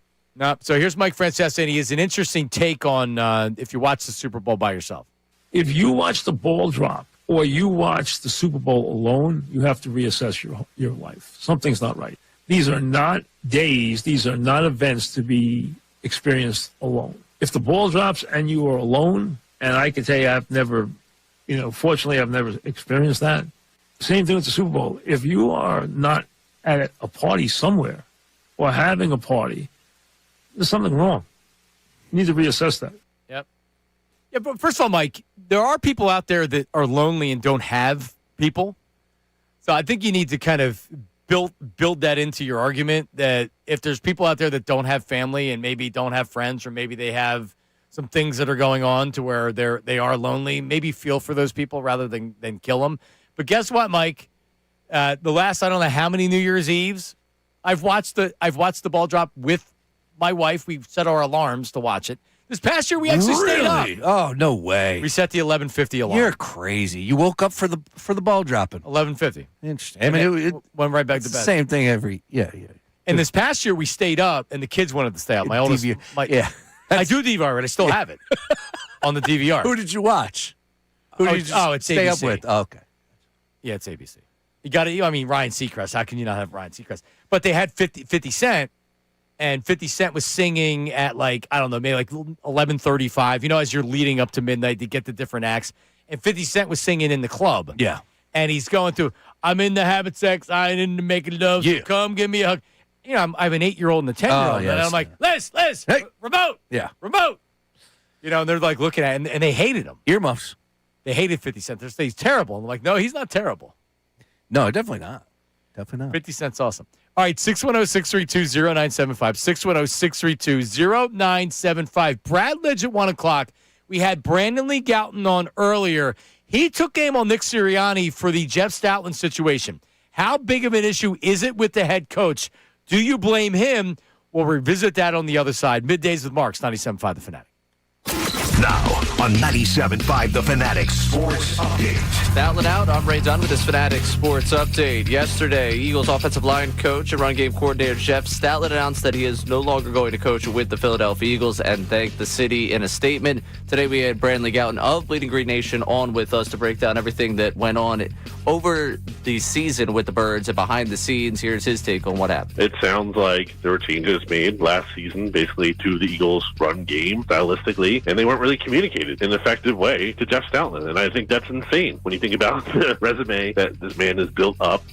So here's Mike Francesa, and he has an interesting take on if you watch the Super Bowl by yourself. If you watch the ball drop or you watch the Super Bowl alone, you have to reassess your life. Something's not right. These are not days. These are not events to be experienced alone. If the ball drops and you are alone, and I can tell you I've never, fortunately I've never experienced that. Same thing with the Super Bowl. If you are not at a party somewhere or having a party, there's something wrong. You need to reassess that. Yep. Yeah, but first of all, Mike, there are people out there that are lonely and don't have people. So I think you need to kind of build that into your argument that if there's people out there that don't have family and maybe don't have friends or maybe they have some things that are going on to where they are lonely, maybe feel for those people rather than kill them. But guess what, Mike? The last I don't know how many New Year's Eves I've watched the ball drop with my wife. We've set our alarms to watch it. This past year we actually stayed up. Oh, no way. We set the 11:50 alarm. You're crazy. You woke up for the ball dropping. 11:50. Interesting. I mean, it went right back to bed. Same thing every yeah. And this past year we stayed up, and the kids wanted to stay up. My oldest, I do DVR it. I still have it on the DVR. Who did you watch? Who did you it's stay ABC. up with? Oh, okay. Yeah, it's ABC. You got it. I mean, Ryan Seacrest. How can you not have Ryan Seacrest? But they had 50 Cent, and 50 Cent was singing at maybe 11:35. As you're leading up to midnight to get the different acts, and 50 Cent was singing in the club. Yeah, and he's going through. I'm into having sex. I'm into making love. So come give me a hug. I have an 8-year-old and a 10-year-old, and I'm like, Liz, hey, remote, remote. And they're like looking at it, and they hated him. Earmuffs. They hated 50 Cent. They're saying he's terrible. And I'm like, no, he's not terrible. No, definitely not. Definitely not. 50 Cent's awesome. All right, 610-632-0975. 610-632-0975. Brad Lidge at 1 o'clock. We had Brandon Lee Gouton on earlier. He took game on Nick Sirianni for the Jeff Stoutland situation. How big of an issue is it with the head coach? Do you blame him? We'll revisit that on the other side. Middays with Marks, 97.5 The Fanatic. Now on 97.5 The Fanatic Sports Update. Stoutland out. I'm Ray Dunn with this Fanatic Sports Update. Yesterday, Eagles offensive line coach and run game coordinator Jeff Stoutland announced that he is no longer going to coach with the Philadelphia Eagles and thanked the city in a statement. Today, we had Brandon Gouton of Bleeding Green Nation on with us to break down everything that went on over the season with the Birds and behind the scenes. Here's his take on what happened. It sounds like there were changes made last season, basically to the Eagles' run game stylistically, and they weren't really communicated in an effective way to Jeff Stoutland. And I think that's insane when you think about the resume that this man has built up.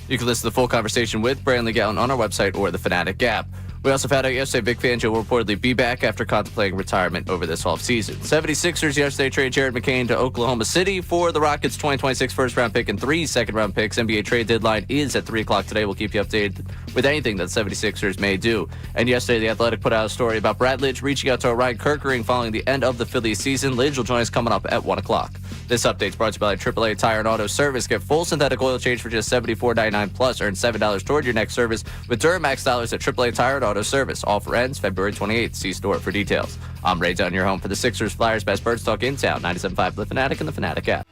You can listen to the full conversation with Brandon Gouton on our website or the Fanatic app. We also found out yesterday Vic Fangio will reportedly be back after contemplating retirement over this offseason. 76ers yesterday traded Jared McCain to Oklahoma City for the Rockets' 2026 first-round pick and 3 second-round picks. NBA trade deadline is at 3 o'clock today. We'll keep you updated with anything that 76ers may do. And yesterday, The Athletic put out a story about Brad Lidge reaching out to Ryan Kerkering following the end of the Phillies season. Lidge will join us coming up at 1 o'clock. This update's brought to you by AAA Tire and Auto Service. Get full synthetic oil change for just $74.99 plus. Earn $7 toward your next service with Duramax dollars at AAA Tire and Auto Service. Offer ends February 28th. See store for details. I'm Ray Dunn, your home for the Sixers, Flyers, Best Birds Talk in town. 97.5 The Fanatic and the Fanatic app.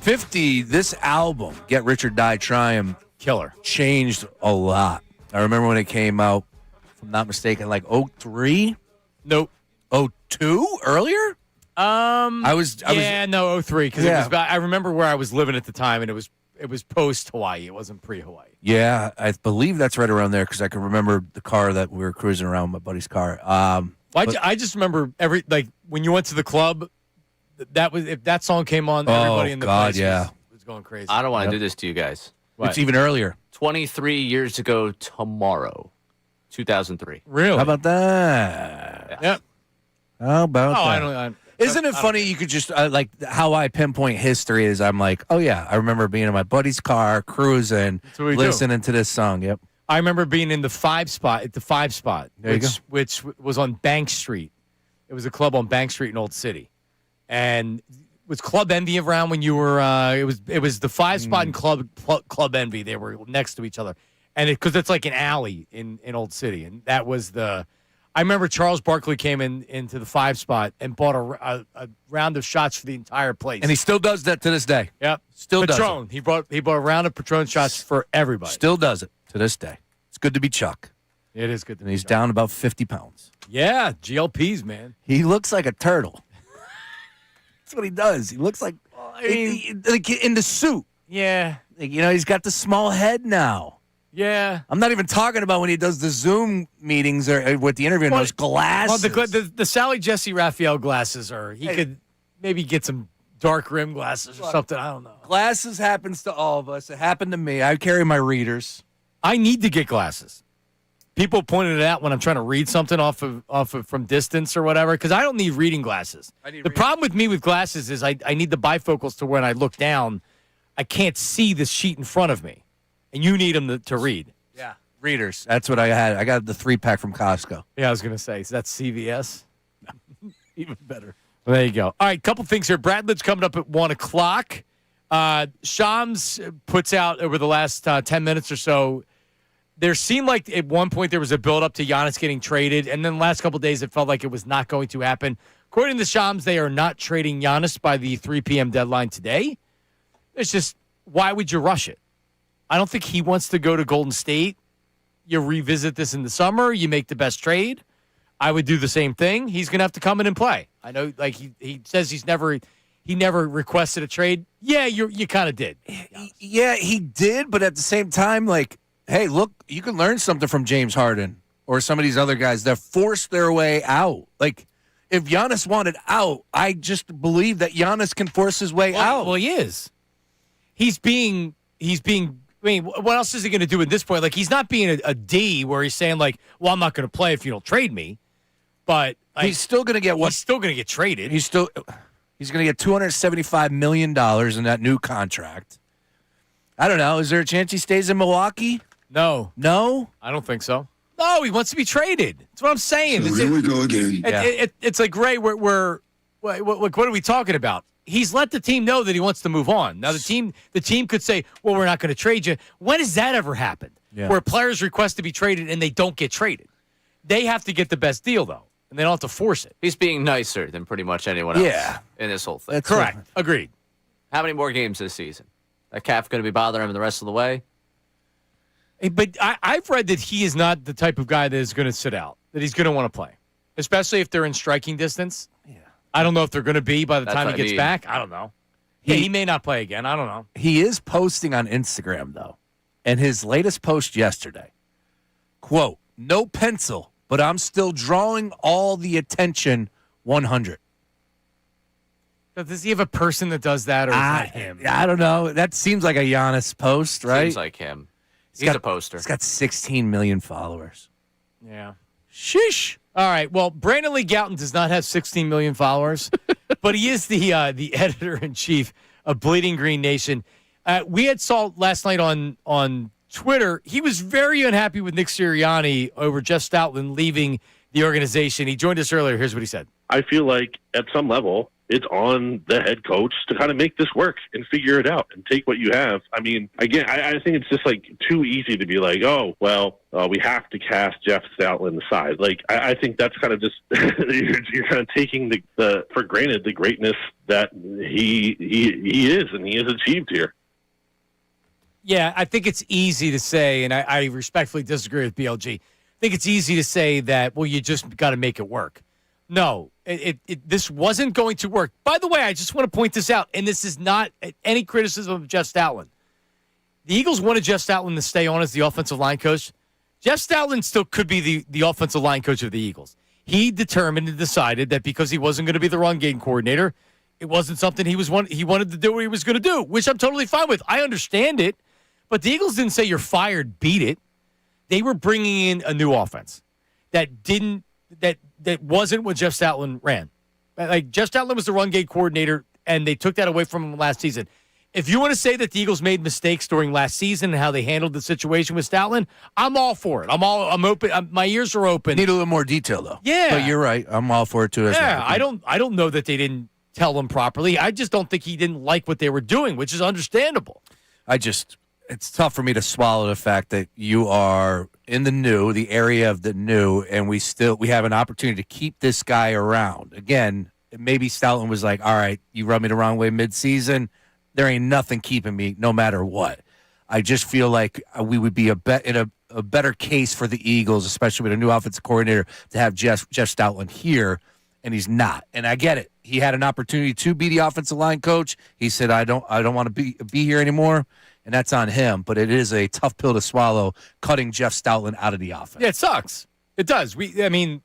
50, this album, Get Rich or Die Trying, killer, changed a lot. I remember when it came out, if I'm not mistaken, like 03? Nope. 02? Earlier? I was 03, because it was about, I remember where I was living at the time, and it was post Hawaii. It wasn't pre Hawaii. Yeah, I believe that's right around there because I can remember the car that we were cruising around, my buddy's car. I just remember when you went to the club, if that song came on, everybody in the place was going crazy. I don't want to do this to you guys. It's even earlier. 23 years ago tomorrow, 2003. Really? How about that? Yep. How about that? I don't. Isn't it funny? You could just like how I pinpoint history is. I'm like, oh yeah, I remember being in my buddy's car, cruising, listening to this song. Yep. I remember being in the 5 spot at the 5 spot, There you go. which was on Bank Street. It was a club on Bank Street in Old City, and was Club Envy around when you were? It was the 5 spot and Club Envy. They were next to each other, and because it's like an alley in Old City, and that was the. I remember Charles Barkley came into the 5 spot and bought a round of shots for the entire place, And he still does that to this day. Yep, Still does Patron. He bought a round of Patron shots for everybody. Still does it to this day. It's good to be Chuck. It is good to And he's down about 50 pounds. Yeah, GLPs, man. He looks like a turtle. That's what he does. He looks like, like in the suit. Yeah. Like, he's got the small head now. Yeah. I'm not even talking about when he does the Zoom meetings or with the interview and those glasses. Well, the Sally Jesse Raphael glasses he could maybe get some dark rim glasses or something. I don't know. Glasses happens to all of us. It happened to me. I carry my readers. I need to get glasses. People pointed it out when I'm trying to read something off of from distance or whatever, because I don't need reading glasses. The problem with me with glasses is I need the bifocals to when I look down, I can't see the sheet in front of me. And you need them to read. Yeah. Readers. That's what I had. I got the 3-pack from Costco. Yeah, I was going to say, is that CVS? Even better. Well, there you go. All right, couple things here. Brad Lidge coming up at 1 o'clock. Shams puts out over the last 10 minutes or so, there seemed like at one point there was a build-up to Giannis getting traded, and then the last couple of days it felt like it was not going to happen. According to Shams, they are not trading Giannis by the 3 p.m. deadline today. It's just, why would you rush it? I don't think he wants to go to Golden State. You revisit this in the summer. You make the best trade. I would do the same thing. He's going to have to come in and play. I know, like he says he never requested a trade. Yeah, you kind of did. Yeah, he did, but at the same time, like, hey, look, you can learn something from James Harden or some of these other guys that forced their way out. Like, if Giannis wanted out, I just believe that Giannis can force his way out. Well, he is. He's being. I mean, what else is he going to do at this point? Like, he's not being a D where he's saying, like, well, I'm not going to play if you don't trade me. But like, he's still going to get what? He's still going to get traded. He's going to get $275 million in that new contract. I don't know. Is there a chance he stays in Milwaukee? No. No? I don't think so. No, he wants to be traded. That's what I'm saying. So here we go again. It's like, Ray, what are we talking about? He's let the team know that he wants to move on. Now, the team could say, well, we're not going to trade you. When has that ever happened? Yeah. Where players request to be traded and they don't get traded? They have to get the best deal, though, and they don't have to force it. He's being nicer than pretty much anyone else in this whole thing. That's correct. Agreed. How many more games this season? That calf going to be bothering him the rest of the way? But I've read that he is not the type of guy that is going to sit out, that he's going to want to play, especially if they're in striking distance. Yeah. I don't know if they're going to be by the time he gets back. I don't know. He may not play again. I don't know. He is posting on Instagram, though, and his latest post yesterday, quote, no pencil, but I'm still drawing all the attention 100. Does he have a person that does that, or is that him? I don't know. That seems like a Giannis post, right? Seems like him. He's a poster. He's got 16 million followers. Yeah. Sheesh. All right. Well, Brandon Lee Gouton does not have 16 million followers, but he is the editor-in-chief of Bleeding Green Nation. We had saw last night on Twitter, he was very unhappy with Nick Sirianni over Jeff Stoutland leaving the organization. He joined us earlier. Here's what he said. I feel like at some level, it's on the head coach to kind of make this work and figure it out and take what you have. I mean, again, I think it's just like too easy to be like, oh, well, we have to cast Jeff Stoutland aside. Like, I think that's kind of just you're kind of taking the for granted the greatness that he is and he has achieved here. Yeah, I think it's easy to say, and I respectfully disagree with BLG. I think it's easy to say that, well, you just got to make it work. No, this wasn't going to work. By the way, I just want to point this out, and this is not any criticism of Jeff Stoutland. The Eagles wanted Jeff Stoutland to stay on as the offensive line coach. Jeff Stoutland still could be the offensive line coach of the Eagles. He determined and decided that because he wasn't going to be the run game coordinator, it wasn't something he wanted to do what he was going to do, which I'm totally fine with. I understand it. But the Eagles didn't say you're fired, beat it. They were bringing in a new offense that wasn't what Jeff Stoutland ran. Like, Jeff Stoutland was the run game coordinator, and they took that away from him last season. If you want to say that the Eagles made mistakes during last season and how they handled the situation with Stoutland, I'm all for it. I'm open. My ears are open. Need a little more detail, though. Yeah, but you're right. I'm all for it too. Yeah, well. I don't know that they didn't tell him properly. I just don't think he didn't like what they were doing, which is understandable. It's tough for me to swallow the fact that you are in the area of the new, and we have an opportunity to keep this guy around. Again, maybe Stoutland was like, all right, you rub me the wrong way mid-season. There ain't nothing keeping me no matter what. I just feel like we would be in a better case for the Eagles, especially with a new offensive coordinator, to have Jeff Stoutland here, and he's not. And I get it. He had an opportunity to be the offensive line coach. He said, I don't want to be here anymore. And that's on him, but it is a tough pill to swallow, cutting Jeff Stoutland out of the offense. Yeah, it sucks. It does. He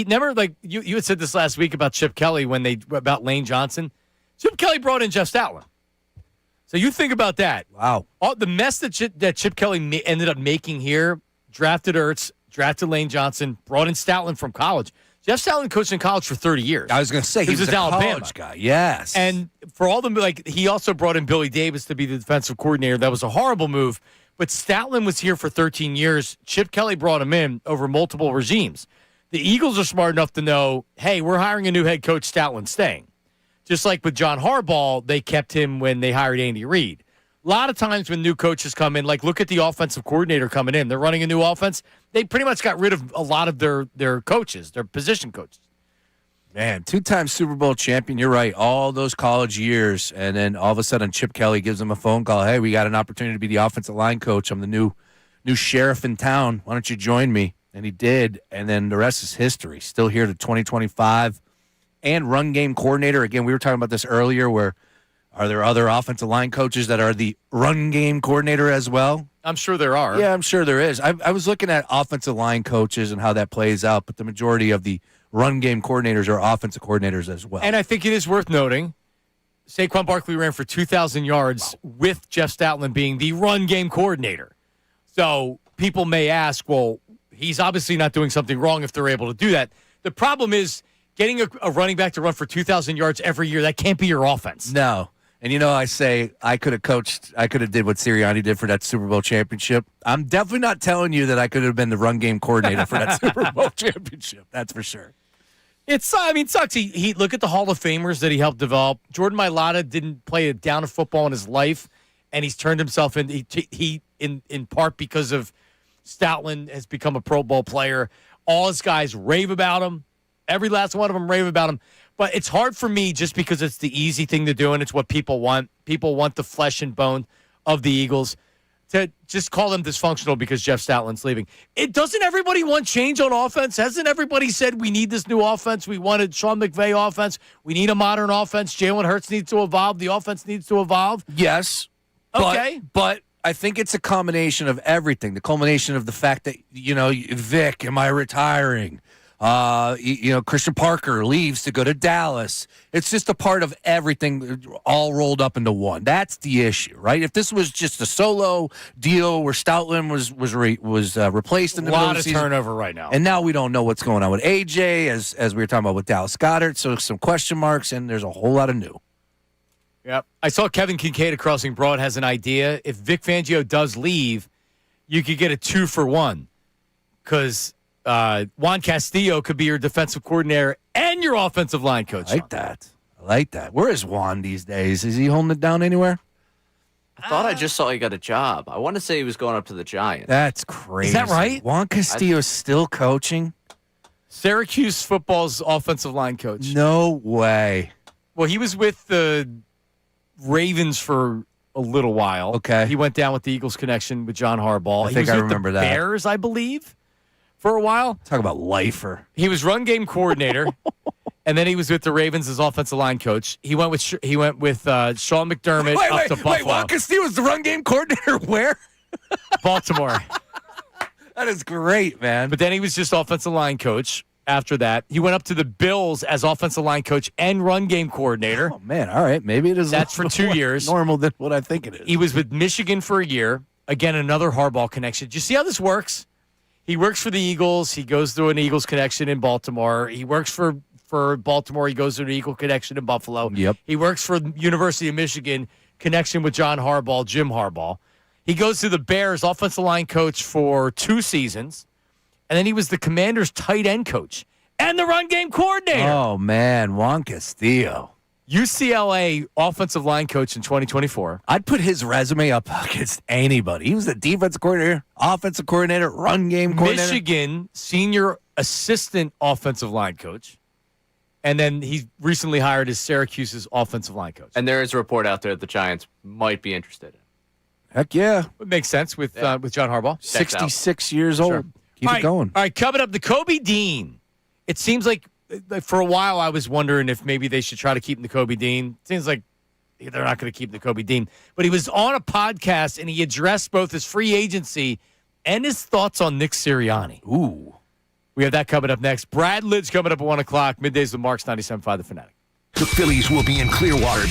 never, like, you had said this last week about Chip Kelly about Lane Johnson. Chip Kelly brought in Jeff Stoutland. So you think about that. Wow. All the mess that Chip Kelly ended up making here, drafted Ertz, drafted Lane Johnson, brought in Stoutland from college. Jeff Stoutland coached in college for 30 years. I was going to say, he was a Alabama college guy. Yes. And for all the, he also brought in Billy Davis to be the defensive coordinator. That was a horrible move. But Stoutland was here for 13 years. Chip Kelly brought him in over multiple regimes. The Eagles are smart enough to know, hey, we're hiring a new head coach, Stoutland's staying. Just like with John Harbaugh, they kept him when they hired Andy Reid. A lot of times when new coaches come in, like look at the offensive coordinator coming in. They're running a new offense. They pretty much got rid of a lot of their coaches, their position coaches. Man, two-time Super Bowl champion. You're right. All those college years, and then all of a sudden Chip Kelly gives him a phone call. Hey, we got an opportunity to be the offensive line coach. I'm the new sheriff in town. Why don't you join me? And he did, and then the rest is history. Still here to 2025. And run game coordinator. Again, we were talking about this earlier where are there other offensive line coaches that are the run game coordinator as well? I'm sure there are. Yeah, I'm sure there is. I was looking at offensive line coaches and how that plays out, but the majority of the run game coordinators are offensive coordinators as well. And I think it is worth noting, Saquon Barkley ran for 2,000 yards with Jeff Stoutland being the run game coordinator. So people may ask, well, he's obviously not doing something wrong if they're able to do that. The problem is getting a running back to run for 2,000 yards every year. That can't be your offense. No. And, I say I could have did what Sirianni did for that Super Bowl championship. I'm definitely not telling you that I could have been the run game coordinator for that Super Bowl championship. That's for sure. It sucks. He look at the Hall of Famers that he helped develop. Jordan Mailata didn't play a down of football in his life, and he's turned himself in part because of Stoutland has become a Pro Bowl player. All his guys rave about him. Every last one of them rave about him. But it's hard for me just because it's the easy thing to do and it's what people want. People want the flesh and bone of the Eagles to just call them dysfunctional because Jeff Stoutland's leaving. Doesn't everybody want change on offense? Hasn't everybody said we need this new offense? We wanted Sean McVay offense. We need a modern offense. Jalen Hurts needs to evolve. The offense needs to evolve. Yes. Okay. But I think it's a combination of everything. The culmination of the fact that, Vic, am I retiring? Christian Parker leaves to go to Dallas. It's just a part of everything all rolled up into one. That's the issue, right? If this was just a solo deal where Stoutland was replaced in the middle of the season, turnover right now, and now we don't know what's going on with AJ, as we were talking about with Dallas Goedert. So some question marks, and there's a whole lot of new. Yep. I saw Kevin Kincade at Crossing Broad has an idea. If Vic Fangio does leave, you could get a 2-for-1 because Juan Castillo could be your defensive coordinator and your offensive line coach. I like that. Where is Juan these days? Is he holding it down anywhere? I thought I just saw he got a job. I want to say he was going up to the Giants. That's crazy. Is that right? Juan Castillo's still coaching? Syracuse football's offensive line coach. No way. Well, he was with the Ravens for a little while. Okay. He went down with the Eagles connection with John Harbaugh. I think he was I with remember the that. Bears, I believe, for a while. Talk about lifer. He was run game coordinator, and then he was with the Ravens as offensive line coach. He went with Sean McDermott up to Buffalo. Wait, Juan Castillo was the run game coordinator where? Baltimore. That is great, man. But then he was just offensive line coach. After that, he went up to the Bills as offensive line coach and run game coordinator. Oh, man. All right. Maybe it is That's for 2 years. Normal than what I think it is. He was with Michigan for a year. Again, another Harbaugh connection. Do you see how this works? He works for the Eagles. He goes through an Eagles connection in Baltimore. He works for Baltimore. He goes through an Eagle connection in Buffalo. Yep. He works for University of Michigan, connection with John Harbaugh, Jim Harbaugh. He goes to the Bears, offensive line coach for 2 seasons. And then he was the Commanders' tight end coach and the run game coordinator. Oh, man. Juan Castillo. UCLA offensive line coach in 2024. I'd put his resume up against anybody. He was the defensive coordinator, offensive coordinator, run game coordinator. Michigan senior assistant offensive line coach. And then he recently hired as Syracuse's offensive line coach. And there is a report out there that the Giants might be interested in. Heck yeah. It makes sense with John Harbaugh. 66 years old. Sure. Keep All it right, going. All right, coming up, the Kobe Dean. It seems like for a while I was wondering if maybe they should try to keep the Kobe Dean. It seems like they're not going to keep the Kobe Dean. But he was on a podcast, and he addressed both his free agency and his thoughts on Nick Sirianni. Ooh. We have that coming up next. Brad Lidge coming up at 1 o'clock. Middays with Marks 97.5 The Fanatic. The Phillies will be in Clearwater.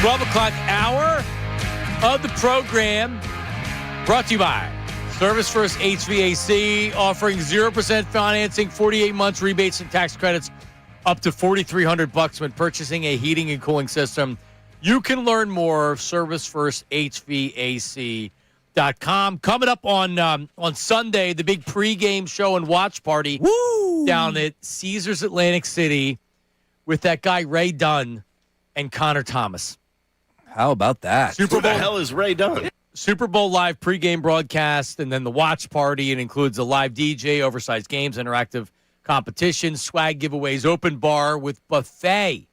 12 o'clock hour of the program brought to you by Service First HVAC, offering 0% financing, 48 months rebates and tax credits, up to $4,300 when purchasing a heating and cooling system. You can learn more, ServiceFirstHVAC.com. Coming up on Sunday, the big pregame show and watch party down at Caesars Atlantic City with that guy Ray Dunn and Connor Thomas. How about that? Super Who Bowl, the hell is Ray Dunn? Super Bowl live pregame broadcast, and then the watch party. It includes a live DJ, oversized games, interactive competition, swag giveaways, open bar with buffet.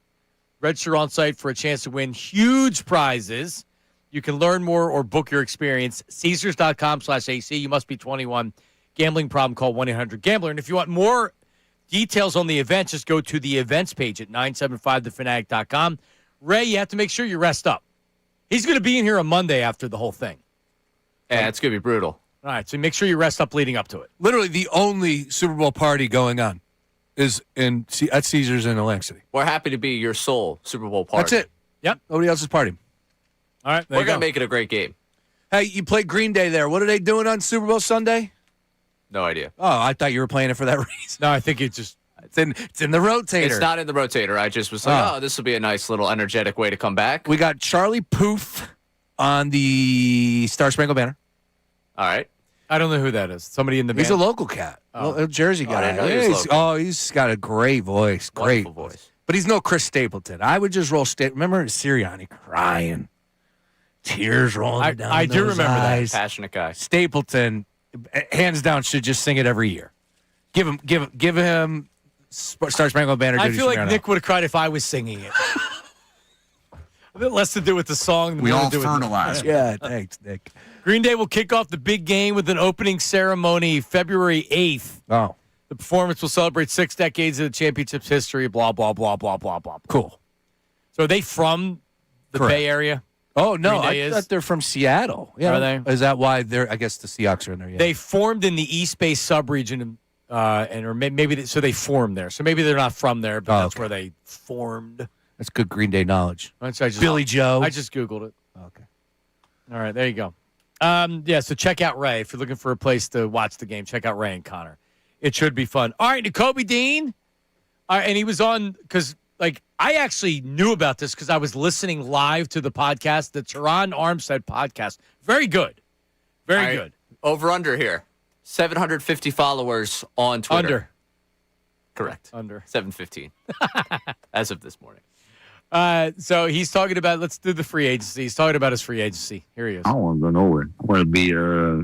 Register on site for a chance to win huge prizes. You can learn more or book your experience. Caesars.com/AC. You must be 21. Gambling problem, call 1-800-GAMBLER. And if you want more details on the event, just go to the events page at 975thefanatic.com. Ray, you have to make sure you rest up. He's going to be in here on Monday after the whole thing. Yeah, it's going to be brutal. All right, so make sure you rest up leading up to it. Literally the only Super Bowl party going on is at Caesars in Atlantic City. We're happy to be your sole Super Bowl party. That's it. Yep. Nobody else's party. All right, We're going to make it a great game. Hey, you played Green Day there. What are they doing on Super Bowl Sunday? No idea. Oh, I thought you were playing it for that reason. No, I think it's just... It's in the rotator. It's not in the rotator. I just was like, this will be a nice little energetic way to come back. We got Charlie Puth on the Star Spangled Banner. All right. I don't know who that is. Somebody in the band? He's a local cat. A Jersey guy. I didn't know he was local. He's got a great voice. Great voice. But he's no Chris Stapleton. I would just roll Remember Sirianni crying. Tears rolling down I do those remember eyes. that. Passionate guy. Stapleton, hands down, should just sing it every year. Give him Star Spangled Banner. I feel like Nick would have cried if I was singing it. A bit less to do with the song than We more all to do fertilize. Yeah, thanks, Nick. Green Day will kick off the big game with an opening ceremony February 8th. Oh. The performance will celebrate 6 decades of the championship's history, blah, blah, blah, blah, blah, blah. Cool. So are they from the Correct. Bay Area? Oh, no, Green Day I is? thought they're from Seattle. Yeah. Are they? Is that why I guess the Seahawks are in there, yeah. They formed in the East Bay subregion, so they formed there. So maybe they're not from there, but that's where they formed. That's good Green Day knowledge. Billy Joe. I just Googled it. Okay. All right, there you go. So check out Ray. If you're looking for a place to watch the game, check out Ray and Connor. It should be fun. All right, Nico Dean. And he was on because, I actually knew about this because I was listening live to the podcast, the Tehran Armstead podcast. Very good. Very good. Over under here. 750 followers on Twitter. Under. Correct. Under. 715. As of this morning. So he's talking about, let's do the free agency. He's talking about his free agency. Here he is. I don't want to go nowhere. I want to be a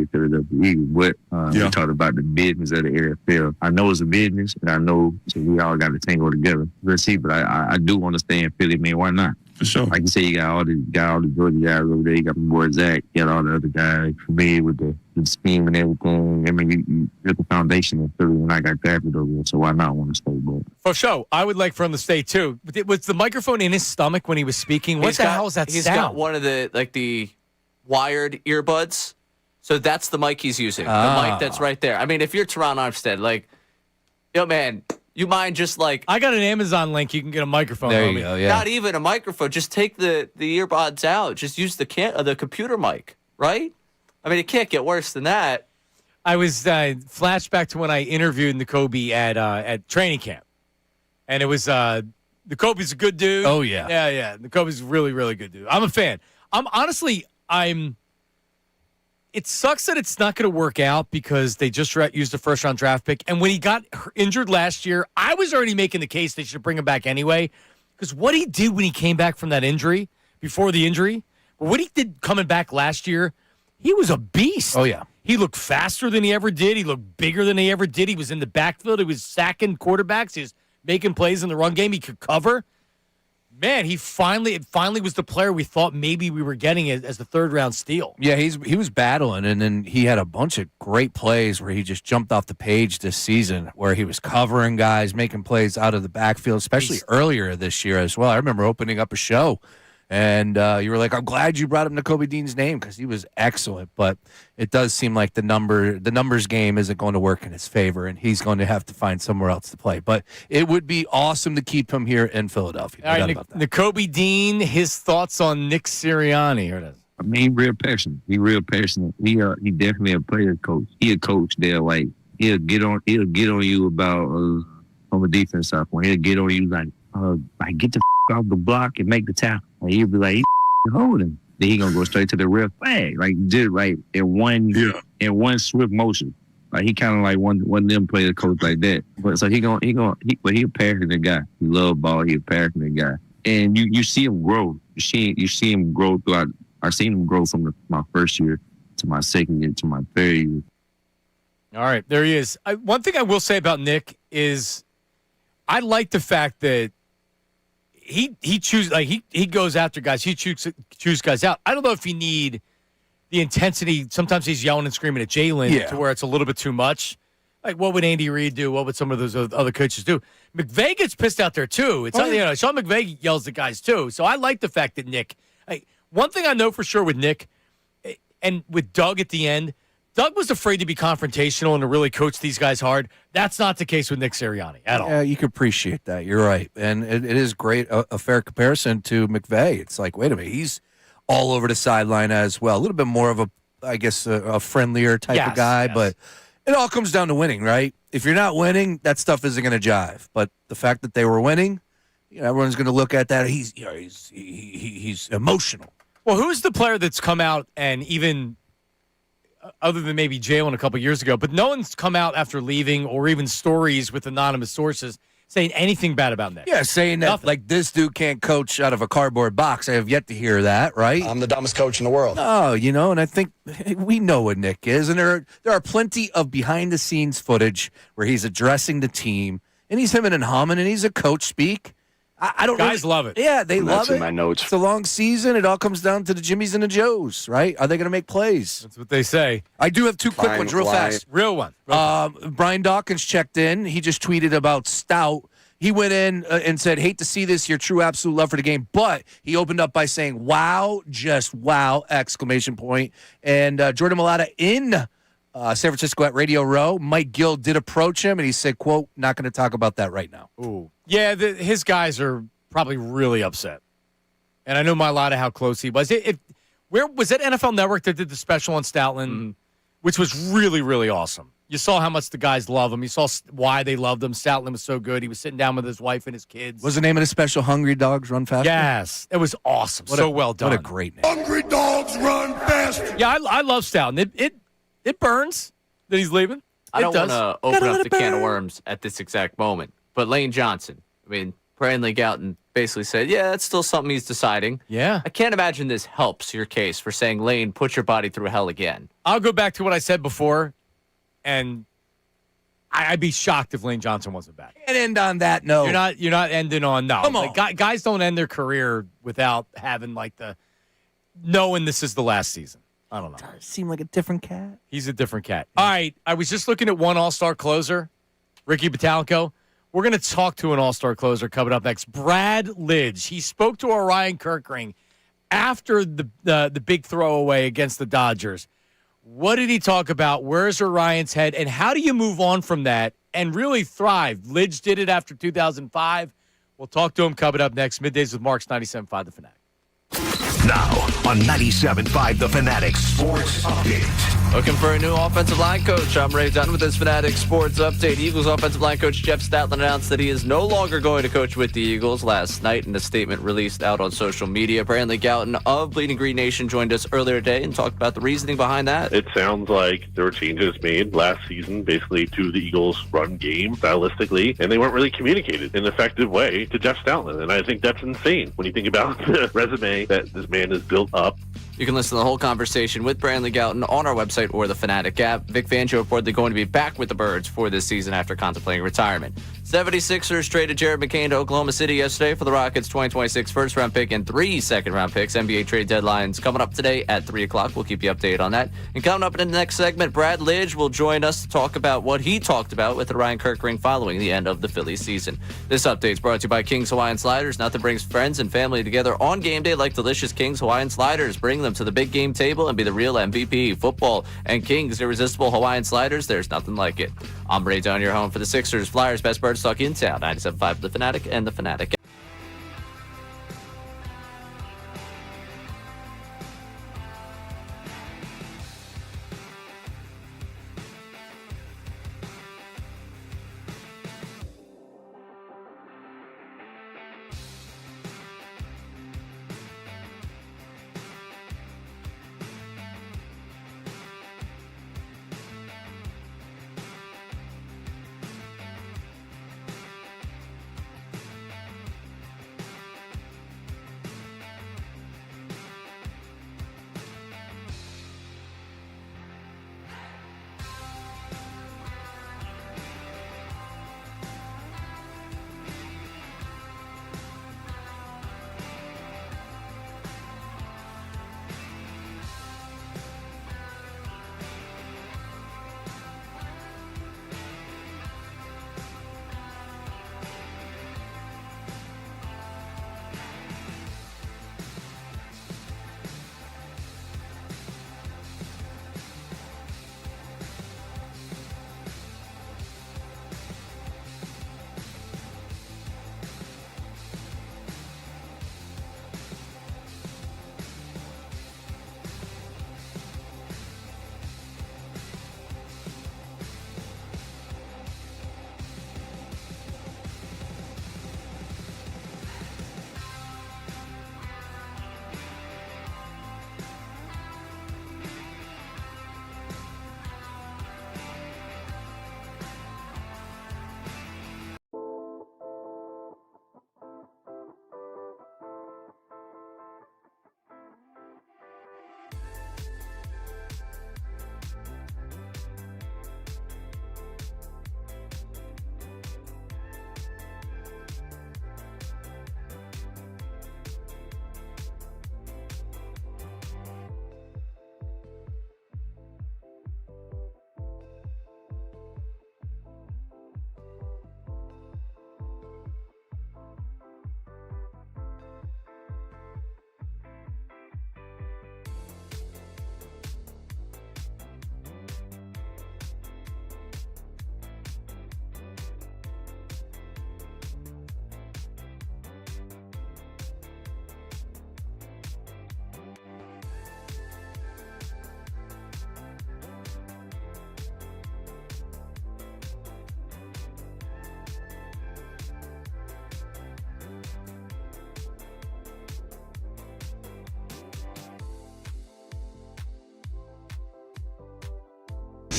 Philadelphia Eagle, but we talked about the business of the NFL. I know it's a business, and I know we all got to tangle together. Let's see, but I do want to stay in Philly, man. Why not? For sure. Like you say, you got all the Georgia guys over there. You got my boy Zach. You got all the other guys familiar with the scheme and everything. I mean, you built the foundation in Philly when I got drafted over there, so why not want to stay, bro? For sure. I would like for him to stay, too. Was the microphone in his stomach when he was speaking? What the hell is that He's sound? got one of the wired earbuds. So that's the mic he's using. The mic that's right there. I mean, if you're Tehran Armstead, man, you mind just I got an Amazon link. You can get a microphone. There on you me. go, yeah. not even a microphone. Just take the earbuds out. Just use the computer mic, right? I mean, it can't get worse than that. I was flashback to when I interviewed Nicobe at training camp, and it was Nicobe's a good dude. Oh, yeah. Yeah. Nicobe's a really, really good dude. I'm a fan. It sucks that it's not going to work out because they just used a first-round draft pick. And when he got injured last year, I was already making the case they should bring him back anyway. Because what he did when he came back from that injury, before the injury, but what he did coming back last year, he was a beast. Oh, yeah. He looked faster than he ever did. He looked bigger than he ever did. He was in the backfield. He was sacking quarterbacks. He was making plays in the run game. He could cover. Man, it finally was the player we thought maybe we were getting as the third-round steal. Yeah, he was battling, and then he had a bunch of great plays where he just jumped off the page this season, where he was covering guys, making plays out of the backfield, especially earlier this year as well. I remember opening up a show And you were like, I'm glad you brought up Nico Dean's name because he was excellent. But it does seem like the numbers game isn't going to work in his favor, and he's going to have to find somewhere else to play. But it would be awesome to keep him here in Philadelphia. All right, Nico Dean, his thoughts on Nick Sirianni. Here it is. I mean, real passionate. He real passionate. He definitely a player coach. He a coach there. Like he'll get on you about on the defense side. He'll get on you like get the off the block and make the tackle. Like, he'll be like, hold him. Then he gonna go straight to the ref flag. Like just like in one swift motion. Like he kind of like one of them player coach like that. But so he a passionate guy. He love ball. He a passionate guy. And you see him grow. You see him grow throughout. I've seen him grow from my first year to my second year to my third year. All right, there he is. One thing I will say about Nick is I like the fact that he chooses, like he goes after guys. He choose guys out. I don't know if you need the intensity. Sometimes he's yelling and screaming at Jalen to where it's a little bit too much. Like, what would Andy Reid do? What would some of those other coaches do? McVay gets pissed out there too. It's Sean McVay yells at guys too. So I like the fact that Nick. One thing I know for sure with Nick and with Doug at the end, Doug was afraid to be confrontational and to really coach these guys hard. That's not the case with Nick Sirianni at all. Yeah, you can appreciate that. You're right. And it is great, a fair comparison to McVay. It's like, wait a minute, he's all over the sideline as well. A little bit more of a friendlier type of guy, but it all comes down to winning, right? If you're not winning, that stuff isn't going to jive. But the fact that they were winning, everyone's going to look at that. He's emotional. Well, who's the player that's come out and even other than maybe Jalen a couple years ago, but no one's come out after leaving or even stories with anonymous sources saying anything bad about Nick? Yeah, saying that like this dude can't coach out of a cardboard box. I have yet to hear that, right? I'm the dumbest coach in the world. Oh, and I think we know what Nick is, and there are plenty of behind-the-scenes footage where he's addressing the team, and he's hemming and humming, and he's a coach speak. I don't. Guys love it. Yeah, they love it. That's in my notes. It's a long season. It all comes down to the Jimmies and the Joes, right? Are they going to make plays? That's what they say. I do have two quick ones, real fast. Real one. Brian Dawkins checked in. He just tweeted about Stout. He went in and said, "Hate to see this. Your true absolute love for the game." But he opened up by saying, "Wow, just wow!" exclamation point. And Jordan Mailata in San Francisco at Radio Row. Mike Gill did approach him, and he said, "Quote, not going to talk about that right now." Ooh. Yeah, his guys are probably really upset. And I know Mailata how close he was. Where was that NFL Network that did the special on Stoutland, which was really, really awesome. You saw how much the guys love him. You saw why they loved him. Stoutland was so good. He was sitting down with his wife and his kids. What's the name of the special? Hungry Dogs Run Faster? Yes. It was awesome. Well done. What a great name. Hungry Dogs Run Faster. Yeah, I love Stoutland. It burns that he's leaving. I don't want to open up the can of worms at this exact moment. But Lane Johnson, Brandley Gouton basically said, yeah, that's still something he's deciding. Yeah. I can't imagine this helps your case for saying, Lane, put your body through hell again. I'll go back to what I said before, and I'd be shocked if Lane Johnson wasn't back. Can't end on that note. You're not ending on no. Come on. Guys don't end their career without having knowing this is the last season. I don't know. Does seem like a different cat. He's a different cat. All right. I was just looking at one all-star closer, Ricky Bottalico. We're going to talk to an all-star closer coming up next. Brad Lidge. He spoke to Orion Kirkring after the big throwaway against the Dodgers. What did he talk about? Where's Orion's head? And how do you move on from that and really thrive? Lidge did it after 2005. We'll talk to him coming up next. Middays with Marks, 97.5 The Fanatic. Now on 97.5 The Fanatic Sports Update. Looking for a new offensive line coach. I'm Ray Dunn with this Fanatic Sports Update. Eagles offensive line coach Jeff Stoutland announced that he is no longer going to coach with the Eagles last night in a statement released out on social media. Brandley Gouton of Bleeding Green Nation joined us earlier today and talked about the reasoning behind that. It sounds like there were changes made last season basically to the Eagles' run game stylistically, and they weren't really communicated in an effective way to Jeff Stoutland. And I think that's insane when you think about the resume that this man has built up You can listen to the whole conversation with Brandley Gouton on our website or the Fanatic app. Vic Fangio reportedly going to be back with the Birds for this season after contemplating retirement. 76ers traded Jared McCain to Oklahoma City yesterday for the Rockets' 2026 first-round pick and 3 second-round picks. NBA trade deadlines coming up today at 3 o'clock. We'll keep you updated on that. And coming up in the next segment, Brad Lidge will join us to talk about what he talked about with the Ryan Kirk ring following the end of the Phillies season. This update is brought to you by King's Hawaiian Sliders. Nothing brings friends and family together on game day like delicious King's Hawaiian Sliders. Bring them to the big game table and be the real MVP. Football and King's irresistible Hawaiian Sliders. There's nothing like it. I'm Ray Down, your home for the Sixers, Flyers, best birds talk in town. 97.5 The Fanatic and the Fanatic.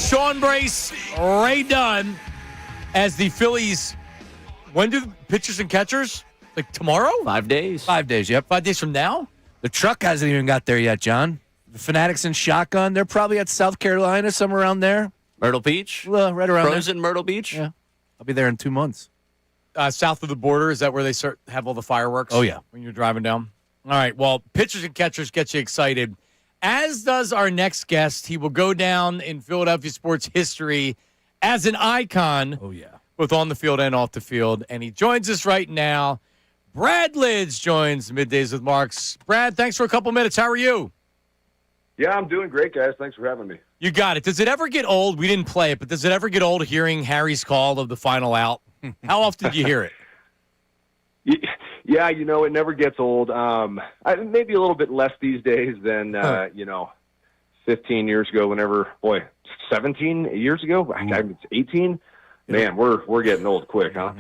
Sean Brace, Ray Dunn, as the Phillies. When do the pitchers and catchers? Like tomorrow? 5 days. 5 days, yep. 5 days from now? The truck hasn't even got there yet, John. The Fanatics in shotgun, they're probably at South Carolina, somewhere around there. Myrtle Beach? Well, right around Frozen Myrtle Beach? Yeah. I'll be there in 2 months. South of the border, is that where they have all the fireworks? Oh, yeah. When you're driving down? All right, well, pitchers and catchers get you excited, as does our next guest. He will go down in Philadelphia sports history as an icon. Oh, yeah. Both on the field and off the field. And he joins us right now. Brad Lidge joins Middays with Marks. Brad, thanks for a couple minutes. How are you? Yeah, I'm doing great, guys. Thanks for having me. You got it. Does it ever get old? We didn't play it, but does it ever get old hearing Harry's call of the final out? How often do you hear it? Yeah, it never gets old. Maybe a little bit less these days than, 15 years ago, 17 years ago? It's 18? Man, we're getting old quick, huh?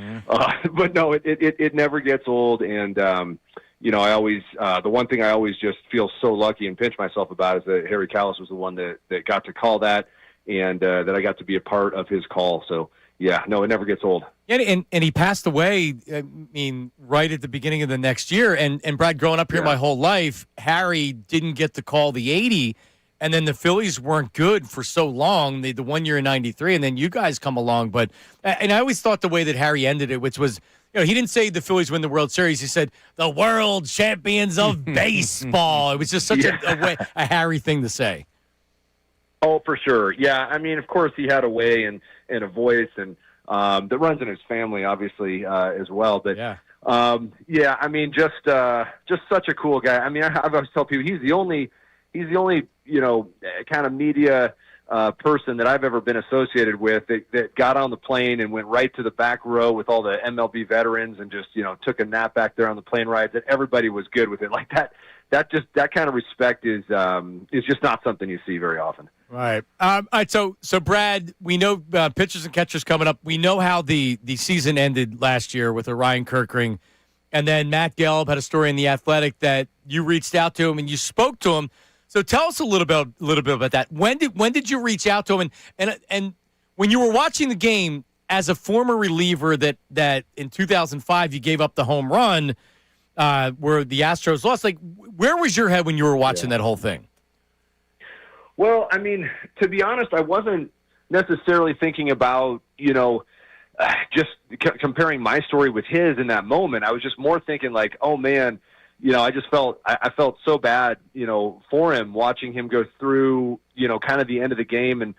But no, it never gets old. And, I always, the one thing I always just feel so lucky and pinch myself about is that Harry Callis was the one that got to call that and that I got to be a part of his call. So, yeah, no, it never gets old. And he passed away, I mean, right at the beginning of the next year. And Brad, growing up here my whole life, Harry didn't get to call the 80, and then the Phillies weren't good for so long, the 1 year in 93, and then you guys come along. But and I always thought the way that Harry ended it, which was, he didn't say the Phillies win the World Series. He said the world champions of baseball. It was just such a Harry thing to say. Oh, for sure. Yeah, I mean, of course, he had a way and a voice, and that runs in his family, obviously, as well. But I mean, just such a cool guy. I mean, I've always tell people he's the only kind of media person that I've ever been associated with that got on the plane and went right to the back row with all the MLB veterans and just took a nap back there on the plane ride. That everybody was good with it. Like that kind of respect is just not something you see very often. Right. All right. So Brad, we know pitchers and catchers coming up. We know how the season ended last year with Orion Kirkring, and then Matt Gelb had a story in The Athletic that you reached out to him and you spoke to him. So tell us a little bit about that. When did you reach out to him, and when you were watching the game as a former reliever that in 2005 you gave up the home run where the Astros lost? Like, where was your head when you were watching that whole thing? Well, I mean, to be honest, I wasn't necessarily thinking about, just comparing my story with his in that moment. I was just more thinking like, oh man, I just felt, I felt so bad, for him, watching him go through, kind of the end of the game and,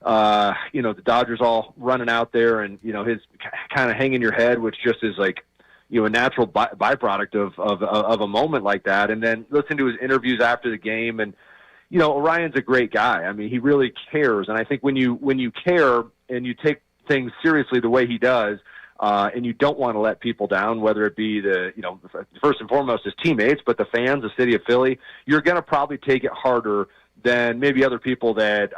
the Dodgers all running out there and, his kind of hanging your head, which just is like, a natural byproduct of a moment like that. And then listen to his interviews after the game, and, Orion's a great guy. I mean, he really cares. And I think when you care and you take things seriously the way he does, and you don't want to let people down, whether it be first and foremost his teammates, but the fans, the city of Philly, you're going to probably take it harder than maybe other people that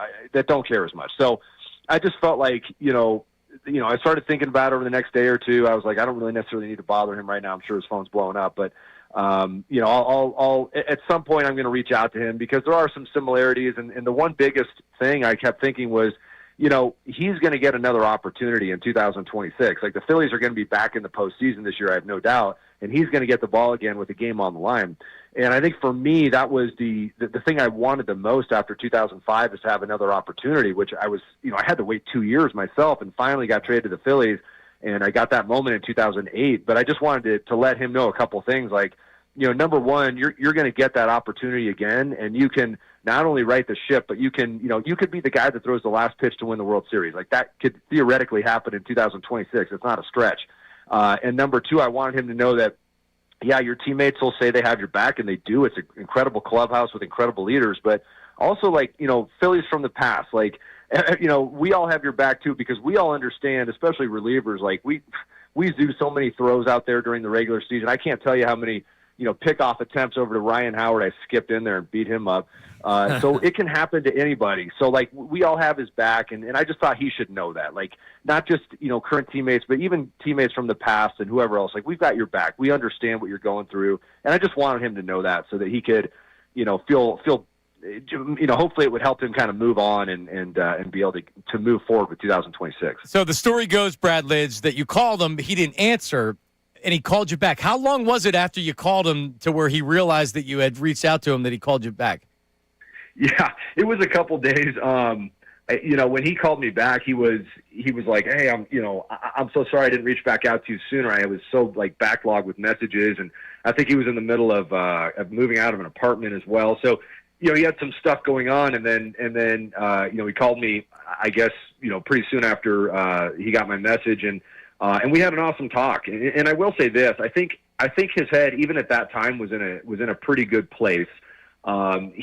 don't care as much. So I just felt like, I started thinking about it over the next day or two. I was like, I don't really necessarily need to bother him right now. I'm sure his phone's blowing up, but I'll at some point I'm going to reach out to him because there are some similarities. And the one biggest thing I kept thinking was, he's going to get another opportunity in 2026. Like, the Phillies are going to be back in the postseason this year, I have no doubt, and he's going to get the ball again with the game on the line. And I think for me, that was the thing I wanted the most after 2005 is to have another opportunity, which I was, I had to wait 2 years myself and finally got traded to the Phillies. And I got that moment in 2008, but I just wanted to let him know a couple things. Like, number one, you're going to get that opportunity again, and you can not only right the ship, but you can, you could be the guy that throws the last pitch to win the World Series. Like, that could theoretically happen in 2026. It's not a stretch. And number two, I wanted him to know that, yeah, your teammates will say they have your back, and they do. It's an incredible clubhouse with incredible leaders, but also, like, Phillies from the past, like, we all have your back too, because we all understand, especially relievers, like we do so many throws out there during the regular season. I can't tell you how many, pickoff attempts over to Ryan Howard I skipped in there and beat him up. So it can happen to anybody. So, like, we all have his back, and I just thought he should know that. Like, not just, current teammates, but even teammates from the past and whoever else. Like, we've got your back. We understand what you're going through. And I just wanted him to know that so that he could, feel hopefully it would help him kind of move on and be able to move forward with 2026. So the story goes, Brad Lidge, that you called him, he didn't answer, and he called you back. How long was it after you called him to where he realized that you had reached out to him that he called you back? Yeah, it was a couple days. When he called me back, he was like, "Hey, I'm so sorry I didn't reach back out to you sooner. I was so backlogged with messages, and I think he was in the middle of moving out of an apartment as well. So." He had some stuff going on, and then he called me, I guess, pretty soon after he got my message, and we had an awesome talk. And I will say this: I think his head, even at that time, was in a pretty good place.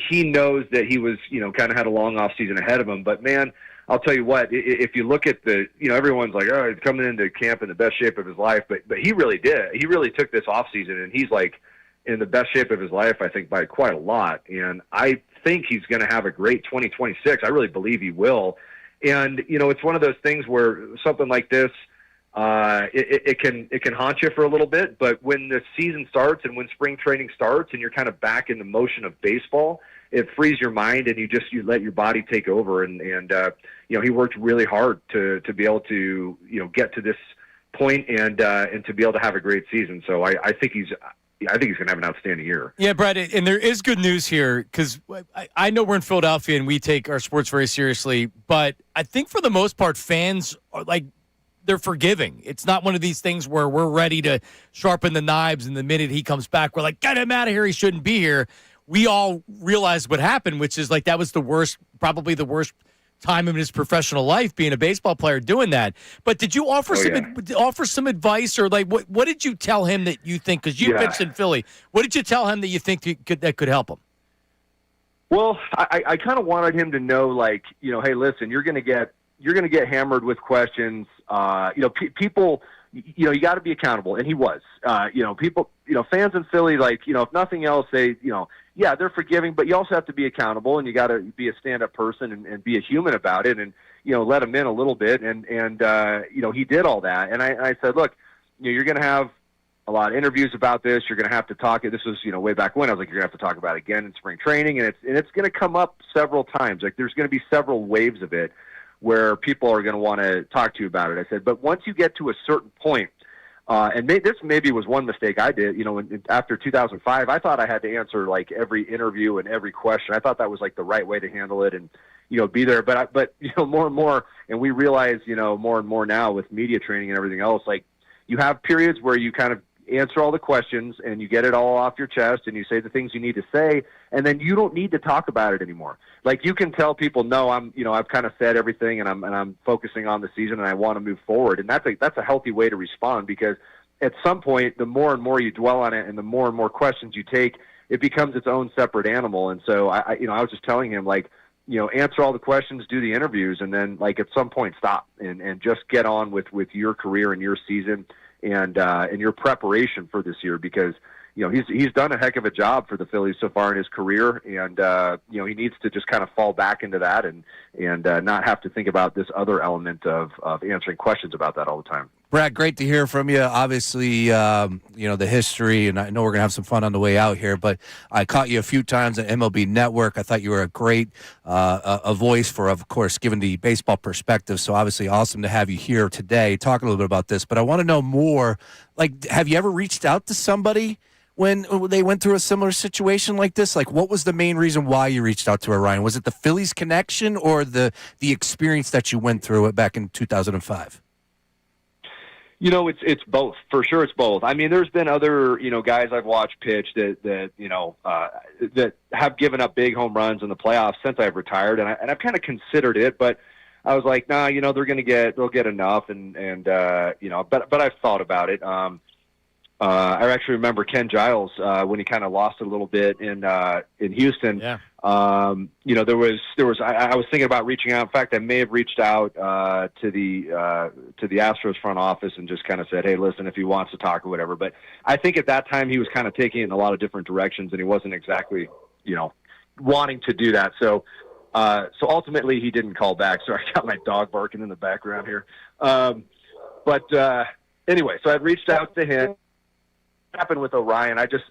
He knows that he was, kind of had a long off season ahead of him. But man, I'll tell you what: if you look at everyone's like, oh, he's coming into camp in the best shape of his life, but he really did. He really took this off season, and he's like in the best shape of his life, I think, by quite a lot. And I think he's going to have a great 2026. I really believe he will. And, it's one of those things where something like this, it can haunt you for a little bit, but when the season starts and when spring training starts and you're kind of back in the motion of baseball, it frees your mind, and you let your body take over. And he worked really hard to be able to get to this point and to be able to have a great season. So I think he's going to have an outstanding year. Yeah, Brad, and there is good news here because I know we're in Philadelphia and we take our sports very seriously, but I think for the most part, fans are they're forgiving. It's not one of these things where we're ready to sharpen the knives, and the minute he comes back, we're like, get him out of here. He shouldn't be here. We all realize what happened, which is that was probably the worst time in his professional life, being a baseball player doing that. But did you offer some advice, or what did you tell him that you think, because you pitched in Philly, what did you tell him that you think that could help him? Well, I kind of wanted him to know, hey, listen, you're going to get hammered with questions. People, you got to be accountable, and he was. People, fans in Philly, if nothing else, they, they're forgiving, but you also have to be accountable, and you got to be a stand-up person and be a human about it, and let him in a little bit, and he did all that, and I said, look, you're going to have a lot of interviews about this. You're going to have to talk. This was way back when I was like, you're going to have to talk about it again in spring training, and it's going to come up several times. There's going to be several waves of it where people are going to want to talk to you about it. I said, but once you get to a certain point, and this maybe was one mistake I did, after 2005, I thought I had to answer every interview and every question. I thought that was the right way to handle it and, be there. But more and more, and we realize, more and more now with media training and everything else, you have periods where you kind of answer all the questions and you get it all off your chest and you say the things you need to say, and then you don't need to talk about it anymore. You can tell people, no, I've kind of said everything and I'm focusing on the season and I want to move forward. And that's a healthy way to respond, because at some point, the more and more you dwell on it and the more questions you take, it becomes its own separate animal. And so I was just telling him, answer all the questions, do the interviews, and then at some point stop and just get on with your career and your season and your preparation for this year, because he's done a heck of a job for the Phillies so far in his career, and he needs to just kind of fall back into that and not have to think about this other element of answering questions about that all the time. Brad, great to hear from you. Obviously, the history, and I know we're going to have some fun on the way out here, but I caught you a few times at MLB Network. I thought you were a great a voice for, of course, given the baseball perspective. So obviously awesome to have you here today talking a little bit about this. But I want to know more, have you ever reached out to somebody when they went through a similar situation like this? What was the main reason why you reached out to Ryan? Was it the Phillies connection or the experience that you went through it back in 2005? It's both. For sure, it's both. I mean, there's been other, guys I've watched pitch that have given up big home runs in the playoffs since I've retired, and I've kind of considered it, but I was like, nah, they'll get enough, but I've thought about it. I actually remember Ken Giles when he kind of lost it a little bit in Houston. Yeah. I was thinking about reaching out. In fact, I may have reached out to the Astros front office and just kind of said, hey, listen, if he wants to talk or whatever. But I think at that time he was kind of taking it in a lot of different directions, and he wasn't exactly, wanting to do that. So ultimately he didn't call back. So I got my dog barking in the background here. Anyway, so I reached out to him. Happened with Orion. I just,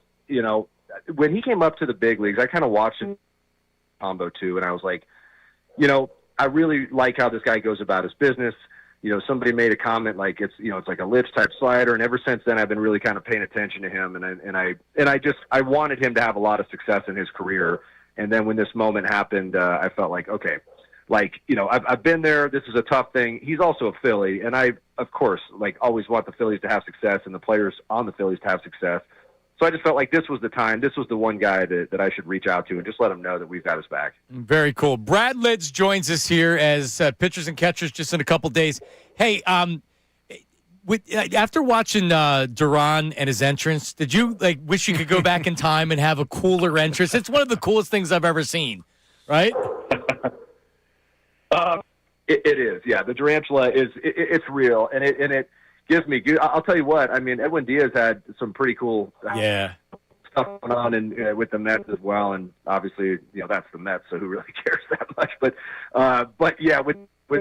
when he came up to the big leagues, I kind of watched him combo too, and I was like, I really like how this guy goes about his business. Somebody made a comment it's like a Lidge type slider, and ever since then I've been really kind of paying attention to him, and I wanted him to have a lot of success in his career. And then when this moment happened, I felt like, okay, I've been there. This is a tough thing. He's also a Philly, and I, of course, always want the Phillies to have success and the players on the Phillies to have success. So I just felt like this was the time. This was the one guy that I should reach out to and just let him know that we've got his back. Very cool. Brad Lidge joins us here as pitchers and catchers just in a couple days. Hey, after watching Duran and his entrance, did you wish you could go back in time and have a cooler entrance? It's one of the coolest things I've ever seen, right? It is, yeah. The tarantula it's real, and it gives me good. I'll tell you what. I mean, Edwin Diaz had some pretty cool stuff going on and with the Mets as well, and obviously, that's the Mets, so who really cares that much? But yeah, with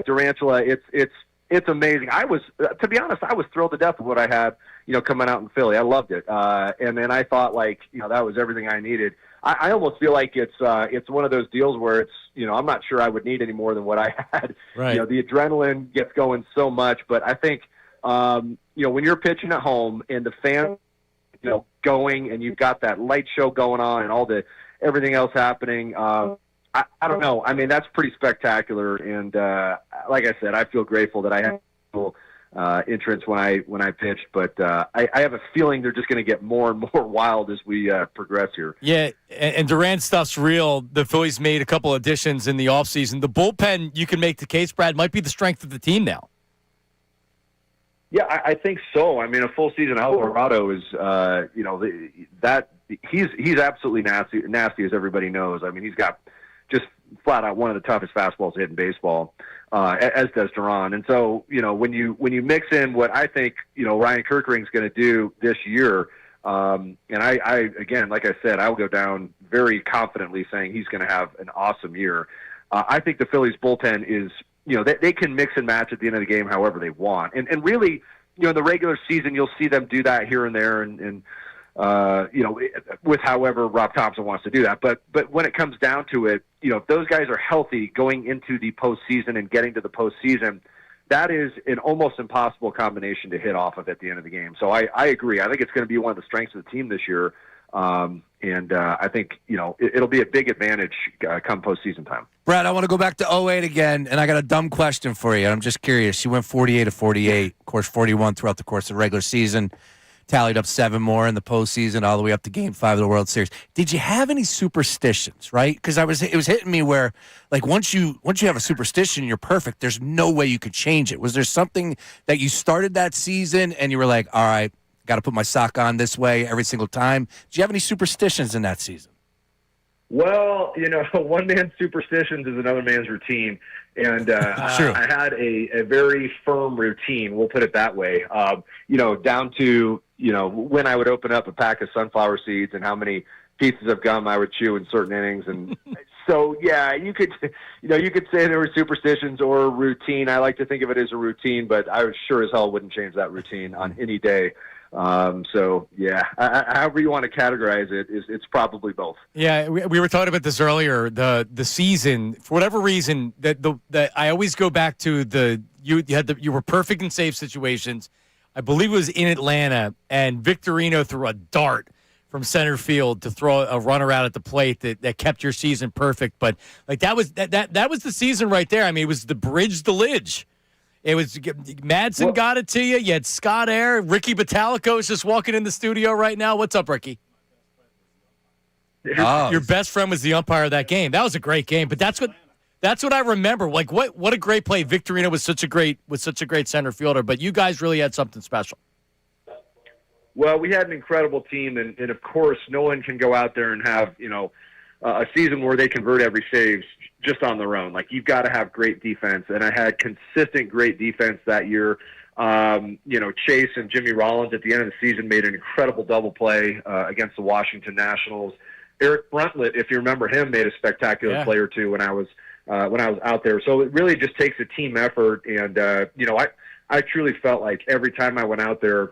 tarantula, it's amazing. I was, to be honest, I was thrilled to death with what I had, coming out in Philly. I loved it, and then I thought that was everything I needed. I almost feel like it's one of those deals where it's, I'm not sure I would need any more than what I had. Right. The adrenaline gets going so much, but I think, when you're pitching at home and the fans, going and you've got that light show going on and everything else happening, I don't know. I mean, that's pretty spectacular. And like I said, I feel grateful that I had entrance when I pitched, but I have a feeling they're just going to get more and more wild as we progress here. Yeah, and Duran stuff's real. The Phillies made a couple additions in the offseason. The bullpen, you can make the case, Brad, might be the strength of the team now. Yeah, I think so. I mean, a full season Alvarado is, he's absolutely nasty, as everybody knows. I mean, he's got just flat out one of the toughest fastballs to hit in baseball, as does Duran. And so, when you mix in what I think, Ryan Kerkering's going to do this year, and I again, like I said, I will go down very confidently saying he's going to have an awesome year. I think the Phillies bullpen is, they can mix and match at the end of the game however they want. And really, in the regular season, you'll see them do that here and there and with however Rob Thompson wants to do that. But when it comes down to it, if those guys are healthy going into the postseason and getting to the postseason, that is an almost impossible combination to hit off of at the end of the game. So I agree. I think it's going to be one of the strengths of the team this year. And I think, it'll be a big advantage come postseason time. Brad, I want to go back to 08 again, and I got a dumb question for you. I'm just curious. You went 48 to 48, of course, 41 throughout the course of the regular season, tallied up 7 more in the postseason, all the way up to Game 5 of the World Series. Did you have any superstitions, right? Because it was hitting me where, like, once you have a superstition, you're perfect. There's no way you could change it. Was there something that you started that season and you were like, all right, got to put my sock on this way every single time? Did you have any superstitions in that season? Well, one man's superstitions is another man's routine. And I had a very firm routine, we'll put it that way, down to, when I would open up a pack of sunflower seeds and how many pieces of gum I would chew in certain innings. And so, yeah, you could say there were superstitions or routine. I like to think of it as a routine, but I sure as hell wouldn't change that routine on any day. So yeah, however you want to categorize it, it's probably both. Yeah, we were talking about this earlier. The season, for whatever reason, that I always go back to you were perfect in save situations. I believe it was in Atlanta, and Victorino threw a dart from center field to throw a runner out at the plate that kept your season perfect. But like that was the season right there. I mean, it was the bridge to Lidge. It was Madsen got it to you. You had Scott Air. Ricky Batalico is just walking in the studio right now. What's up, Ricky? Your best friend was the umpire of that game. That was a great game. But that's what I remember. Like what a great play. Victorino was such a great center fielder. But you guys really had something special. Well, we had an incredible team, and of course, no one can go out there and have a season where they convert every save just on their own. Like, you've got to have great defense, and I had consistent great defense that year. Chase and Jimmy Rollins at the end of the season made an incredible double play against the Washington Nationals. Eric Bruntlett, if you remember him, made a spectacular play or two when I was out there. So it really just takes a team effort, and I truly felt like every time I went out there,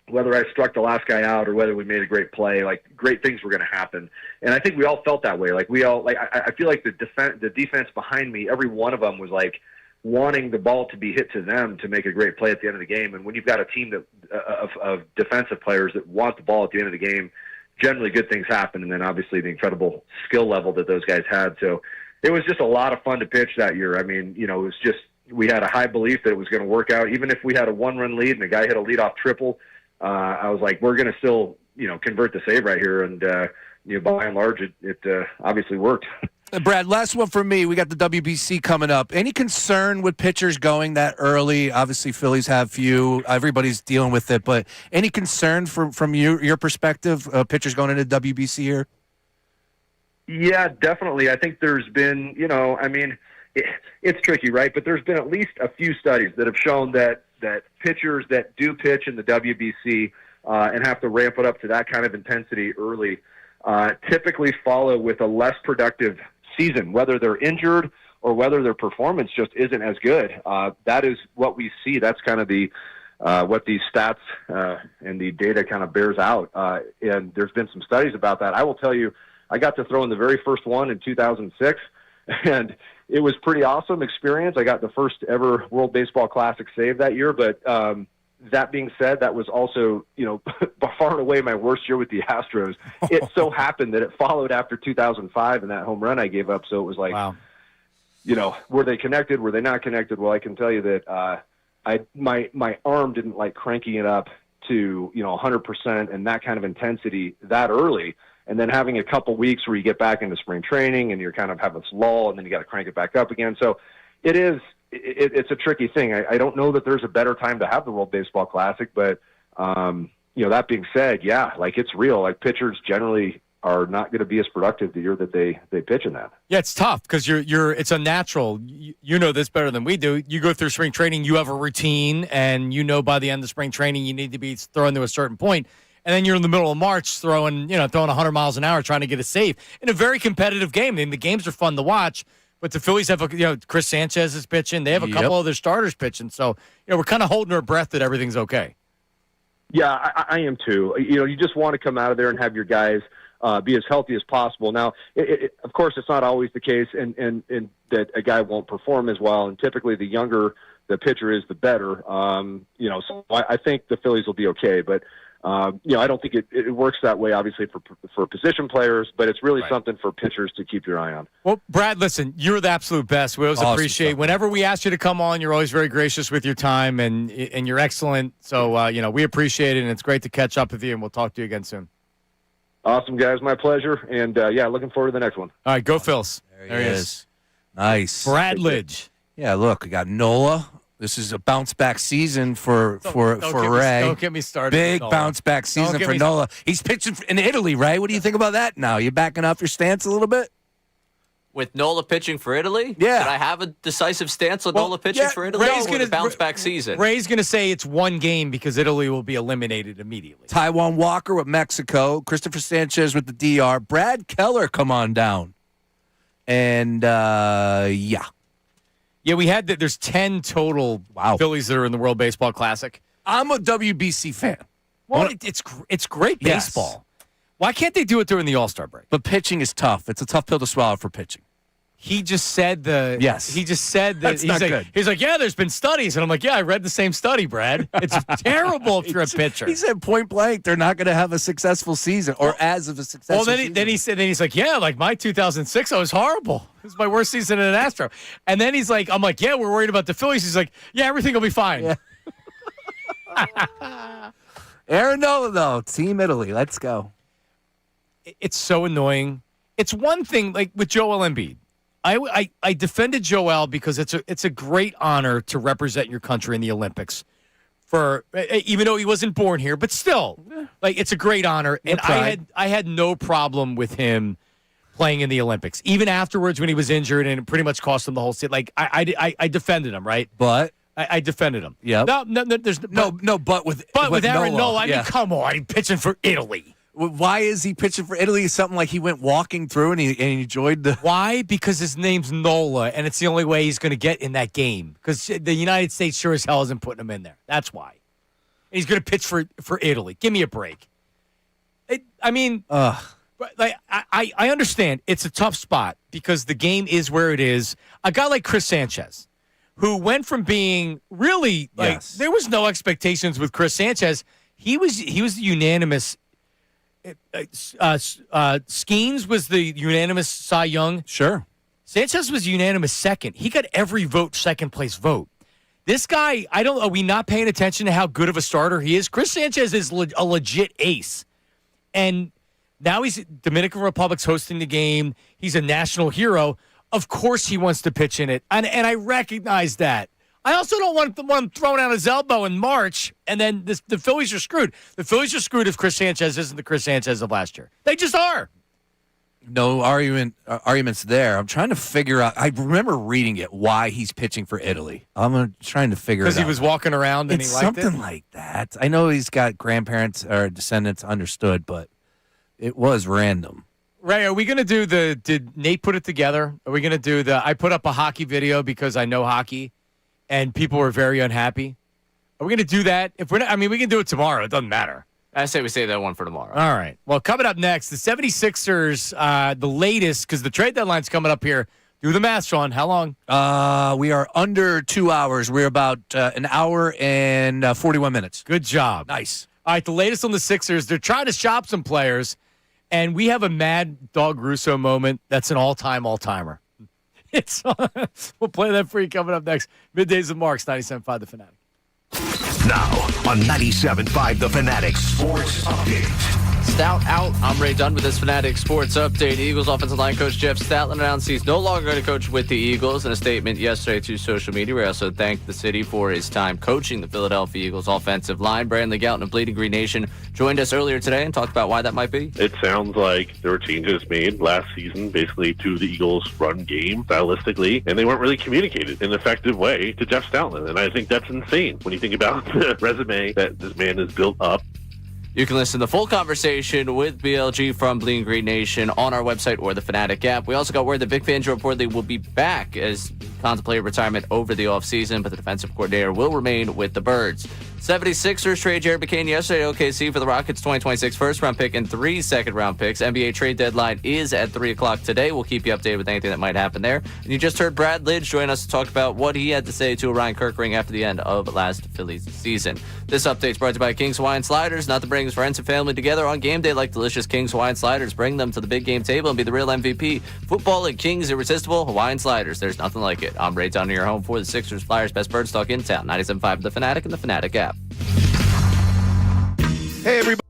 whether I struck the last guy out or whether we made a great play, like, great things were going to happen. And I think we all felt that way. Like, I feel like the defense behind me, every one of them was like wanting the ball to be hit to them to make a great play at the end of the game. And when you've got a team of defensive players that want the ball at the end of the game, generally good things happen. And then obviously the incredible skill level that those guys had. So it was just a lot of fun to pitch that year. I mean, it was just, we had a high belief that it was going to work out. Even if we had a 1-run lead and a guy hit a leadoff triple, I was like, we're going to still, convert the save right here. And, by and large, it obviously worked. Brad, last one for me. We got the WBC coming up. Any concern with pitchers going that early? Obviously, Phillies have few. Everybody's dealing with it. But any concern from your perspective, pitchers going into WBC here? Yeah, definitely. I think there's been, it's tricky, right? But there's been at least a few studies that have shown that pitchers that do pitch in the WBC and have to ramp it up to that kind of intensity early typically follow with a less productive season, whether they're injured or whether their performance just isn't as good. That is what we see. That's kind of what these stats and the data kind of bears out. And there's been some studies about that. I will tell you, I got to throw in the very first one in 2006, and it was pretty awesome experience. I got the first ever World Baseball Classic save that year, but that being said, that was also, by far and away my worst year with the Astros. It so happened that it followed after 2005 and that home run I gave up. So it was like, wow. Were they connected? Were they not connected? Well, I can tell you that my arm didn't like cranking it up to 100% and that kind of intensity that early, and then having a couple weeks where you get back into spring training and you're kind of having this lull, and then you got to crank it back up again. So it's a tricky thing. I don't know that there's a better time to have the World Baseball Classic, but that being said, yeah, like it's real. Like pitchers generally are not going to be as productive the year that they pitch in that. Yeah, it's tough because it's unnatural. You know this better than we do. You go through spring training, you have a routine, and by the end of spring training you need to be throwing to a certain point, and then you're in the middle of March throwing 100 miles an hour trying to get a save in a very competitive game. I mean, the games are fun to watch, but the Phillies have Chris Sanchez is pitching. They have a couple of their starters pitching, so we're kind of holding our breath that everything's okay. Yeah, I am too. You just want to come out of there and have your guys be as healthy as possible. Now, of course, it's not always the case, and that a guy won't perform as well. And typically, the younger the pitcher is, the better. So I think the Phillies will be okay. But I don't think it works that way. Obviously, for position players, but it's really something for pitchers to keep your eye on. Well, Brad, listen, you're the absolute best. We always appreciate whenever we ask you to come on. You're always very gracious with your time, and you're excellent. So we appreciate it, and it's great to catch up with you. And we'll talk to you again soon. Awesome, guys. My pleasure. And, looking forward to the next one. All right, go Phils. There he is. Nice. Brad Lidge. Yeah, look, we got Nola. This is a bounce-back season for Ray. Don't get me started. Big bounce-back season for Nola. He's pitching in Italy, right? What do you think about that now? You backing up your stance a little bit? With Nola pitching for Italy? Yeah. Did I have a decisive stance on Nola pitching for Italy? Ray's going to bounce back season. Ray's going to say it's one game because Italy will be eliminated immediately. Taiwan Walker with Mexico. Christopher Sanchez with the DR. Brad Keller, come on down. And, yeah, we had that. There's 10 total Phillies that are in the World Baseball Classic. I'm a WBC fan. Well, it's great baseball. Why can't they do it during the All-Star break? But pitching is tough. It's a tough pill to swallow for pitching. He just said Yes. He just said that. That's not good. He's like, yeah, there's been studies. And I'm like, yeah, I read the same study, Brad. It's terrible if you're a pitcher. He said point blank, they're not going to have a successful season or as of a successful season. Then he's like, yeah, like my 2006, I was horrible. It was my worst season in an Astro. And then he's like, I'm like, yeah, we're worried about the Phillies. He's like, yeah, everything will be fine. Yeah. Aaron Nola, though. Team Italy. Let's go. It's so annoying. It's one thing, like with Joel Embiid. I defended Joel because it's a great honor to represent your country in the Olympics. Even though he wasn't born here, but still, like it's a great honor. And I had no problem with him playing in the Olympics, even afterwards when he was injured and it pretty much cost him the whole season. Like I defended him, right? But I defended him. Yeah. No, there's but with Aaron Nola, I mean, yeah. come on, pitching for Italy. Why is he pitching for Italy? Something like he went walking through and he enjoyed the. Why? Because his name's Nola, and it's the only way he's going to get in that game. Because the United States sure as hell isn't putting him in there. That's why. And he's going to pitch for Italy. Give me a break. I understand it's a tough spot because the game is where it is. A guy like Chris Sanchez, who went from being really there was no expectations with Chris Sanchez. He was the unanimous. Skeens was the unanimous Cy Young. Sure. Sanchez was unanimous second. He got every second place vote. This guy, are we not paying attention to how good of a starter he is? Chris Sanchez is a legit ace. And now Dominican Republic's hosting the game. He's a national hero. Of course he wants to pitch in it. And I recognize that. I also don't want him throwing out his elbow in March, and then the Phillies are screwed. The Phillies are screwed if Chris Sanchez isn't the Chris Sanchez of last year. They just are. No arguments there. I'm trying to figure out. I remember reading it, why he's pitching for Italy. I'm trying to figure it out. Because he was walking around and he liked it? Something like that. I know he's got grandparents or descendants understood, but it was random. Ray, are we going to do did Nate put it together? Are we going to do I put up a hockey video because I know hockey. And people were very unhappy. Are we going to do that? If we're not, we can do it tomorrow. It doesn't matter. I say we save that one for tomorrow. All right. Well, coming up next, the 76ers, the latest, because the trade deadline's coming up here. Do the math, Sean. How long? We are under 2 hours. We're about an hour and 41 minutes. Good job. Nice. All right, the latest on the Sixers. They're trying to shop some players, and we have a mad Dog Russo moment that's an all-timer. We'll play that for you coming up next. Middays with Marks, 97.5 The Fanatic. Now on 97.5 The Fanatic Sports Update. Stout out. I'm Ray Dunn with this Fanatic Sports Update. Eagles offensive line coach Jeff Stoutland announced he's no longer going to coach with the Eagles. In a statement yesterday to social media, we also thanked the city for his time coaching the Philadelphia Eagles offensive line. Brandon Gouton of Bleeding Green Nation joined us earlier today and talked about why that might be. It sounds like there were changes made last season, basically to the Eagles' run game stylistically, and they weren't really communicated in an effective way to Jeff Stoutland. And I think that's insane when you think about the resume that this man has built up. You can listen to the full conversation with BLG from Bleeding Green Nation on our website or the Fanatic app. We also got word that Vic Fangio reportedly will be back as contemplated retirement over the offseason, but the defensive coordinator will remain with the Birds. 76ers trade Jared McCain yesterday to OKC for the Rockets' 2026 first-round pick and 3 second-round picks. NBA trade deadline is at 3 o'clock today. We'll keep you updated with anything that might happen there. And you just heard Brad Lidge join us to talk about what he had to say to Ryan Kirkring after the end of last Phillies season. This update is brought to you by King's Hawaiian Sliders. Not to bring friends and family together on game day like delicious King's Hawaiian Sliders. Bring them to the big game table and be the real MVP. Football and King's Irresistible Hawaiian Sliders. There's nothing like it. I'm Ray Dunn, your home for the Sixers, Flyers, best bird stock in town. 97.5 The Fanatic and the Fanatic app. Hey, everybody.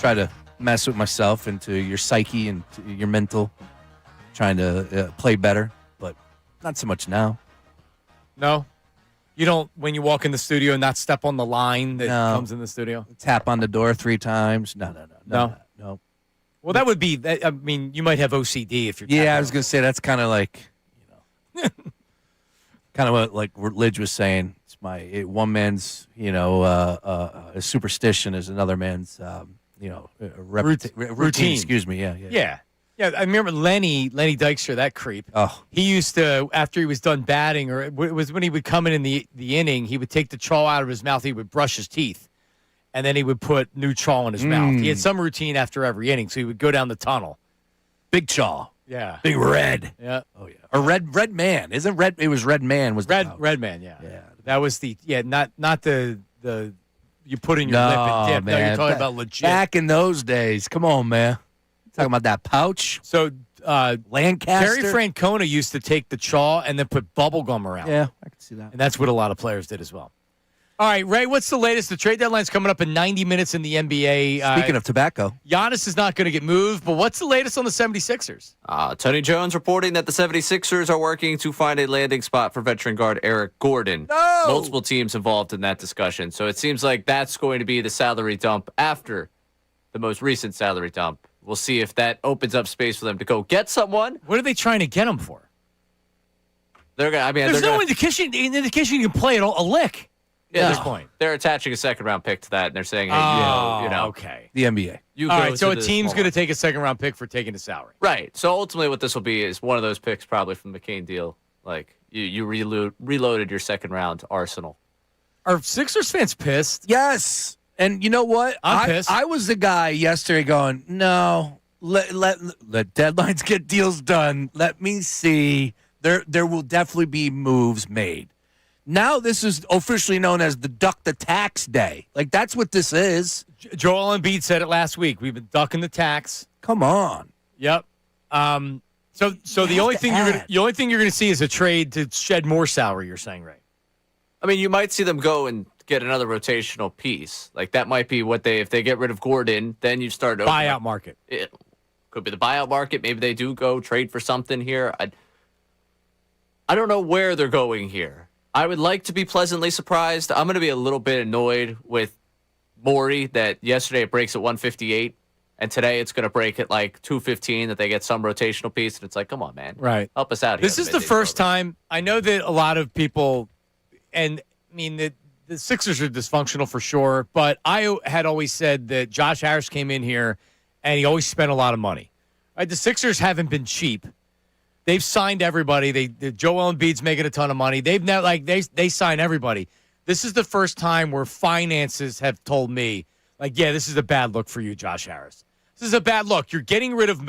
try to mess with myself into your psyche and your mental, trying to play better, but not so much now. No? You don't, when you walk in the studio, not step on the line that comes in the studio? Tap on the door 3 times. No. Well, that would be, I mean, you might have OCD if you're. Yeah, I was going to say that's kind of like, kind of what Lidge was saying. It's one man's, a superstition is another man's, routine. Excuse me. Yeah. Yeah, I remember Lenny Dykstra, that creep. Oh. He used to, after he was done batting, or it was when he would come in the inning, he would take the chaw out of his mouth, he would brush his teeth, and then he would put new chaw in his mouth. He had some routine after every inning, so he would go down the tunnel. Big chaw. Yeah. Big red. Yeah. Oh, yeah. Or red man. Isn't red? It was red man. Was red man, yeah. That was not the you put in your lip and dip. Man. No, you're talking about legit. Back in those days. Come on, man. Talking about that pouch. So Lancaster. Terry Francona used to take the chaw and then put bubble gum around. Yeah, I can see that. And that's what a lot of players did as well. All right, Ray, what's the latest? The trade deadline's coming up in 90 minutes in the NBA. Speaking of tobacco. Giannis is not going to get moved, but what's the latest on the 76ers? Tony Jones reporting that the 76ers are working to find a landing spot for veteran guard Eric Gordon. No! Multiple teams involved in that discussion. So it seems like that's going to be the salary dump after the most recent salary dump. We'll see if that opens up space for them to go get someone. What are they trying to get him for? They're gonna. I mean, there's no indication you can play it a lick at this point. They're attaching a second-round pick to that, and they're saying, "Hey, you know, okay, the NBA." All right, so a team's going to take a second-round pick for taking the salary, right? So ultimately, what this will be is one of those picks, probably from the McCain deal. Like you reloaded your second-round arsenal. Are Sixers fans pissed? Yes. And you know what? I'm pissed. I was the guy yesterday going, no, let deadlines get deals done. Let me see. There will definitely be moves made. Now this is officially known as the duck the tax day. Like, that's what this is. Joel Embiid said it last week. We've been ducking the tax. Come on. Yep. So the only thing you're going to see is a trade to shed more salary. You're saying, right? I mean, you might see them go and get another rotational piece. Like that might be what if they get rid of Gordon, then you start buyout market. It could be the buyout market. Maybe they do go trade for something here. I don't know where they're going here. I would like to be pleasantly surprised. I'm going to be a little bit annoyed with Morey that yesterday it breaks at 158 and today it's going to break at like 215 that they get some rotational piece, and it's like, come on, man. Right. Help us out here. This is the first time. I know that a lot of people, and I mean, the Sixers are dysfunctional for sure, but I had always said that Josh Harris came in here and he always spent a lot of money. Right? The Sixers haven't been cheap. They've signed everybody. Joel Embiid's making a ton of money. They've now they sign everybody. This is the first time where finances have told me, like, yeah, this is a bad look for you, Josh Harris. This is a bad look. You're getting rid of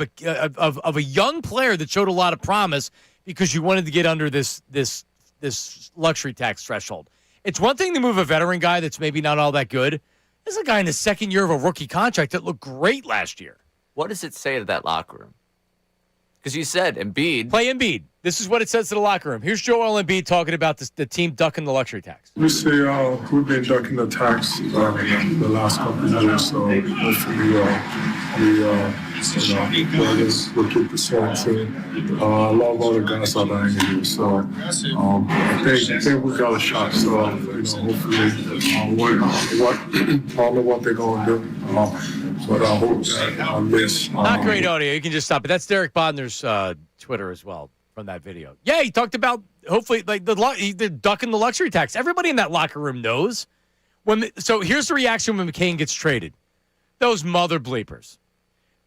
a young player that showed a lot of promise because you wanted to get under this luxury tax threshold. It's one thing to move a veteran guy that's maybe not all that good. There's a guy in the second year of a rookie contract that looked great last year. What does it say to that locker room? Because you said Embiid. Play Embiid. This is what it says to the locker room. Here's Joel Embiid talking about the team ducking the luxury tax. We say we've been ducking the tax the last couple of years, so hopefully we'll keep the same thing. A lot of other guys are dying here, so I think we got a shot. So hopefully, I don't know what they're going to do. But I hope on this. Not great audio. You can just stop it. That's Derek Bodner's Twitter as well from that video. Yeah, he talked about hopefully they're ducking the luxury tax. Everybody in that locker room knows. So here's the reaction when McCain gets traded. Those mother bleepers.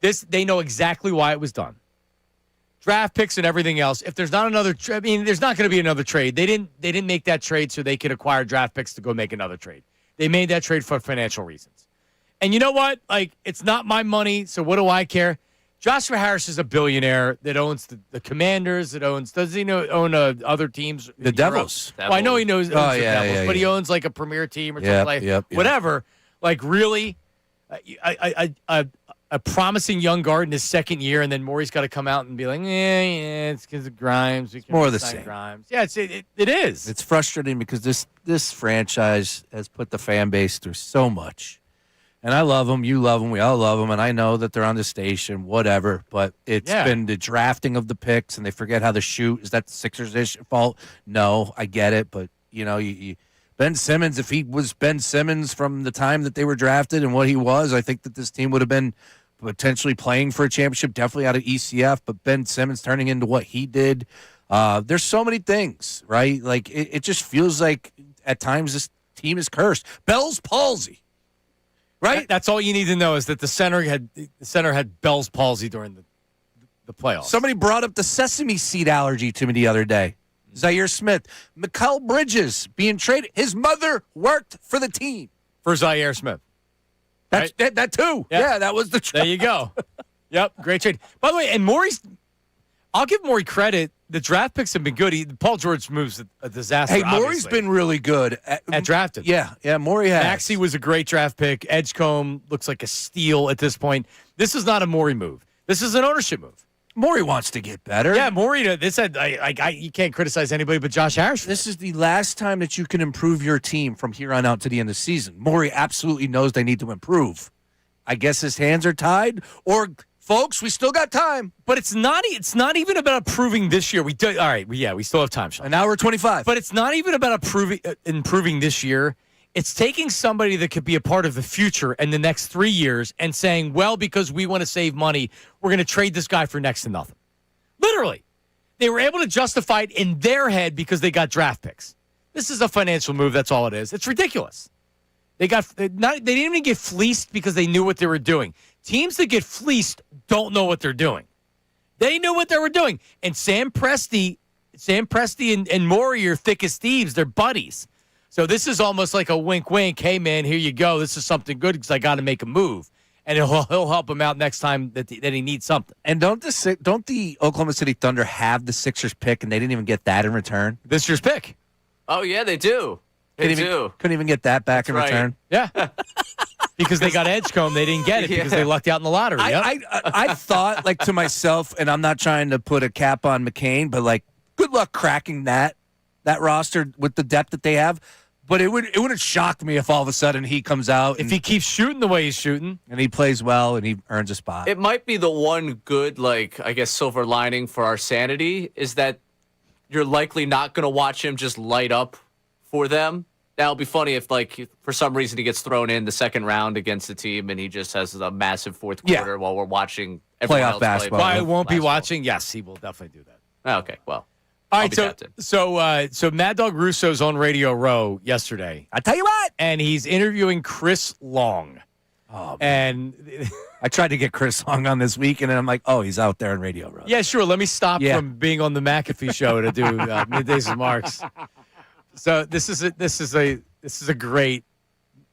They know exactly why it was done. Draft picks and everything else. If there's not another, there's not going to be another trade. They didn't make that trade so they could acquire draft picks to go make another trade. They made that trade for financial reasons. And you know what? Like, it's not my money, so what do I care? Joshua Harris is a billionaire that owns the Commanders. Does he own other teams? The Devils. Well, I know he owns the Devils, but he owns like a premier team or something like that. Whatever. Like, really, a promising young guard in his second year, and then Morey's got to come out and be like, it's because of Grimes. More of the same. Grimes. Yeah, it is. It's frustrating because this franchise has put the fan base through so much. And I love them. You love them. We all love them. And I know that they're on the station, whatever. But it's been the drafting of the picks, and they forget how to shoot. Is that the Sixers' fault? No, I get it. But, Ben Simmons, if he was Ben Simmons from the time that they were drafted and what he was, I think that this team would have been potentially playing for a championship, definitely out of ECF. But Ben Simmons turning into what he did, there's so many things, right? Like, it just feels like at times this team is cursed. Bell's palsy. Right? That's all you need to know is that the center had Bell's palsy during the playoffs. Somebody brought up the sesame seed allergy to me the other day. Zaire Smith. Mikal Bridges being traded. His mother worked for the team. For Zaire Smith. That too. Yeah, that was the trade. There you go. Yep, great trade. By the way, and I'll give Morey credit. The draft picks have been good. Paul George moves a disaster. Hey, Morey's been really good at drafting. Yeah, Morey has. Maxey was a great draft pick. Edgecombe looks like a steal at this point. This is not a Morey move. This is an ownership move. Morey wants to get better. Yeah, Morey. You can't criticize anybody but Josh Harris. This is the last time that you can improve your team from here on out to the end of the season. Morey absolutely knows they need to improve. I guess his hands are tied, or folks, we still got time. But it's not even about improving this year. We still have time, Sean. An hour 25. But it's not even about improving this year. It's taking somebody that could be a part of the future in the next 3 years and saying, well, because we want to save money, we're going to trade this guy for next to nothing. Literally. They were able to justify it in their head because they got draft picks. This is a financial move. That's all it is. It's ridiculous. They didn't even get fleeced because they knew what they were doing. Teams that get fleeced don't know what they're doing. They knew what they were doing. And Sam Presti and Morey are thick as thieves. They're buddies. So this is almost like a wink. Hey, man, here you go. This is something good because I got to make a move. And he'll help him out next time that he needs something. And don't the Oklahoma City Thunder have the Sixers pick, and they didn't even get that in return? This year's pick. Oh, yeah, they do. Couldn't even get that back in return. Yeah. Because they got Edgecombe, they didn't get it because they lucked out in the lottery. I thought, to myself, and I'm not trying to put a cap on McCain, but, good luck cracking that roster with the depth that they have. But it wouldn't shock me if all of a sudden he comes out. If he keeps shooting the way he's shooting. And he plays well and he earns a spot. It might be the one good, silver lining for our sanity is that you're likely not going to watch him just light up for them. Now, it'll be funny if, for some reason he gets thrown in the second round against the team and he just has a massive fourth quarter while we're watching everyone playoff else basketball. I won't be watching. Yes, he will definitely do that. Okay, well. All right, so Mad Dog Russo's on Radio Row yesterday. I tell you what. And he's interviewing Chris Long. Oh, man. And I tried to get Chris Long on this week, and then I'm like, oh, he's out there on Radio Row. Yeah, sure. Let me stop from being on the McAfee show to do Middays with Marks. So this is a great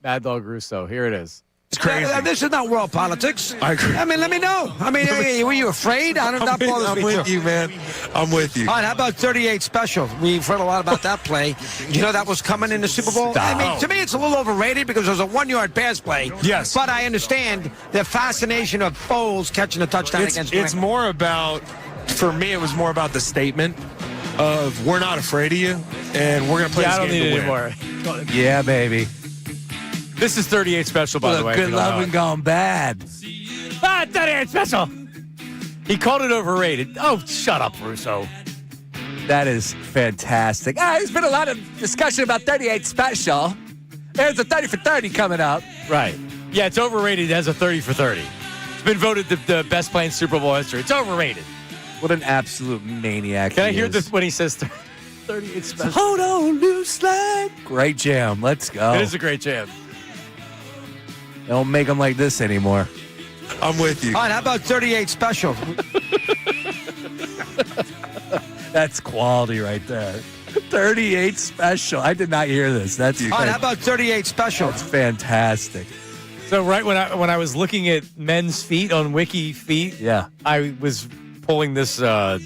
Mad Dog Russo. Here it is. It's crazy. This is not world politics. I agree. I mean, let me know. I mean, were you afraid? I don't know. I'm with you, man. I'm with you. All right, how about 38 Special? We've heard a lot about that play. You know that was coming in the Super Bowl? Stop. I mean, to me, it's a little overrated because it was a 1-yard pass play. Yes. But I understand the fascination of Foles catching a touchdown against It's more about, for me, it was more about the statement of we're not afraid of you, and we're going to play this game to win. Anymore. Yeah, baby. This is 38 Special, by the way. Good love and gone bad. 38 Special. He called it overrated. Oh, shut up, Russo. That is fantastic. There's been a lot of discussion about 38 Special. There's a 30 for 30 coming up. Right. Yeah, it's overrated as a 30 for 30. It's been voted the best play in Super Bowl history. It's overrated. What an absolute maniac. Can I hear this when he says 38 Special? Hold on, new slag. Great jam. Let's go. It is a great jam. They don't make them like this anymore. I'm with you. All right, how about 38 Special? That's quality right there. 38 Special. I did not hear this. That's all right, how about 38 Special? That's fantastic. So right when I was looking at men's feet on Wiki Feet, yeah, I was pulling this up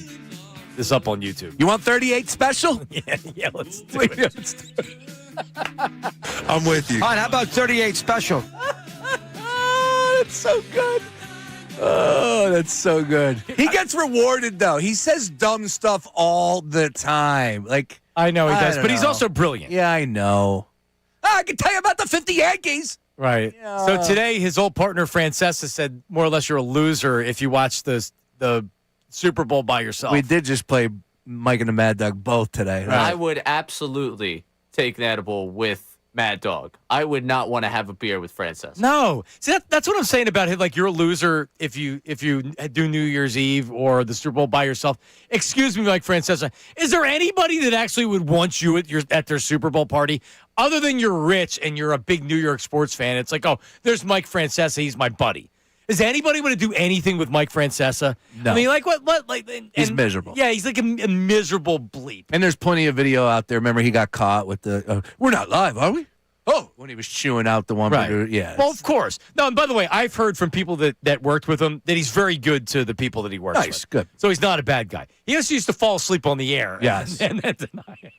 on YouTube. You want 38 Special? Yeah, let's do it. I'm with you. All right, how about 38 Special? That's so good. Oh, that's so good. He gets rewarded, though. He says dumb stuff all the time. I know he does, but he's also brilliant. Yeah, I know. I can tell you about the 50 Yankees. Right. So today, his old partner Francesa said more or less you're a loser if you watch the Super Bowl by yourself. We did just play Mike and the Mad Dog both today. Right. I would absolutely take an edible with Mad Dog. I would not want to have a beer with Frances. No. See, that's what I'm saying about him. Like, you're a loser if you do New Year's Eve or the Super Bowl by yourself. Excuse me, Mike Francesa. Is there anybody that actually would want you at their Super Bowl party other than you're rich and you're a big New York sports fan? It's like, oh, there's Mike Francesa. He's my buddy. Is anybody going to do anything with Mike Francesa? No. I mean, like, what? Like, he's miserable. Yeah, he's like a miserable bleep. And there's plenty of video out there. Remember, he got caught with the, we're not live, are we? Oh, when he was chewing out the one. Right. Yeah. Well, of course. No, and by the way, I've heard from people that worked with him that he's very good to the people that he works with. Nice, good. So he's not a bad guy. He just used to fall asleep on the air. Yes. And then deny it.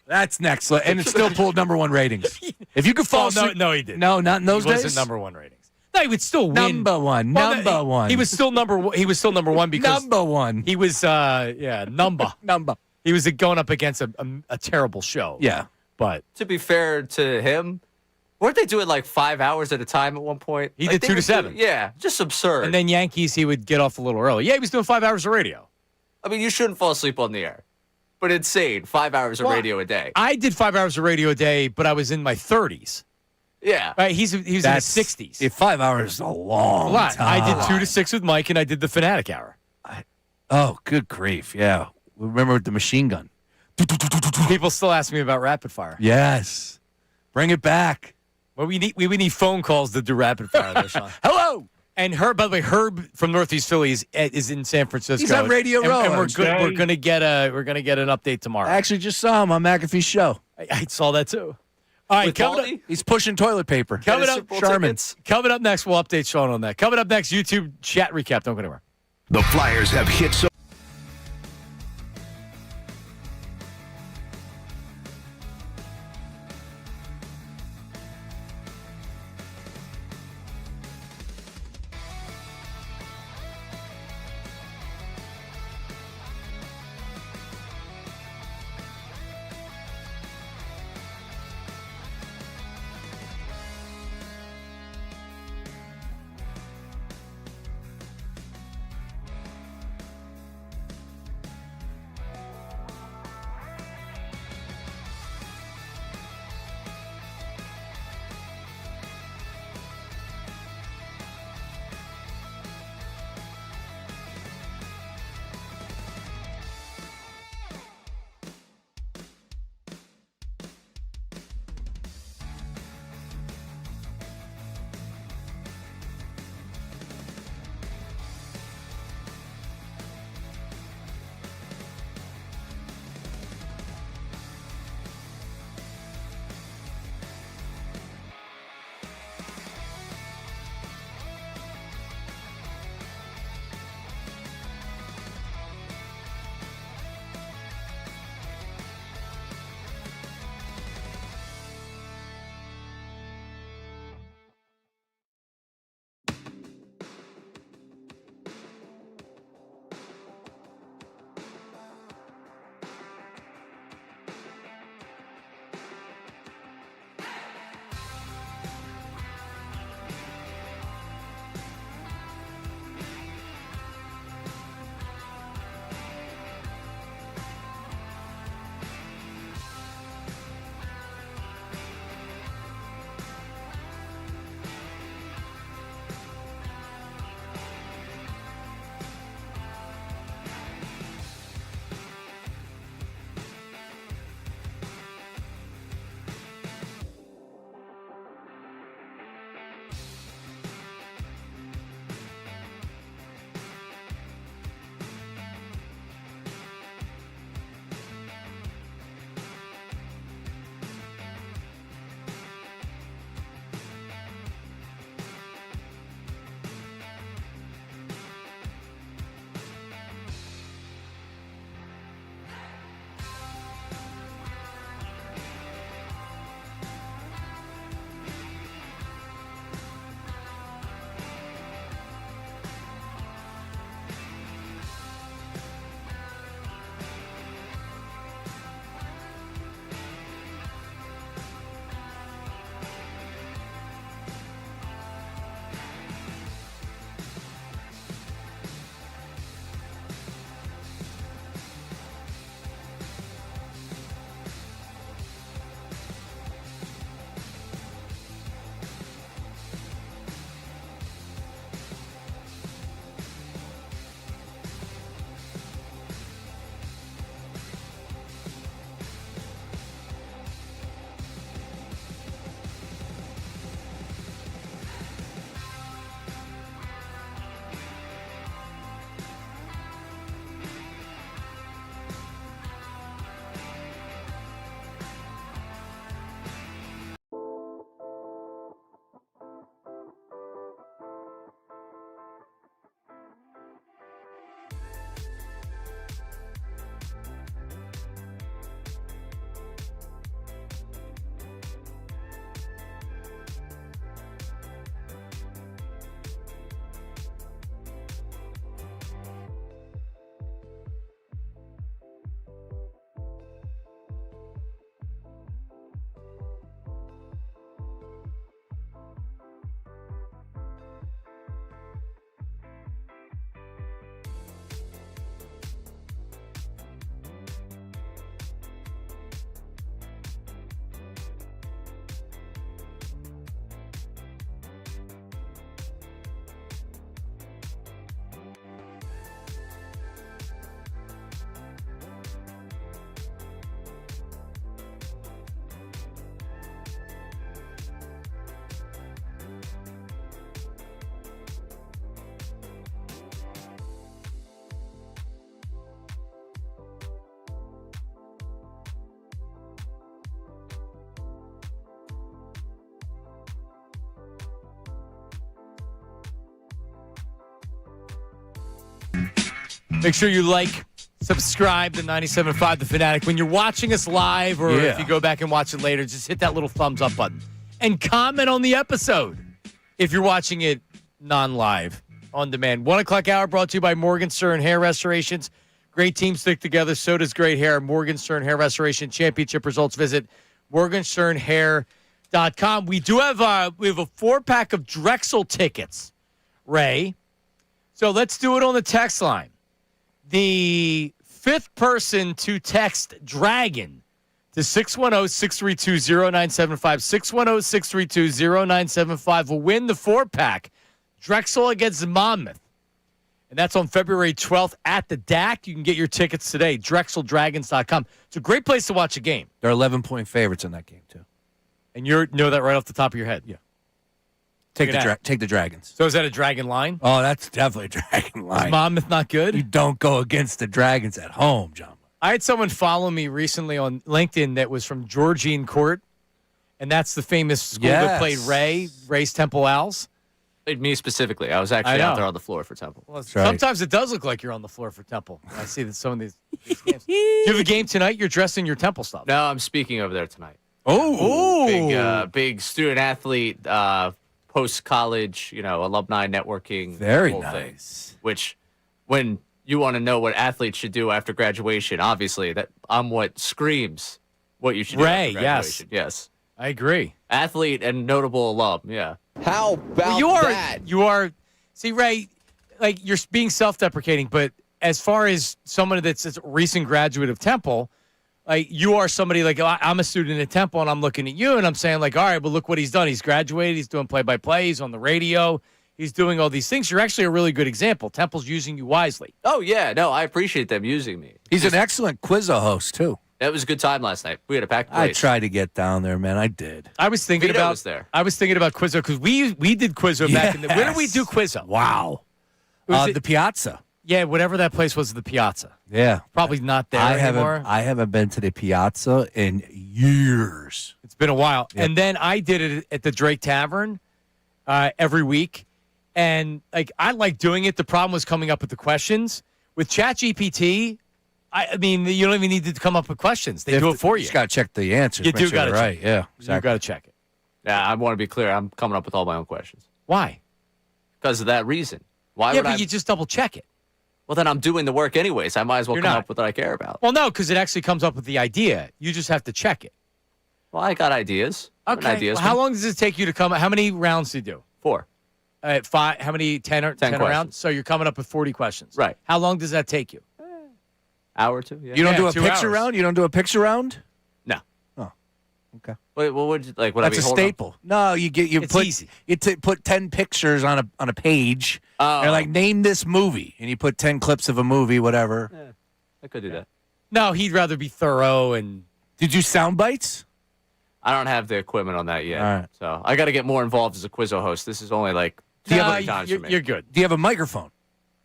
That's next. And it still pulled #1 ratings. If you could fall asleep. No, he didn't. No, not in those days? He wasn't #1 ratings. No, he would still win. Number one. He was still number one. He was still #1 because #1. He was number. He was going up against a terrible show. Yeah. But to be fair to him, weren't they doing like 5 hours at a time at one point? He Like, did 2 to 7. Yeah, just absurd. And then Yankees, he would get off a little early. Yeah, he was doing 5 hours of radio. I mean, you shouldn't fall asleep on the air, but insane. 5 hours of radio a day. I did 5 hours of radio a day, but I was in my 30s. Yeah. Right, he was in his 60s. If 5 hours is a long lot. time. I did 2 to 6 with Mike, and I did the Fanatic hour. Oh, good grief. Yeah. Remember with the machine gun. People still ask me about rapid fire. Yes. Bring it back. Well, we need phone calls to do rapid fire there, Sean. Hello. And by the way, Herb from Northeast Phillies is in San Francisco. He's on Radio Row. And we're gonna get an update tomorrow. I actually just saw him on McAfee's show. I saw that too. All right, coming up, he's pushing toilet paper. Coming up, Sherman's. Coming up next, we'll update Sean on that. Coming up next, YouTube chat recap. Don't go anywhere. The Flyers have hit so. Make sure you like, subscribe to 97.5 The Fanatic. When you're watching us live or if you go back and watch it later, just hit that little thumbs up button. And comment on the episode if you're watching it non-live, on demand. 1 o'clock hour brought to you by Morgenstern Hair Restorations. Great teams stick together. So does great hair. Morgenstern Hair Restoration Championship results. Visit morgensternhair.com. We do have a 4-pack of Drexel tickets, Ray. So let's do it on the text line. The 5th person to text Dragon to 610-632-0975, 610-632-0975 will win the 4-pack. Drexel against Monmouth. And that's on February 12th at the DAC. You can get your tickets today, drexeldragons.com. It's a great place to watch a game. They're 11-point favorites in that game, too. And you know that right off the top of your head? Yeah. Take the Dragons. So is that a Dragon line? Oh, that's definitely a Dragon line. Is Monmouth not good? You don't go against the Dragons at home, John. I had someone follow me recently on LinkedIn that was from Georgine Court, and that's the famous school that played Ray's Temple Owls. Me specifically. I was actually out there on the floor for Temple. Well, sometimes it does look like you're on the floor for Temple. I see that some of these games. Do you have a game tonight? You're dressed in your Temple stuff. No, I'm speaking over there tonight. Oh. Big student athlete, post-college, alumni networking. Very whole nice. Thing, which, when you want to know what athletes should do after graduation, obviously, I'm what screams what you should do after graduation. Yes. I agree. Athlete and notable alum, yeah. How about that? You are, see, Ray, like you're being self-deprecating, but as far as someone that's a recent graduate of Temple, like you are somebody like I'm a student at Temple and I'm looking at you and I'm saying like, all right, but look what he's done. He's graduated. He's doing play-by-play. He's on the radio. He's doing all these things. You're actually a really good example. Temple's using you wisely. Oh, yeah. No, I appreciate them using me. He's an excellent Quizzo host, too. That was a good time last night. We had a packed place. I tried to get down there, man. I did. I was thinking Vito about was there. I was thinking about Quizzo because we did Quizzo back in the. Where did we do Quizzo? Wow. The Piazza. Yeah, whatever that place was, the Piazza. Yeah. Probably not there anymore. I haven't been to the Piazza in years. It's been a while. Yep. And then I did it at the Drake Tavern every week. And like I like doing it. The problem was coming up with the questions. With ChatGPT, I mean, you don't even need to come up with questions. They do it for you. You just got to check the answers. You do got to right. check. Yeah, exactly. You got to check it. Yeah, I want to be clear. I'm coming up with all my own questions. Why? Because of that reason. You just double check it. Well, then I'm doing the work anyways. I might as well come up with what I care about. Well, no, because it actually comes up with the idea. You just have to check it. Well, I got ideas. Okay. Well, how long does it take you to come? How many rounds do you do? 4. 5. How many? 10 rounds? So you're coming up with 40 questions. Right. How long does that take you? Hour or two. Yeah. You don't do a 2 picture hours. round? You don't do a picture round? No. Oh, okay. Wait, what would you like? Would That's I be a staple. No, It's put easy. You put 10 pictures on a page. Oh. They're like, name this movie, and you put 10 clips of a movie, whatever. Yeah, I could do that. No, he'd rather be thorough and. Did you sound bites? I don't have the equipment on that yet. All right. So I got to get more involved as a Quizzo host. This is only like 2 times for me. You're good. Do you have a microphone?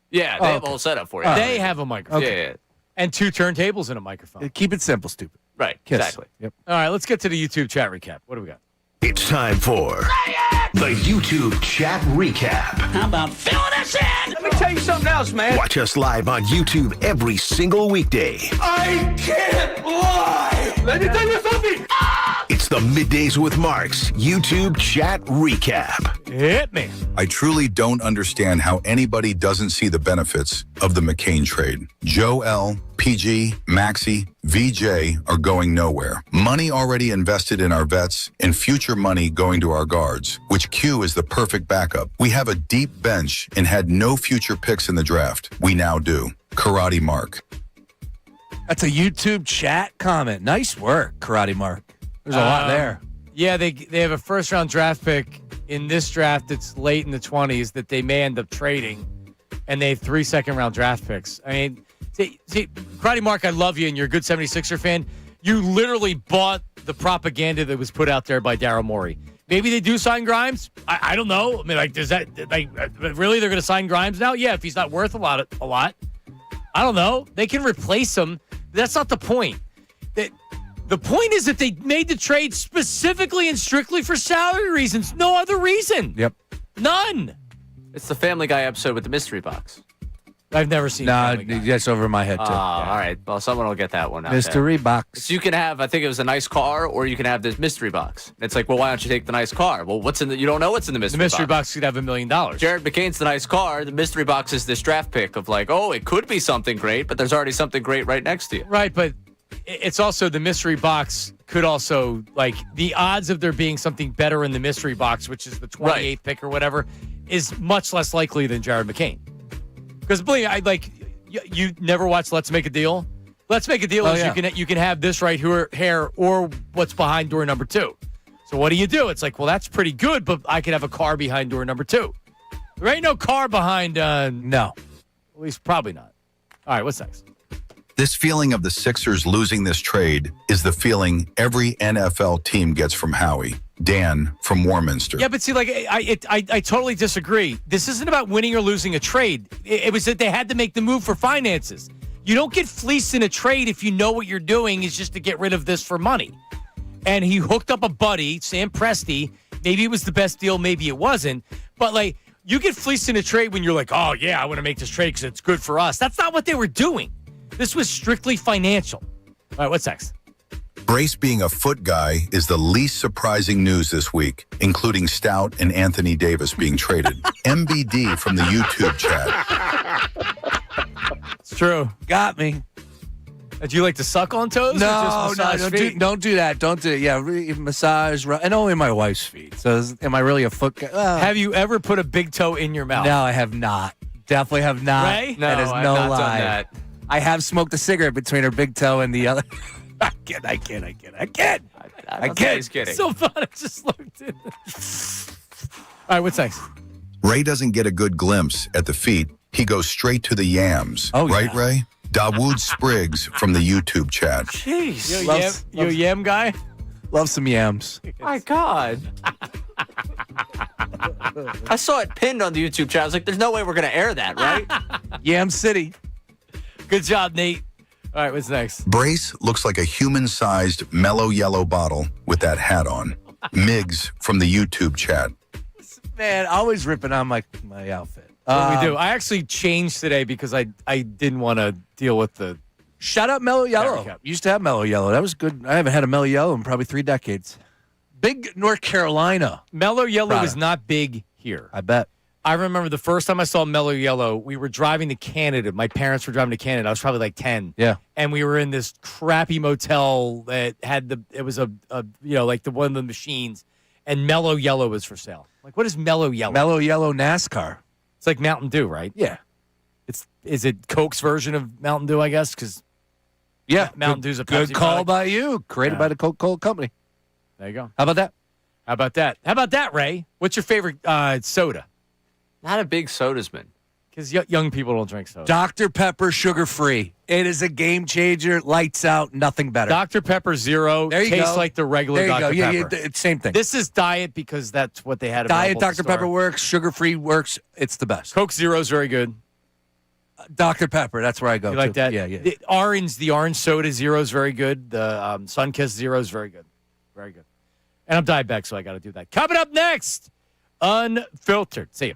Yeah, they have a whole setup for you. They have a microphone. Yeah. And 2 turntables and a microphone. Keep it simple, stupid. Right, Kiss. exactly. Yep. All right, let's get to the YouTube chat recap. What do we got? It's time for the YouTube chat recap. How about filling us in? Let me tell you something else, man. Watch us live on YouTube every single weekday. I can't lie. Let me tell you something. It's the Middays with Marks YouTube chat recap. Hit me. I truly don't understand how anybody doesn't see the benefits of the McCain trade. Joe L., PG, Maxie, VJ are going nowhere. Money already invested in our vets and future money going to our guards, which Q is the perfect backup. We have a deep bench and had no future picks in the draft. We now do. Karate Mark. That's a YouTube chat comment. Nice work, Karate Mark. There's a lot there. Yeah, they have a first-round draft pick in this draft that's late in the 20s that they may end up trading, and they have 3 second-round draft picks. I mean, see, Karate Mark, I love you, and you're a good 76er fan. You literally bought the propaganda that was put out there by Daryl Morey. Maybe they do sign Grimes. I don't know. I mean, like, does that really they're going to sign Grimes now? Yeah, if he's not worth a lot. I don't know. They can replace him. That's not the point. The point is that they made the trade specifically and strictly for salary reasons. No other reason. Yep. None. It's the Family Guy episode with the mystery box. I've never seen No, Family Guy. that's over my head, too. All right. Well, someone will get that one out Mystery there. box. So you can have, I think it was a nice car, or you can have this mystery box. It's like, well, why don't you take the nice car? Well, what's in the? You don't know what's in the mystery box. The mystery box could have $1 million. Jared McCain's the nice car. The mystery box is this draft pick of like, oh, it could be something great, but there's already something great right next to you. Right, but it's also the mystery box could also, like, the odds of there being something better in the mystery box, which is the 28th pick or whatever, is much less likely than Jared McCain. Because believe me, you never watched Let's Make a Deal? Let's Make a Deal is you can have this right here or what's behind door number 2. So what do? It's like, well, that's pretty good, but I could have a car behind door number 2. There ain't no car behind. No. At least probably not. All right, what's next? This feeling of the Sixers losing this trade is the feeling every NFL team gets from Howie. Dan from Warminster. Yeah, but see, like, I totally disagree. This isn't about winning or losing a trade. It was that they had to make the move for finances. You don't get fleeced in a trade if you know what you're doing is just to get rid of this for money. And he hooked up a buddy, Sam Presti. Maybe it was the best deal, maybe it wasn't. But, like, you get fleeced in a trade when you're like, oh, yeah, I want to make this trade because it's good for us. That's not what they were doing. This was strictly financial. All right, what's next? Brace being a foot guy is the least surprising news this week, including Stout and Anthony Davis being traded. MBD from the YouTube chat. It's true. Got me. Do you like to suck on toes? No, don't do that. Don't do it. Yeah, massage, and only my wife's feet. So am I really a foot guy? Have you ever put a big toe in your mouth? No, I have not. Definitely have not. Ray? That is I've no not lie. done that. I have smoked a cigarette between her big toe and the other. I can't. He's kidding. So fun. I just looked in. All right, what's next? Ray doesn't get a good glimpse at the feet. He goes straight to the yams. Oh, right, yeah. Ray? Dawood Spriggs from the YouTube chat. Jeez. You a yam guy? Love some yams. My God. I saw it pinned on the YouTube chat. I was like, there's no way we're going to air that, right? Yam City. Good job, Nate. All right, what's next? Brace looks like a human-sized mellow yellow bottle with that hat on. Miggs from the YouTube chat. Man, always ripping on my outfit. What we do? I actually changed today because I didn't want to deal with the. Shut up, Mellow Yellow. Used to have Mellow Yellow. That was good. I haven't had a Mellow Yellow in probably 3 decades. Big North Carolina. Mellow Yellow is not big here. I bet. I remember the first time I saw Mellow Yellow, we were driving to Canada. My parents were driving to Canada. I was probably like 10. Yeah. And we were in this crappy motel that had it was like the one of the machines, and Mellow Yellow was for sale. Like, what is Mellow Yellow? Mellow Yellow NASCAR. It's like Mountain Dew, right? Yeah. Is it Coke's version of Mountain Dew, I guess? Because Mountain Dew's a Pepsi good call product. by you. Created by the Coca-Cola Company. There you go. How about that? How about that, Ray? What's your favorite soda? Not a big sodasman. Because young people don't drink soda. Dr. Pepper sugar-free. It is a game changer. Lights out. Nothing better. Dr. Pepper Zero There you tastes go. like the regular There you Dr. go. Pepper. It's same thing. This is diet because that's what they had. Diet available at the Dr. Pepper store. works. Sugar-free works. It's the best. Coke Zero is very good. Dr. Pepper. That's where I go. You like to. that? Yeah. The orange soda Zero is very good. The Sunkist Zero is very good. Very good. And I'm diabetic, so I got to do that. Coming up next, Unfiltered. See you.